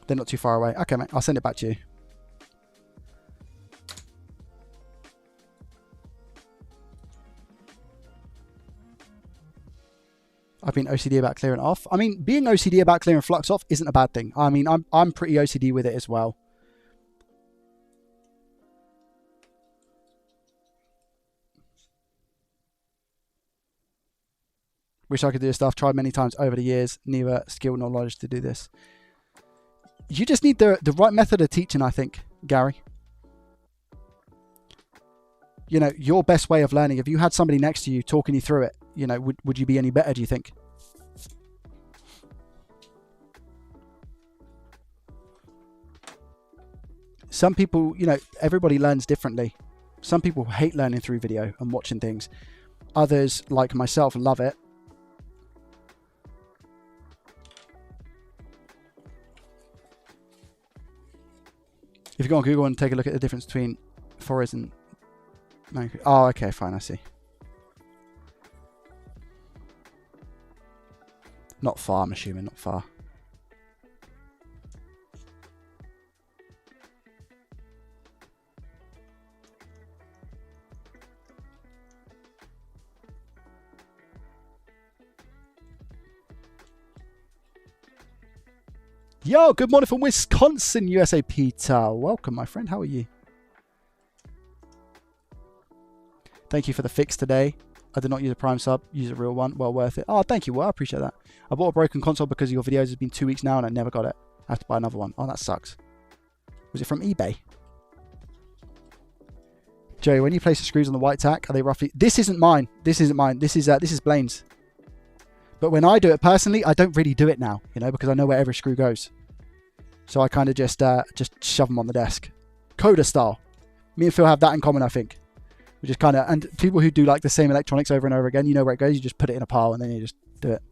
They're not too far away. Okay, mate, I'll send it back to you. I've been OCD about clearing off. I mean, being OCD about clearing flux off isn't a bad thing. I mean, I'm pretty OCD with it as well. Wish I could do this stuff. Tried many times over the years. Neither skill nor knowledge to do this. You just need the right method of teaching, I think, Gary. You know, your best way of learning. If you had somebody next to you talking you through it, you know, would you be any better, do you think? Some people, you know, everybody learns differently. Some people hate learning through video and watching things. Others, like myself, love it. If you go on Google and take a look at the difference between forest and... Oh, okay, fine, I see. Not far, I'm assuming, not far. Yo, good morning from Wisconsin, USA, Peter. Welcome, my friend. How are you? Thank you for the fix today. I did not use a Prime sub, use a real one. Well worth it. Oh, thank you. Well, I appreciate that. I bought a broken console because of your videos. It's been 2 weeks now and I never got it. I have to buy another one. Oh, that sucks. Was it from eBay? Joey, when you place the screws on the white tack, are they roughly... This isn't mine. This isn't mine. This is Blaine's. But when I do it personally, I don't really do it now, you know, because I know where every screw goes. So I kind of just shove them on the desk. Coda style. Me and Phil have that in common, I think. Which is kind of... And people who do like the same electronics over and over again, you know where it goes. You just put it in a pile and then you just do it.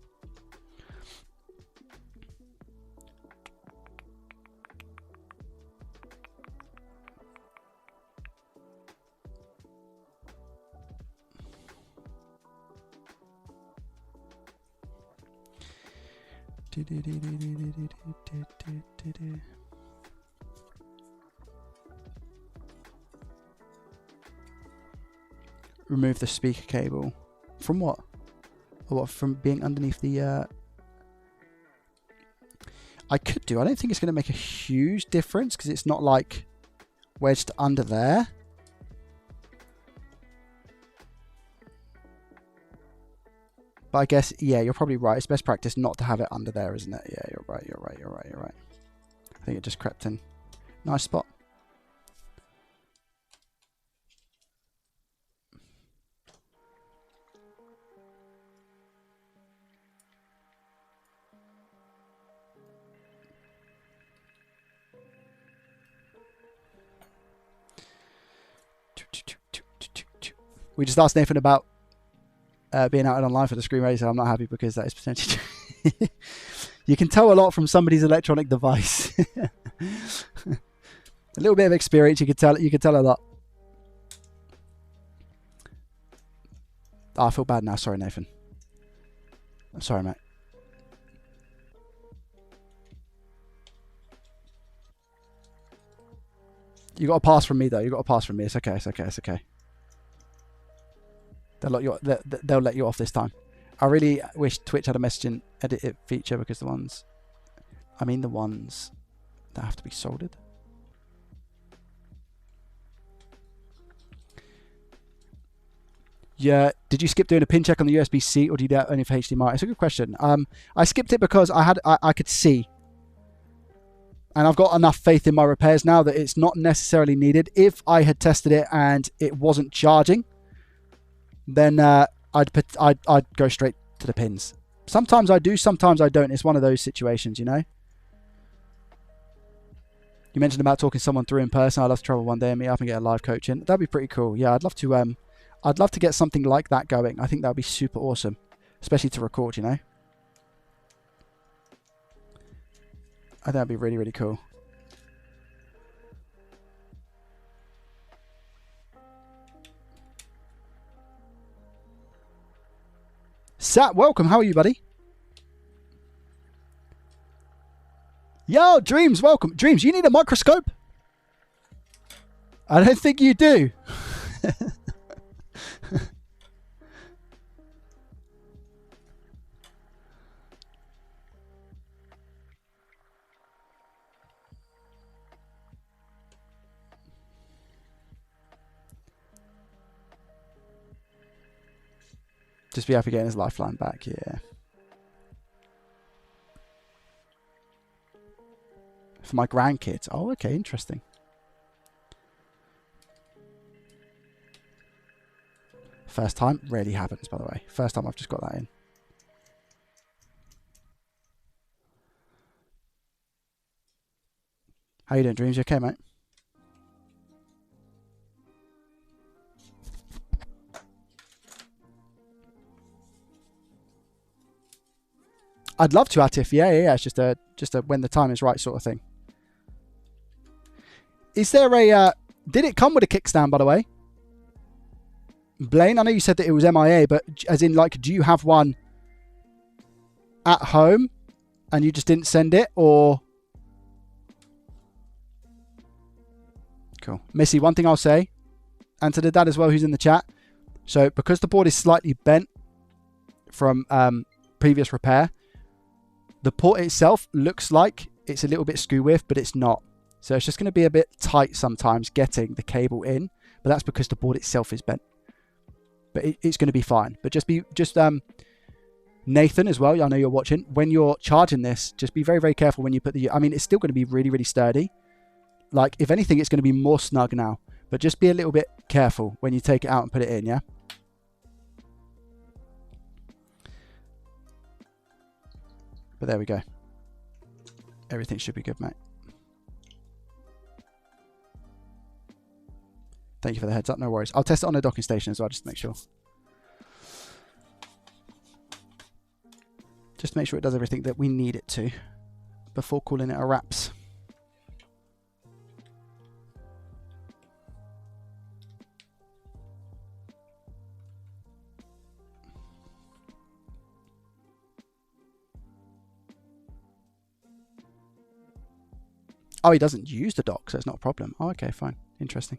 Remove the speaker cable. From what? Or from being underneath the... I could do. I don't think it's going to make a huge difference because it's not like wedged under there. But I guess, yeah, you're probably right. It's best practice not to have it under there, isn't it? Yeah, you're right. I think it just crept in. Nice spot. We just asked Nathan about being out online for the screen racer. I'm not happy because that is potentially you can tell a lot from somebody's electronic device. A little bit of experience, you could tell a lot. Oh, I feel bad now. Sorry, Nathan. I'm sorry, mate. You got a pass from me though. You got a pass from me. It's okay. It's okay. It's okay. They'll let you off this time. I really wish Twitch had a messaging edit it feature because the ones that have to be soldered. Yeah, did you skip doing a pin check on the USB-C or do you do that only for HDMI? It's a good question. I skipped it because I could see. And I've got enough faith in my repairs now that it's not necessarily needed. If I had tested it and it wasn't charging, then I'd go straight to the pins. Sometimes I do, sometimes I don't. It's one of those situations, you know. You mentioned about talking someone through in person. I'd love to travel one day and meet up and get a live coaching. That'd be pretty cool. Yeah, I'd love to get something like that going. I think that'd be super awesome, especially to record, you know. I think that'd be really, really cool. Sat, welcome. How are you, buddy? Yo, Dreams, welcome. Dreams, you need a microscope? I don't think you do. Just be happy getting his lifeline back, yeah. For my grandkids. Oh, okay, interesting. First time, rarely happens, by the way. First time I've just got that in. How you doing, Dreams? You okay, mate? I'd love to, Atif. Yeah. It's just a when the time is right sort of thing. Is there a... did it come with a kickstand, by the way? Blaine, I know you said that it was MIA, but as in, like, do you have one at home and you just didn't send it, or... Cool. Missy, one thing I'll say, and to the dad as well who's in the chat, so because the board is slightly bent from previous repair, the port itself looks like it's a little bit screw width, but it's not. So it's just going to be a bit tight sometimes getting the cable in, but that's because the board itself is bent. But it's going to be fine. But just Nathan as well, I know you're watching, when you're charging this, just be very, very careful when you put the... I mean, it's still going to be really, really sturdy. Like, if anything, it's going to be more snug now. But just be a little bit careful when you take it out and put it in, yeah? But there we go. Everything should be good, mate. Thank you for the heads up. No worries. I'll test it on the docking station as well, just to make sure. Just to make sure it does everything that we need it to before calling it a wraps. Oh, he doesn't use the dock, so it's not a problem. Oh, okay, fine. Interesting.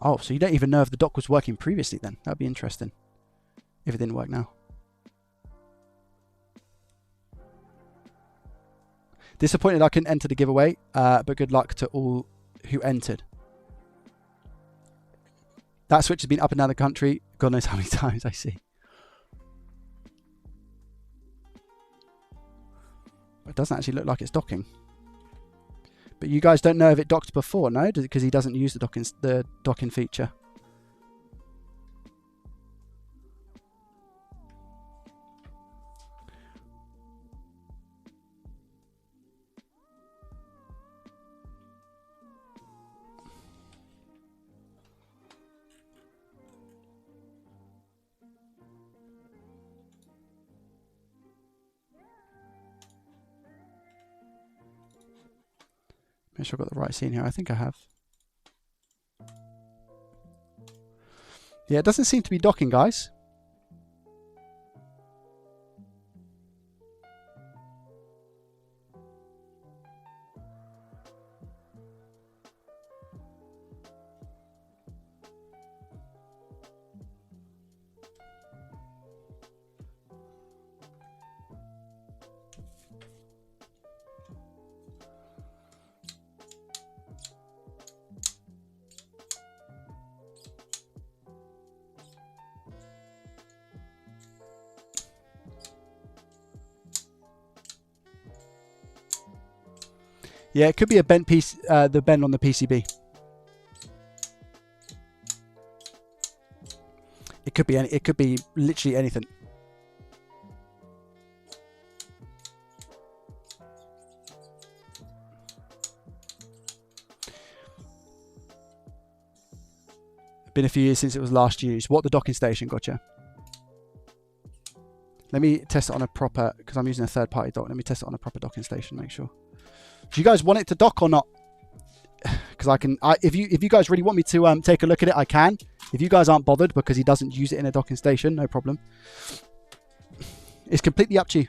Oh, so you don't even know if the dock was working previously then. That'd be interesting. If it didn't work now. Disappointed I couldn't enter the giveaway, but good luck to all who entered. That switch has been up and down the country. God knows how many times I see. It doesn't actually look like it's docking. But you guys don't know if it docked before, no? Because he doesn't use the docking feature. Make sure I've got the right scene here. I think I have. Yeah, it doesn't seem to be docking, guys. Yeah, it could be a bent piece, the bend on the PCB. It could be any, it could be literally anything. Been a few years since it was last used. What, the docking station? Gotcha. Let me test it on a proper, because I'm using a third-party dock. Let me test it on a proper docking station. Make sure. Do you guys want it to dock or not? Because if you guys really want me to take a look at it, I can. If you guys aren't bothered because he doesn't use it in a docking station, no problem. It's completely up to you.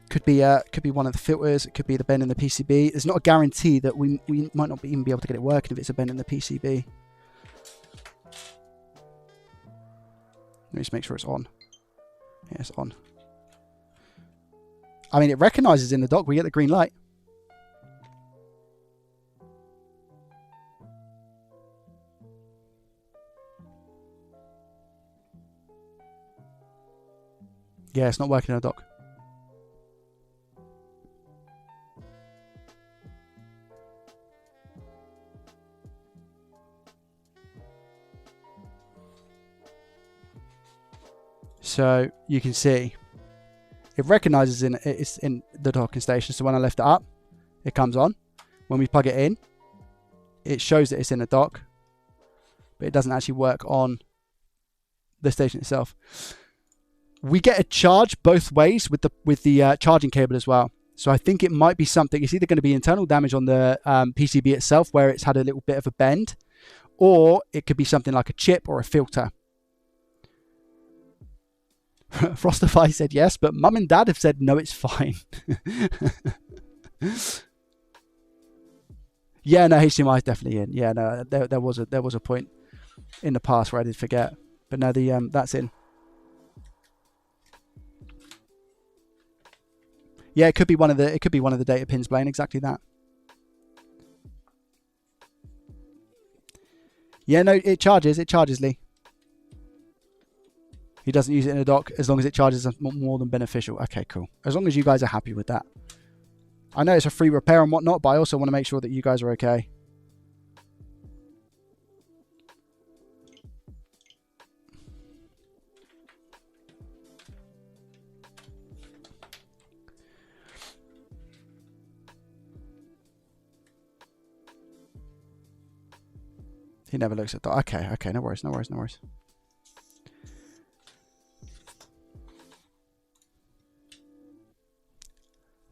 Could be one of the filters. It could be the bend in the PCB. There's not a guarantee that we might not even be able to get it working if it's a bend in the PCB. Let me just make sure it's on. Yeah, it's on. I mean, it recognizes in the dock. We get the green light. Yeah, it's not working in the dock. So you can see it recognizes it's in the docking station. So when I lift it up, it comes on. When we plug it in, it shows that it's in a dock, but it doesn't actually work on the station itself. We get a charge both ways with the charging cable as well. So I think it might be something. It's either going to be internal damage on the PCB itself, where it's had a little bit of a bend, or it could be something like a chip or a filter. Frostify said yes, but mum and dad have said no, it's fine. Yeah, no, HDMI is definitely in. Yeah, no, there was a point in the past where I did forget, but no, that's in. Yeah, it could be one of the data pins, Blaine. Exactly that. Yeah, no, it charges, Lee. He doesn't use it in a dock as long as it charges more than beneficial. Okay, cool. As long as you guys are happy with that. I know it's a free repair and whatnot, but I also want to make sure that you guys are okay. He never looks at that. Okay, no worries.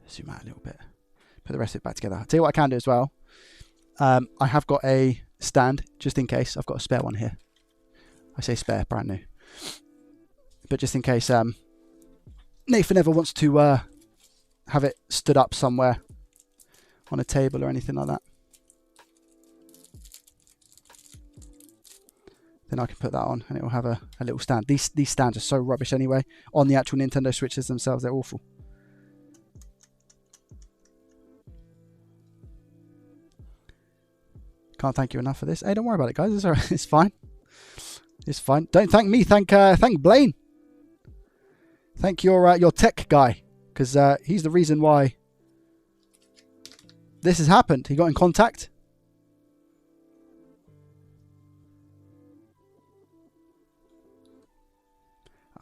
Zoom out a little bit. Put the rest of it back together. I'll tell you what I can do as well. I have got a stand, just in case. I've got a spare one here. I say spare, brand new. But just in case Nathan ever wants to have it stood up somewhere on a table or anything like that. Then I can put that on and it will have a little stand. These stands are so rubbish anyway. On the actual Nintendo Switches themselves, they're awful. Can't thank you enough for this. Hey, don't worry about it, guys. It's all right. It's fine. It's fine. Don't thank me. Thank Blaine. Thank your tech guy, because he's the reason why this has happened. He got in contact.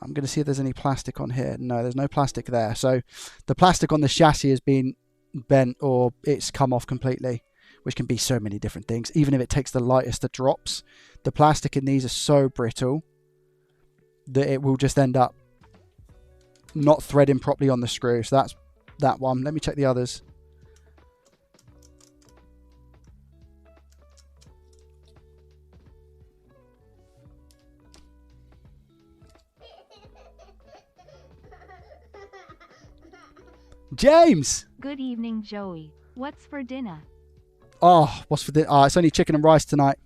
I'm going to see if there's any plastic on here. No, there's no plastic there. So the plastic on the chassis has been bent or it's come off completely, which can be so many different things. Even if it takes the lightest of drops, the plastic in these are so brittle that it will just end up not threading properly on the screw. So that's that one. Let me check the others. James!
Good evening, Joey. What's for dinner?
Oh, what's for dinner? Oh, it's only chicken and rice tonight.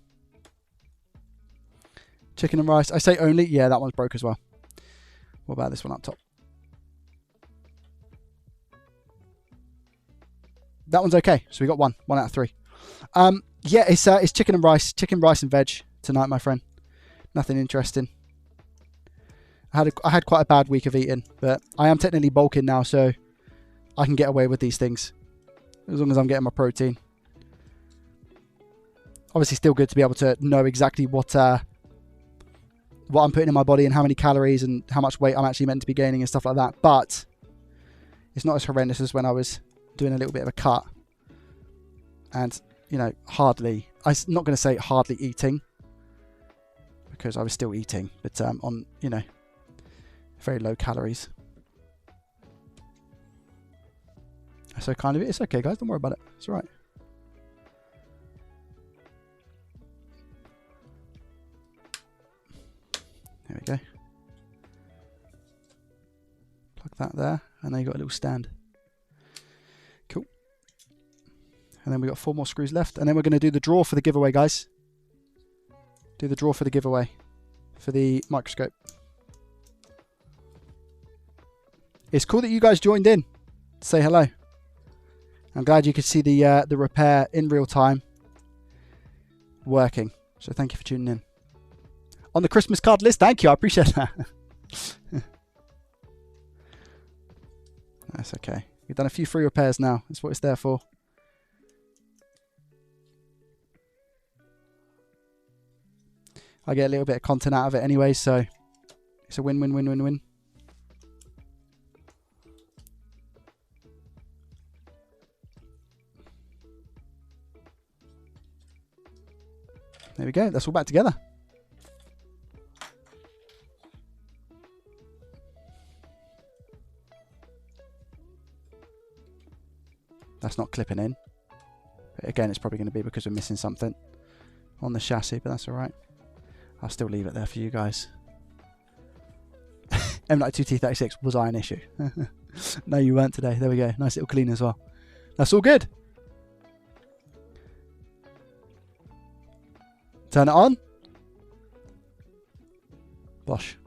Chicken and rice. I say only. Yeah, that one's broke as well. What about this one up top? That one's okay. So we got one out of 3. Yeah, it's chicken and rice. Chicken, rice and veg tonight, my friend. Nothing interesting. I had quite a bad week of eating, but I am technically bulking now, so I can get away with these things as long as I'm getting my protein. Obviously, still good to be able to know exactly what I'm putting in my body and how many calories and how much weight I'm actually meant to be gaining and stuff like that. But it's not as horrendous as when I was doing a little bit of a cut and, you know, I'm not going to say hardly eating because I was still eating, but on, you know, very low calories. So kind of, it's okay, guys. Don't worry about it. It's all right. There we go. Plug that there, and then you got a little stand. Cool. And then we got 4 more screws left, and then we're going to do the draw for the giveaway, guys. Do the draw for the giveaway for the microscope. It's cool that you guys joined in to say hello. I'm glad you could see the repair in real time working. So thank you for tuning in. On the Christmas card list, thank you. I appreciate that. That's okay. We've done a few free repairs now. That's what it's there for. I get a little bit of content out of it anyway, so it's a win-win-win-win-win. There we go. That's all back together. That's not clipping in. But again, it's probably going to be because we're missing something on the chassis, but that's all right. I'll still leave it there for you guys. M92T36, was I an issue? No, you weren't today. There we go. Nice little clean as well. That's all good. Turn it on. Bosh.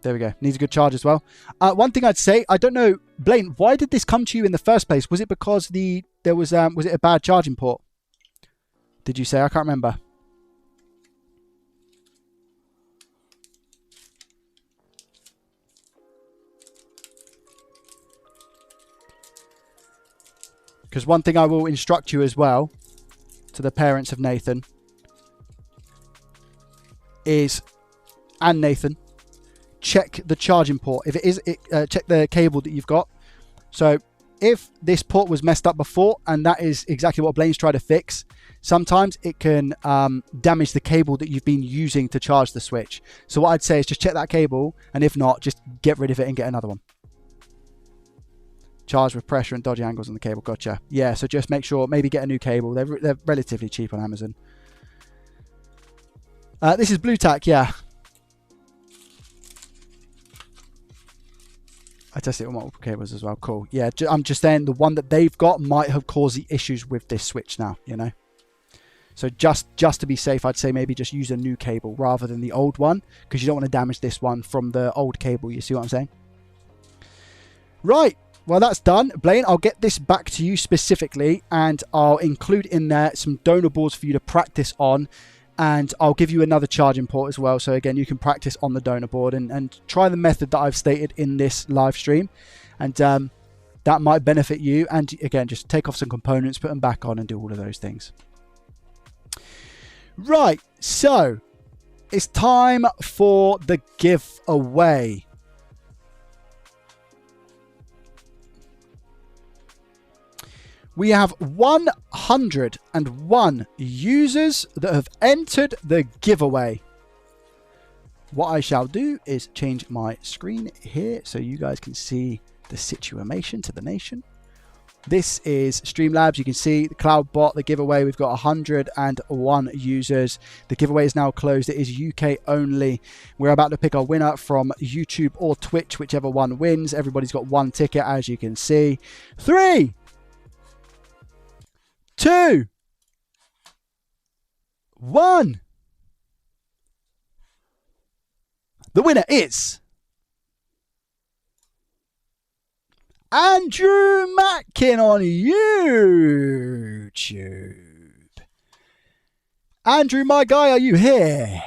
There we go. Needs a good charge as well. One thing I'd say, I don't know, Blaine, why did this come to you in the first place? Was it because there was it a bad charging port? Did you say? I can't remember. Because one thing I will instruct you as well, to the parents of Nathan, is, and Nathan, check the charging port. If it is, check the cable that you've got. So if this port was messed up before, and that is exactly what Blaine's tried to fix, sometimes it can damage the cable that you've been using to charge the Switch. So what I'd say is just check that cable, and if not, just get rid of it and get another one. Charge with pressure and dodgy angles on the cable. Gotcha. Yeah, so just make sure, maybe get a new cable. They're relatively cheap on Amazon. This is Blue Tack, yeah. I tested it on multiple cables as well. Cool. Yeah, I'm just saying the one that they've got might have caused the issues with this switch now, you know. So just to be safe, I'd say maybe just use a new cable rather than the old one, because you don't want to damage this one from the old cable. You see what I'm saying? Right. Well, that's done. Blaine, I'll get this back to you specifically, and I'll include in there some donor boards for you to practice on, and I'll give you another charging port as well. So again, you can practice on the donor board and try the method that I've stated in this live stream, and that might benefit you. And again, just take off some components, put them back on, and do all of those things. Right, so it's time for the giveaway. We have 101 users that have entered the giveaway. What I shall do is change my screen here so you guys can see the situation to the nation. This is Streamlabs. You can see the cloud bot, the giveaway. We've got 101 users. The giveaway is now closed. It is UK only. We're about to pick our winner from YouTube or Twitch, whichever one wins. Everybody's got one ticket, as you can see. 3, 2, 1. The winner is Andrew Matkin on YouTube. Andrew, my guy, are you here?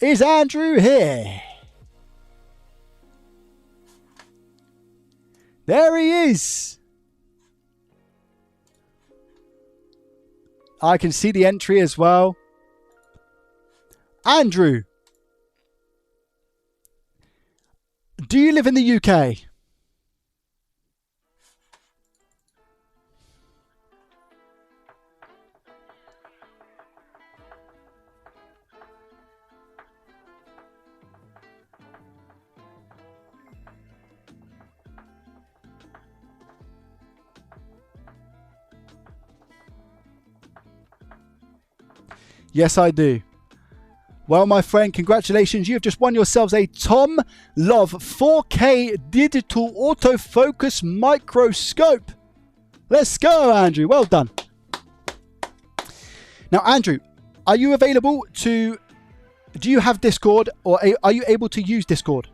Is Andrew here? There he is. I can see the entry as well. Andrew, do you live in the UK? Yes, I do. Well, my friend, congratulations. You have just won yourselves a Tom Love 4K digital autofocus microscope. Let's go, Andrew. Well done. Now, Andrew, are you available to... Do you have Discord, or are you able to use Discord?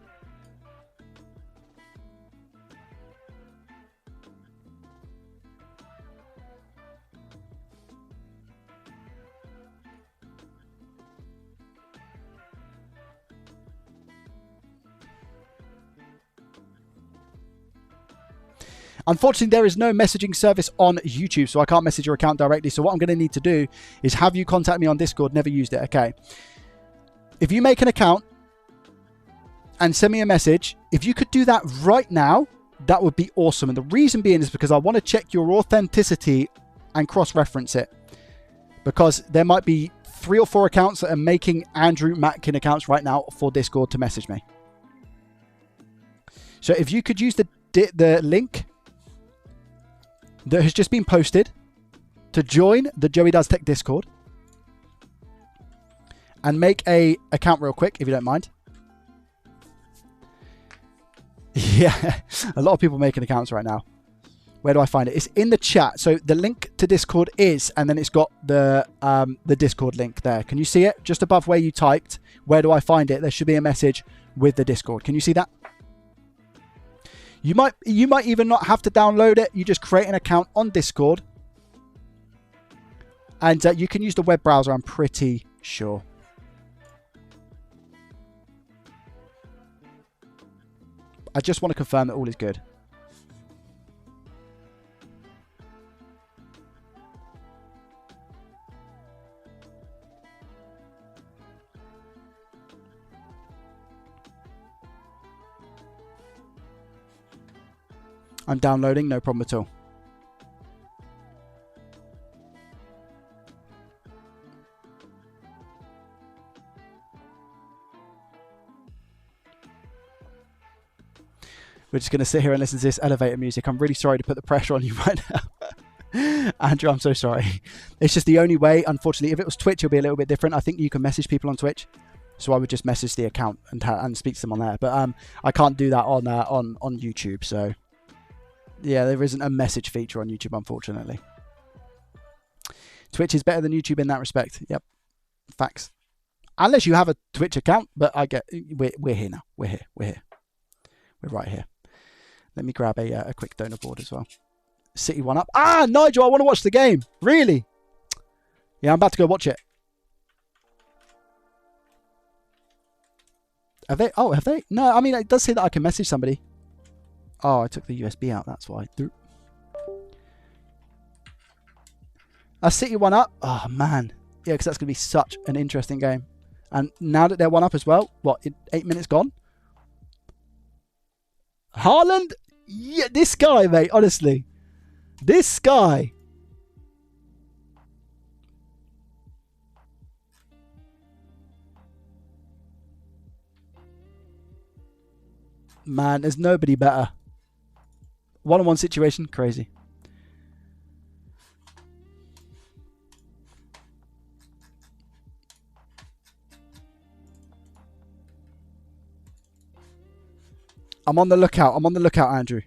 Unfortunately, there is no messaging service on YouTube, so I can't message your account directly. So what I'm going to need to do is have you contact me on Discord. Never used it, okay? If you make an account and send me a message, if you could do that right now, that would be awesome. And the reason being is because I want to check your authenticity and cross-reference it. Because there might be 3 or 4 accounts that are making Andrew Matkin accounts right now for Discord to message me. So if you could use the link that has just been posted to join the Joey Does Tech Discord and make a account real quick, if you don't mind. Yeah, a lot of people making accounts right now. Where do I find it? It's in the chat. So the link to Discord is, and then it's got the Discord link there. Can you see it? Just above where you typed, where do I find it? There should be a message with the Discord. Can you see that? You might even not have to download it. You just create an account on Discord. And you can use the web browser, I'm pretty sure. I just want to confirm that all is good. I'm downloading, no problem at all. We're just going to sit here and listen to this elevator music. I'm really sorry to put the pressure on you right now. Andrew, I'm so sorry. It's just the only way, unfortunately. If it was Twitch, it'll be a little bit different. I think you can message people on Twitch. So I would just message the account and speak to them on there. But I can't do that on YouTube. So yeah, there isn't a message feature on YouTube, unfortunately. Twitch is better than YouTube in that respect. Yep, facts. Unless you have a Twitch account, but we're here now. We're here. We're right here. Let me grab a quick donor board as well. City 1 up. Ah, Nigel, I want to watch the game. Really? Yeah, I'm about to go watch it. Have they? Oh, have they? No, I mean, it does say that I can message somebody. Oh, I took the USB out. That's why. A City 1 up. Oh, man. Yeah, because that's going to be such an interesting game. And now that they're 1 up as well, what, 8 minutes gone? Haaland? Yeah, this guy, mate, honestly. This guy. Man, there's nobody better. One-on-one situation, crazy. I'm on the lookout. I'm on the lookout, Andrew.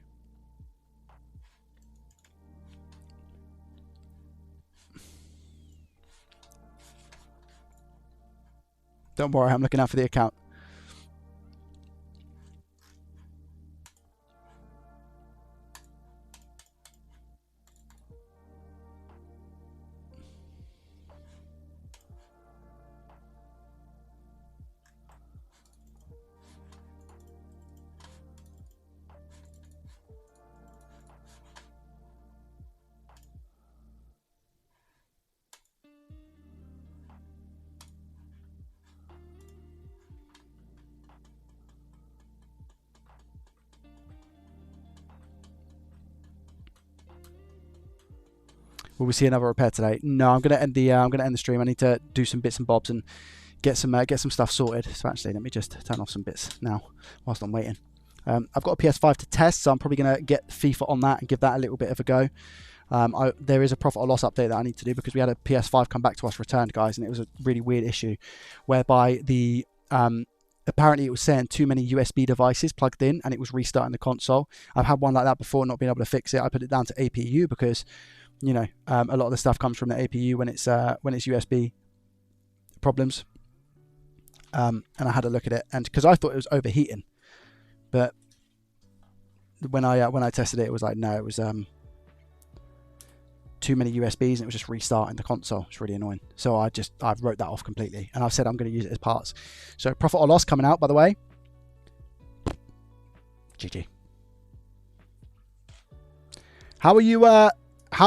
Don't worry, I'm looking out for the account. Will we see another repair today? No, I'm gonna end the stream. I need to do some bits and bobs and get some stuff sorted. So actually, let me just turn off some bits now whilst I'm waiting. I've got a PS5 to test, so I'm probably gonna get FIFA on that and give that a little bit of a go. There is a profit or loss update that I need to do because we had a PS5 come back to us returned, guys, and it was a really weird issue whereby the apparently it was saying too many USB devices plugged in and it was restarting the console. I've had one like that before, not being able to fix it. I put it down to APU because, you know, a lot of the stuff comes from the APU when it's USB problems. And I had a look at it, and because I thought it was overheating, but when I tested it, it was like, no, it was too many USBs, and it was just restarting the console. It's really annoying. So I wrote that off completely, and I've said I'm going to use it as parts. So profit or loss coming out, by the way. GG. How are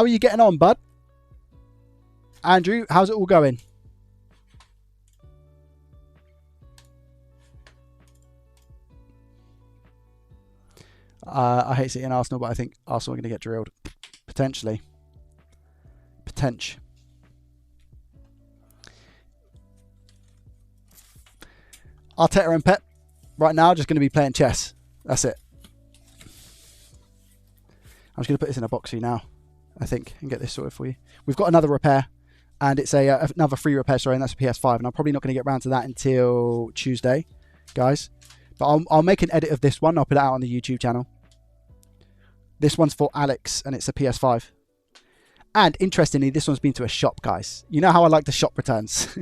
you getting on, bud? Andrew, how's it all going? I hate City and Arsenal, but I think Arsenal are going to get drilled. Potentially. Arteta and Pep right now just going to be playing chess. That's it. I'm just going to put this in a box for you now, I think, and get this sorted for you. We've got another repair, and it's another free repair, sorry, and that's a PS5, and I'm probably not going to get around to that until Tuesday, guys. But I'll make an edit of this one. I'll put it out on the YouTube channel. This one's for Alex, and it's a PS5. And interestingly, this one's been to a shop, guys. You know how I like the shop returns.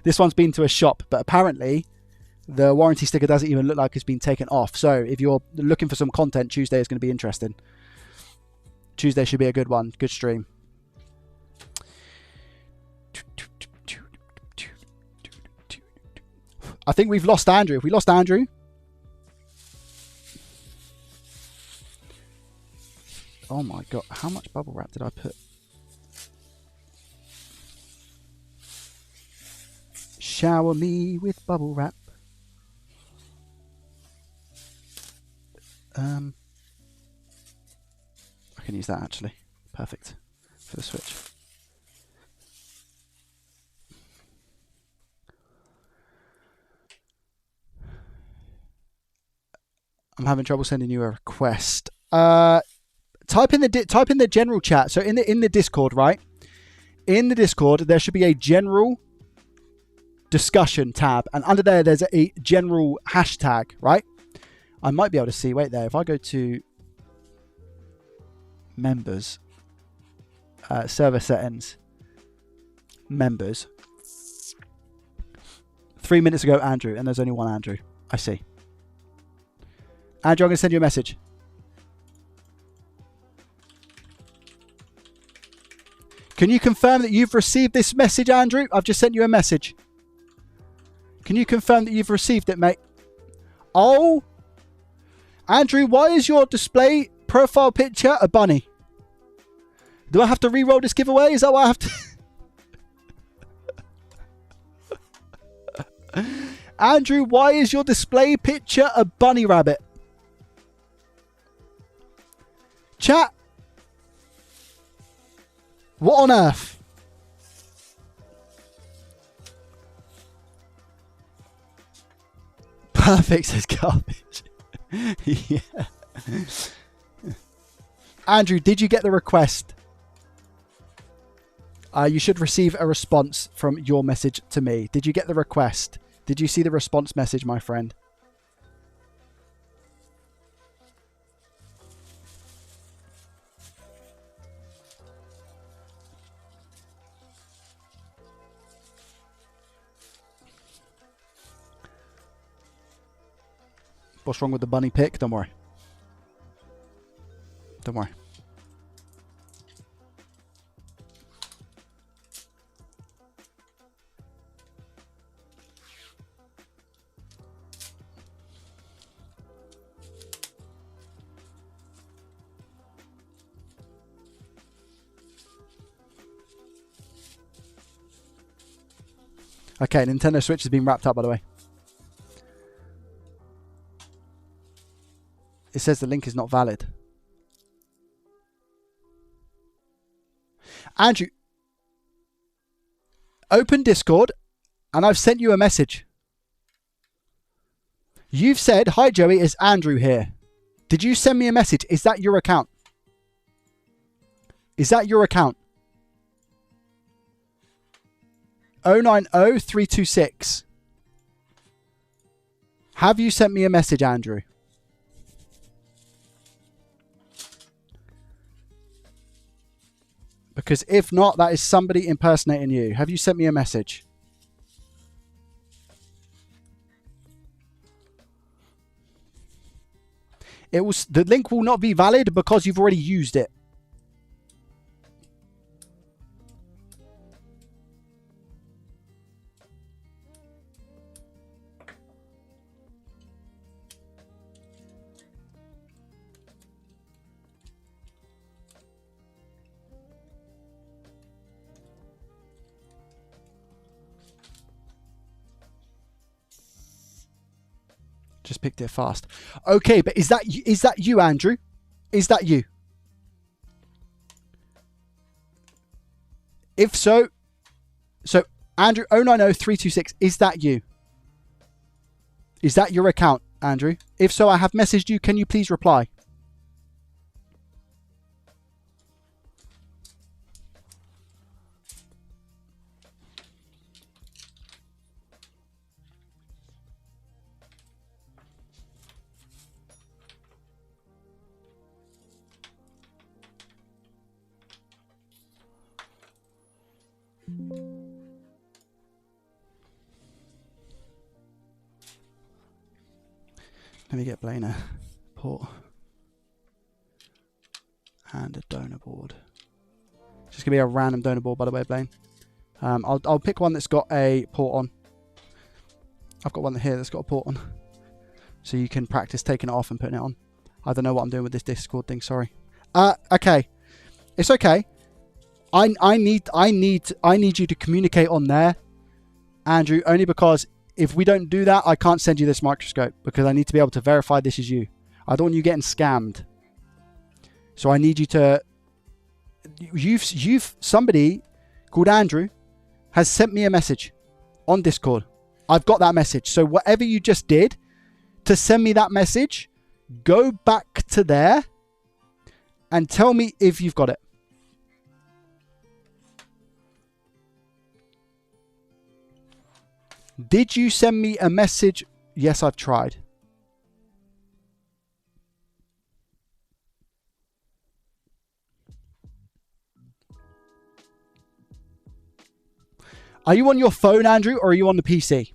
This one's been to a shop, but apparently the warranty sticker doesn't even look like it's been taken off. So if you're looking for some content, Tuesday is going to be interesting. Tuesday should be a good one. Good stream. I think we've lost Andrew. Have we lost Andrew? Oh my god, how much bubble wrap did I put? Shower me with bubble wrap. I can use that actually. Perfect for the Switch. I'm having trouble sending you a request. Type in the general chat. So in the Discord, right? In the Discord, there should be a general discussion tab, and under there, there's a general hashtag, right? I might be able to see. Wait there. If I go to members, server settings, members. 3 minutes ago, Andrew, and there's only one Andrew. I see. Andrew, I'm going to send you a message. Can you confirm that you've received this message, Andrew? I've just sent you a message. Can you confirm that you've received it, mate? Oh, Andrew, why is your display profile picture a bunny? Do I have to re-roll this giveaway? Is that what I have to... Andrew, why is your display picture a bunny rabbit? Chat. What on earth? Perfect, says garbage. Yeah. Andrew, did you get the request? You should receive a response from your message to me. Did you get the request? Did you see the response message, my friend? What's wrong with the bunny pic? Don't worry. Don't worry. Okay, Nintendo Switch has been wrapped up, by the way. It says the link is not valid. Andrew, open Discord, and I've sent you a message. You've said, "Hi Joey, it's Andrew here." Did you send me a message? Is that your account? Is that your account? 090326. Have you sent me a message, Andrew? Because if not, that is somebody impersonating you. Have you sent me a message? The link will not be valid because you've already used it. Just picked it fast. Okay, but is that you, Andrew? Is that you? If so, Andrew 090326, is that you? Is that your account, Andrew? If so, I have messaged you. Can you please reply? Let me get Blaine a port and a donor board. Just gonna be a random donor board, by the way, Blaine. I'll pick one that's got a port on. I've got one here that's got a port on, so you can practice taking it off and putting it on. I don't know what I'm doing with this Discord thing. Sorry. Okay, it's okay. I need you to communicate on there, Andrew, only because if we don't do that, I can't send you this microscope because I need to be able to verify this is you. I don't want you getting scammed. So I need you to... Somebody called Andrew has sent me a message on Discord. I've got that message. So whatever you just did to send me that message, Go back to there and tell me if you've got it. Did you send me a message? Yes, I've tried. Are you on your phone, Andrew, or are you on the PC?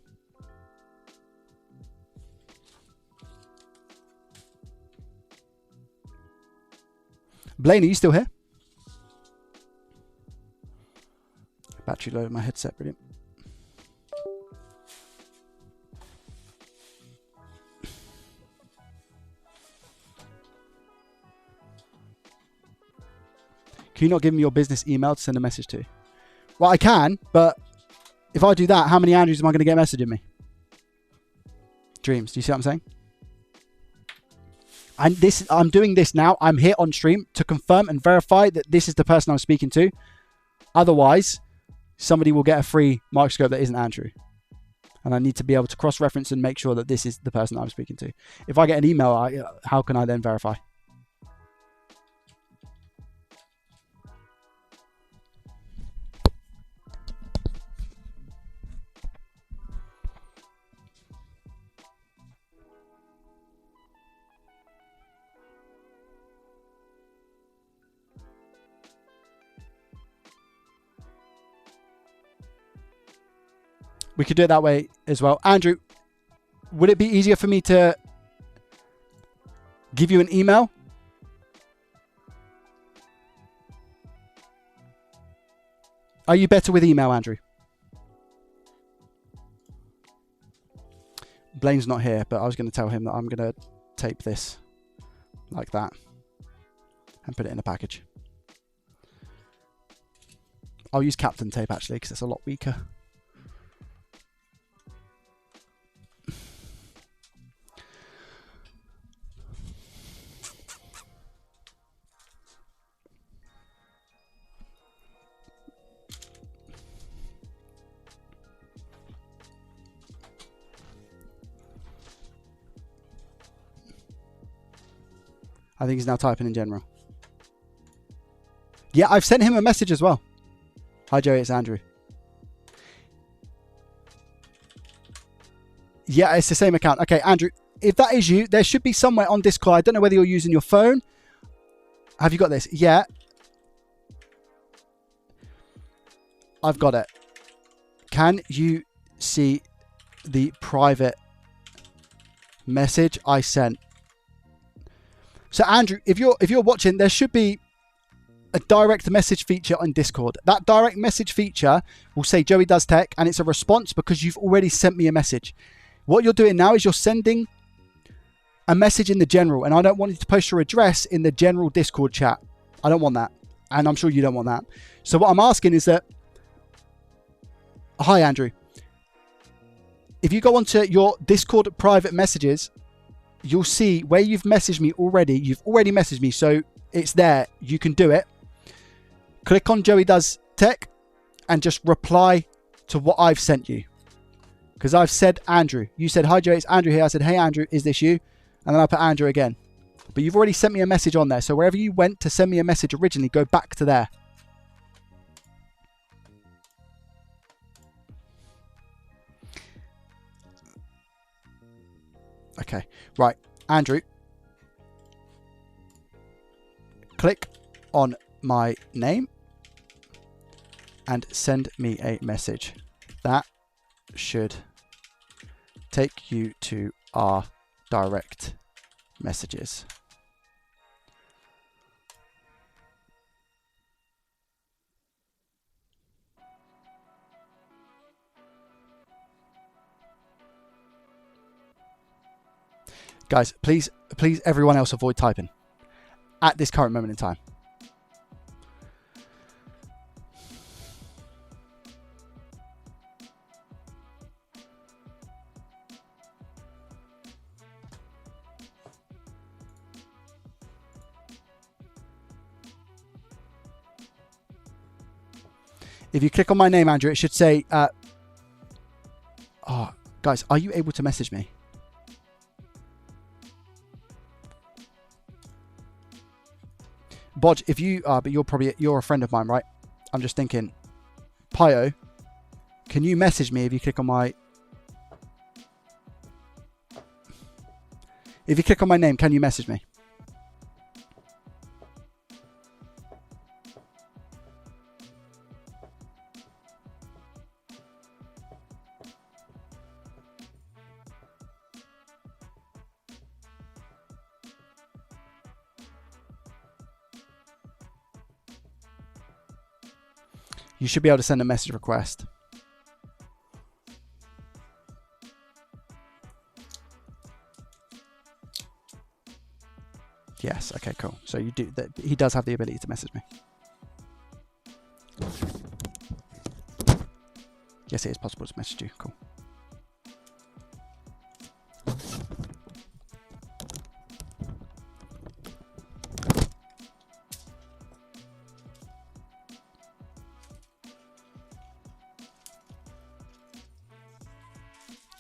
Blaine, are you still here? Battery low in my headset, brilliant. Can you not give me your business email to send a message to? Well, I can, but if I do that, how many Andrews am I going to get messaging me? Dreams. Do you see what I'm saying? I'm doing this now. I'm here on stream to confirm and verify that this is the person I'm speaking to. Otherwise, somebody will get a free microscope that isn't Andrew. And I need to be able to cross-reference and make sure that this is the person I'm speaking to. If I get an email, how can I then verify? We could do it that way as well. Andrew, would it be easier for me to give you an email? Are you better with email, Andrew? Blaine's not here, but I was going to tell him that I'm going to tape this like that and put it in a package. I'll use Captain tape actually because it's a lot weaker. I think he's now typing in general. Yeah, I've sent him a message as well. Hi, Joey, it's Andrew. Yeah, it's the same account. Okay, Andrew, if that is you, there should be somewhere on Discord. I don't know whether you're using your phone. Have you got this? Yeah. I've got it. Can you see the private message I sent? So Andrew, if you're watching, there should be a direct message feature on Discord. That direct message feature will say Joey Does Tech, and it's a response because you've already sent me a message. What you're doing now is you're sending a message in the general, and I don't want you to post your address in the general Discord chat. I don't want that, and I'm sure you don't want that. So what I'm asking is that, hi Andrew, if you go onto your Discord private messages, you'll see where you've messaged me already. You've already messaged me, so it's there. You can do it. Click on Joey Does Tech and just reply to what I've sent you. Because I've said Andrew. You said, hi Joey, it's Andrew here. I said, hey Andrew, is this you? And then I put Andrew again. But you've already sent me a message on there. So wherever you went to send me a message originally, go back to there. Okay, right, Andrew, click on my name and send me a message. That should take you to our direct messages. Guys, please everyone else avoid typing at this current moment in time. If you click on my name, Andrew, it should say, oh, guys, are you able to message me? Bodge, if you are, but you're a friend of mine, right? I'm just thinking, Pio, can you message me if you click on my... If you click on my name, can you message me? You should be able to send a message request. Yes, okay, cool. So you do that. He does have the ability to message me. Yes, it is possible to message you. Cool.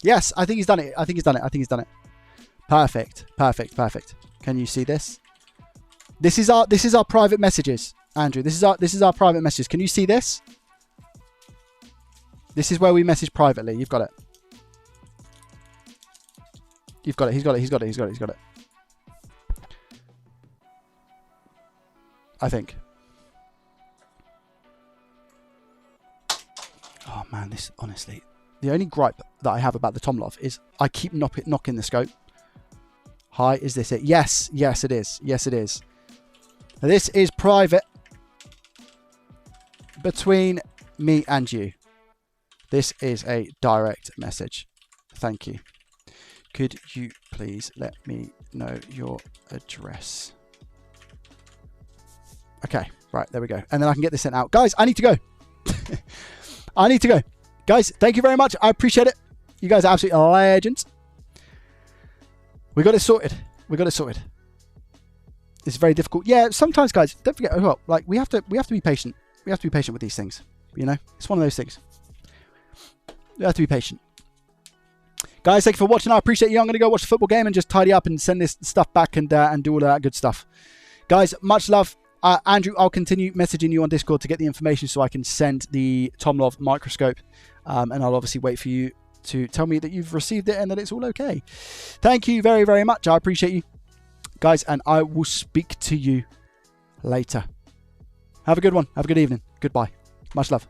Yes, I think he's done it. I think he's done it. I think he's done it. Perfect. Perfect. Perfect. Can you see this? This is our private messages, Andrew. This is our private messages. Can you see this? This is where we message privately. You've got it. You've got it. He's got it. He's got it. He's got it. He's got it. I think. Oh man, this honestly. The only gripe that I have about the Tomlov is I keep knocking the scope. Hi, is this it? Yes, yes it is. Yes it is. This is private between me and you. This is a direct message. Thank you. Could you please let me know your address? Okay, right, there we go. And then I can get this sent out. Guys, I need to go. I need to go. Guys, thank you very much. I appreciate it. You guys are absolutely legends. We got it sorted. We got it sorted. It's very difficult. Yeah, sometimes, guys, don't forget. Like we have to be patient. We have to be patient with these things. You know, it's one of those things. We have to be patient. Guys, thank you for watching. I appreciate you. I'm going to go watch the football game and just tidy up and send this stuff back and do all of that good stuff. Guys, much love. Andrew, I'll continue messaging you on Discord to get the information so I can send the Tomlov microscope. And I'll obviously wait for you to tell me that you've received it and that it's all okay. Thank you very, very much. I appreciate you. Guys, and I will speak to you later. Have a good one. Have a good evening. Goodbye. Much love.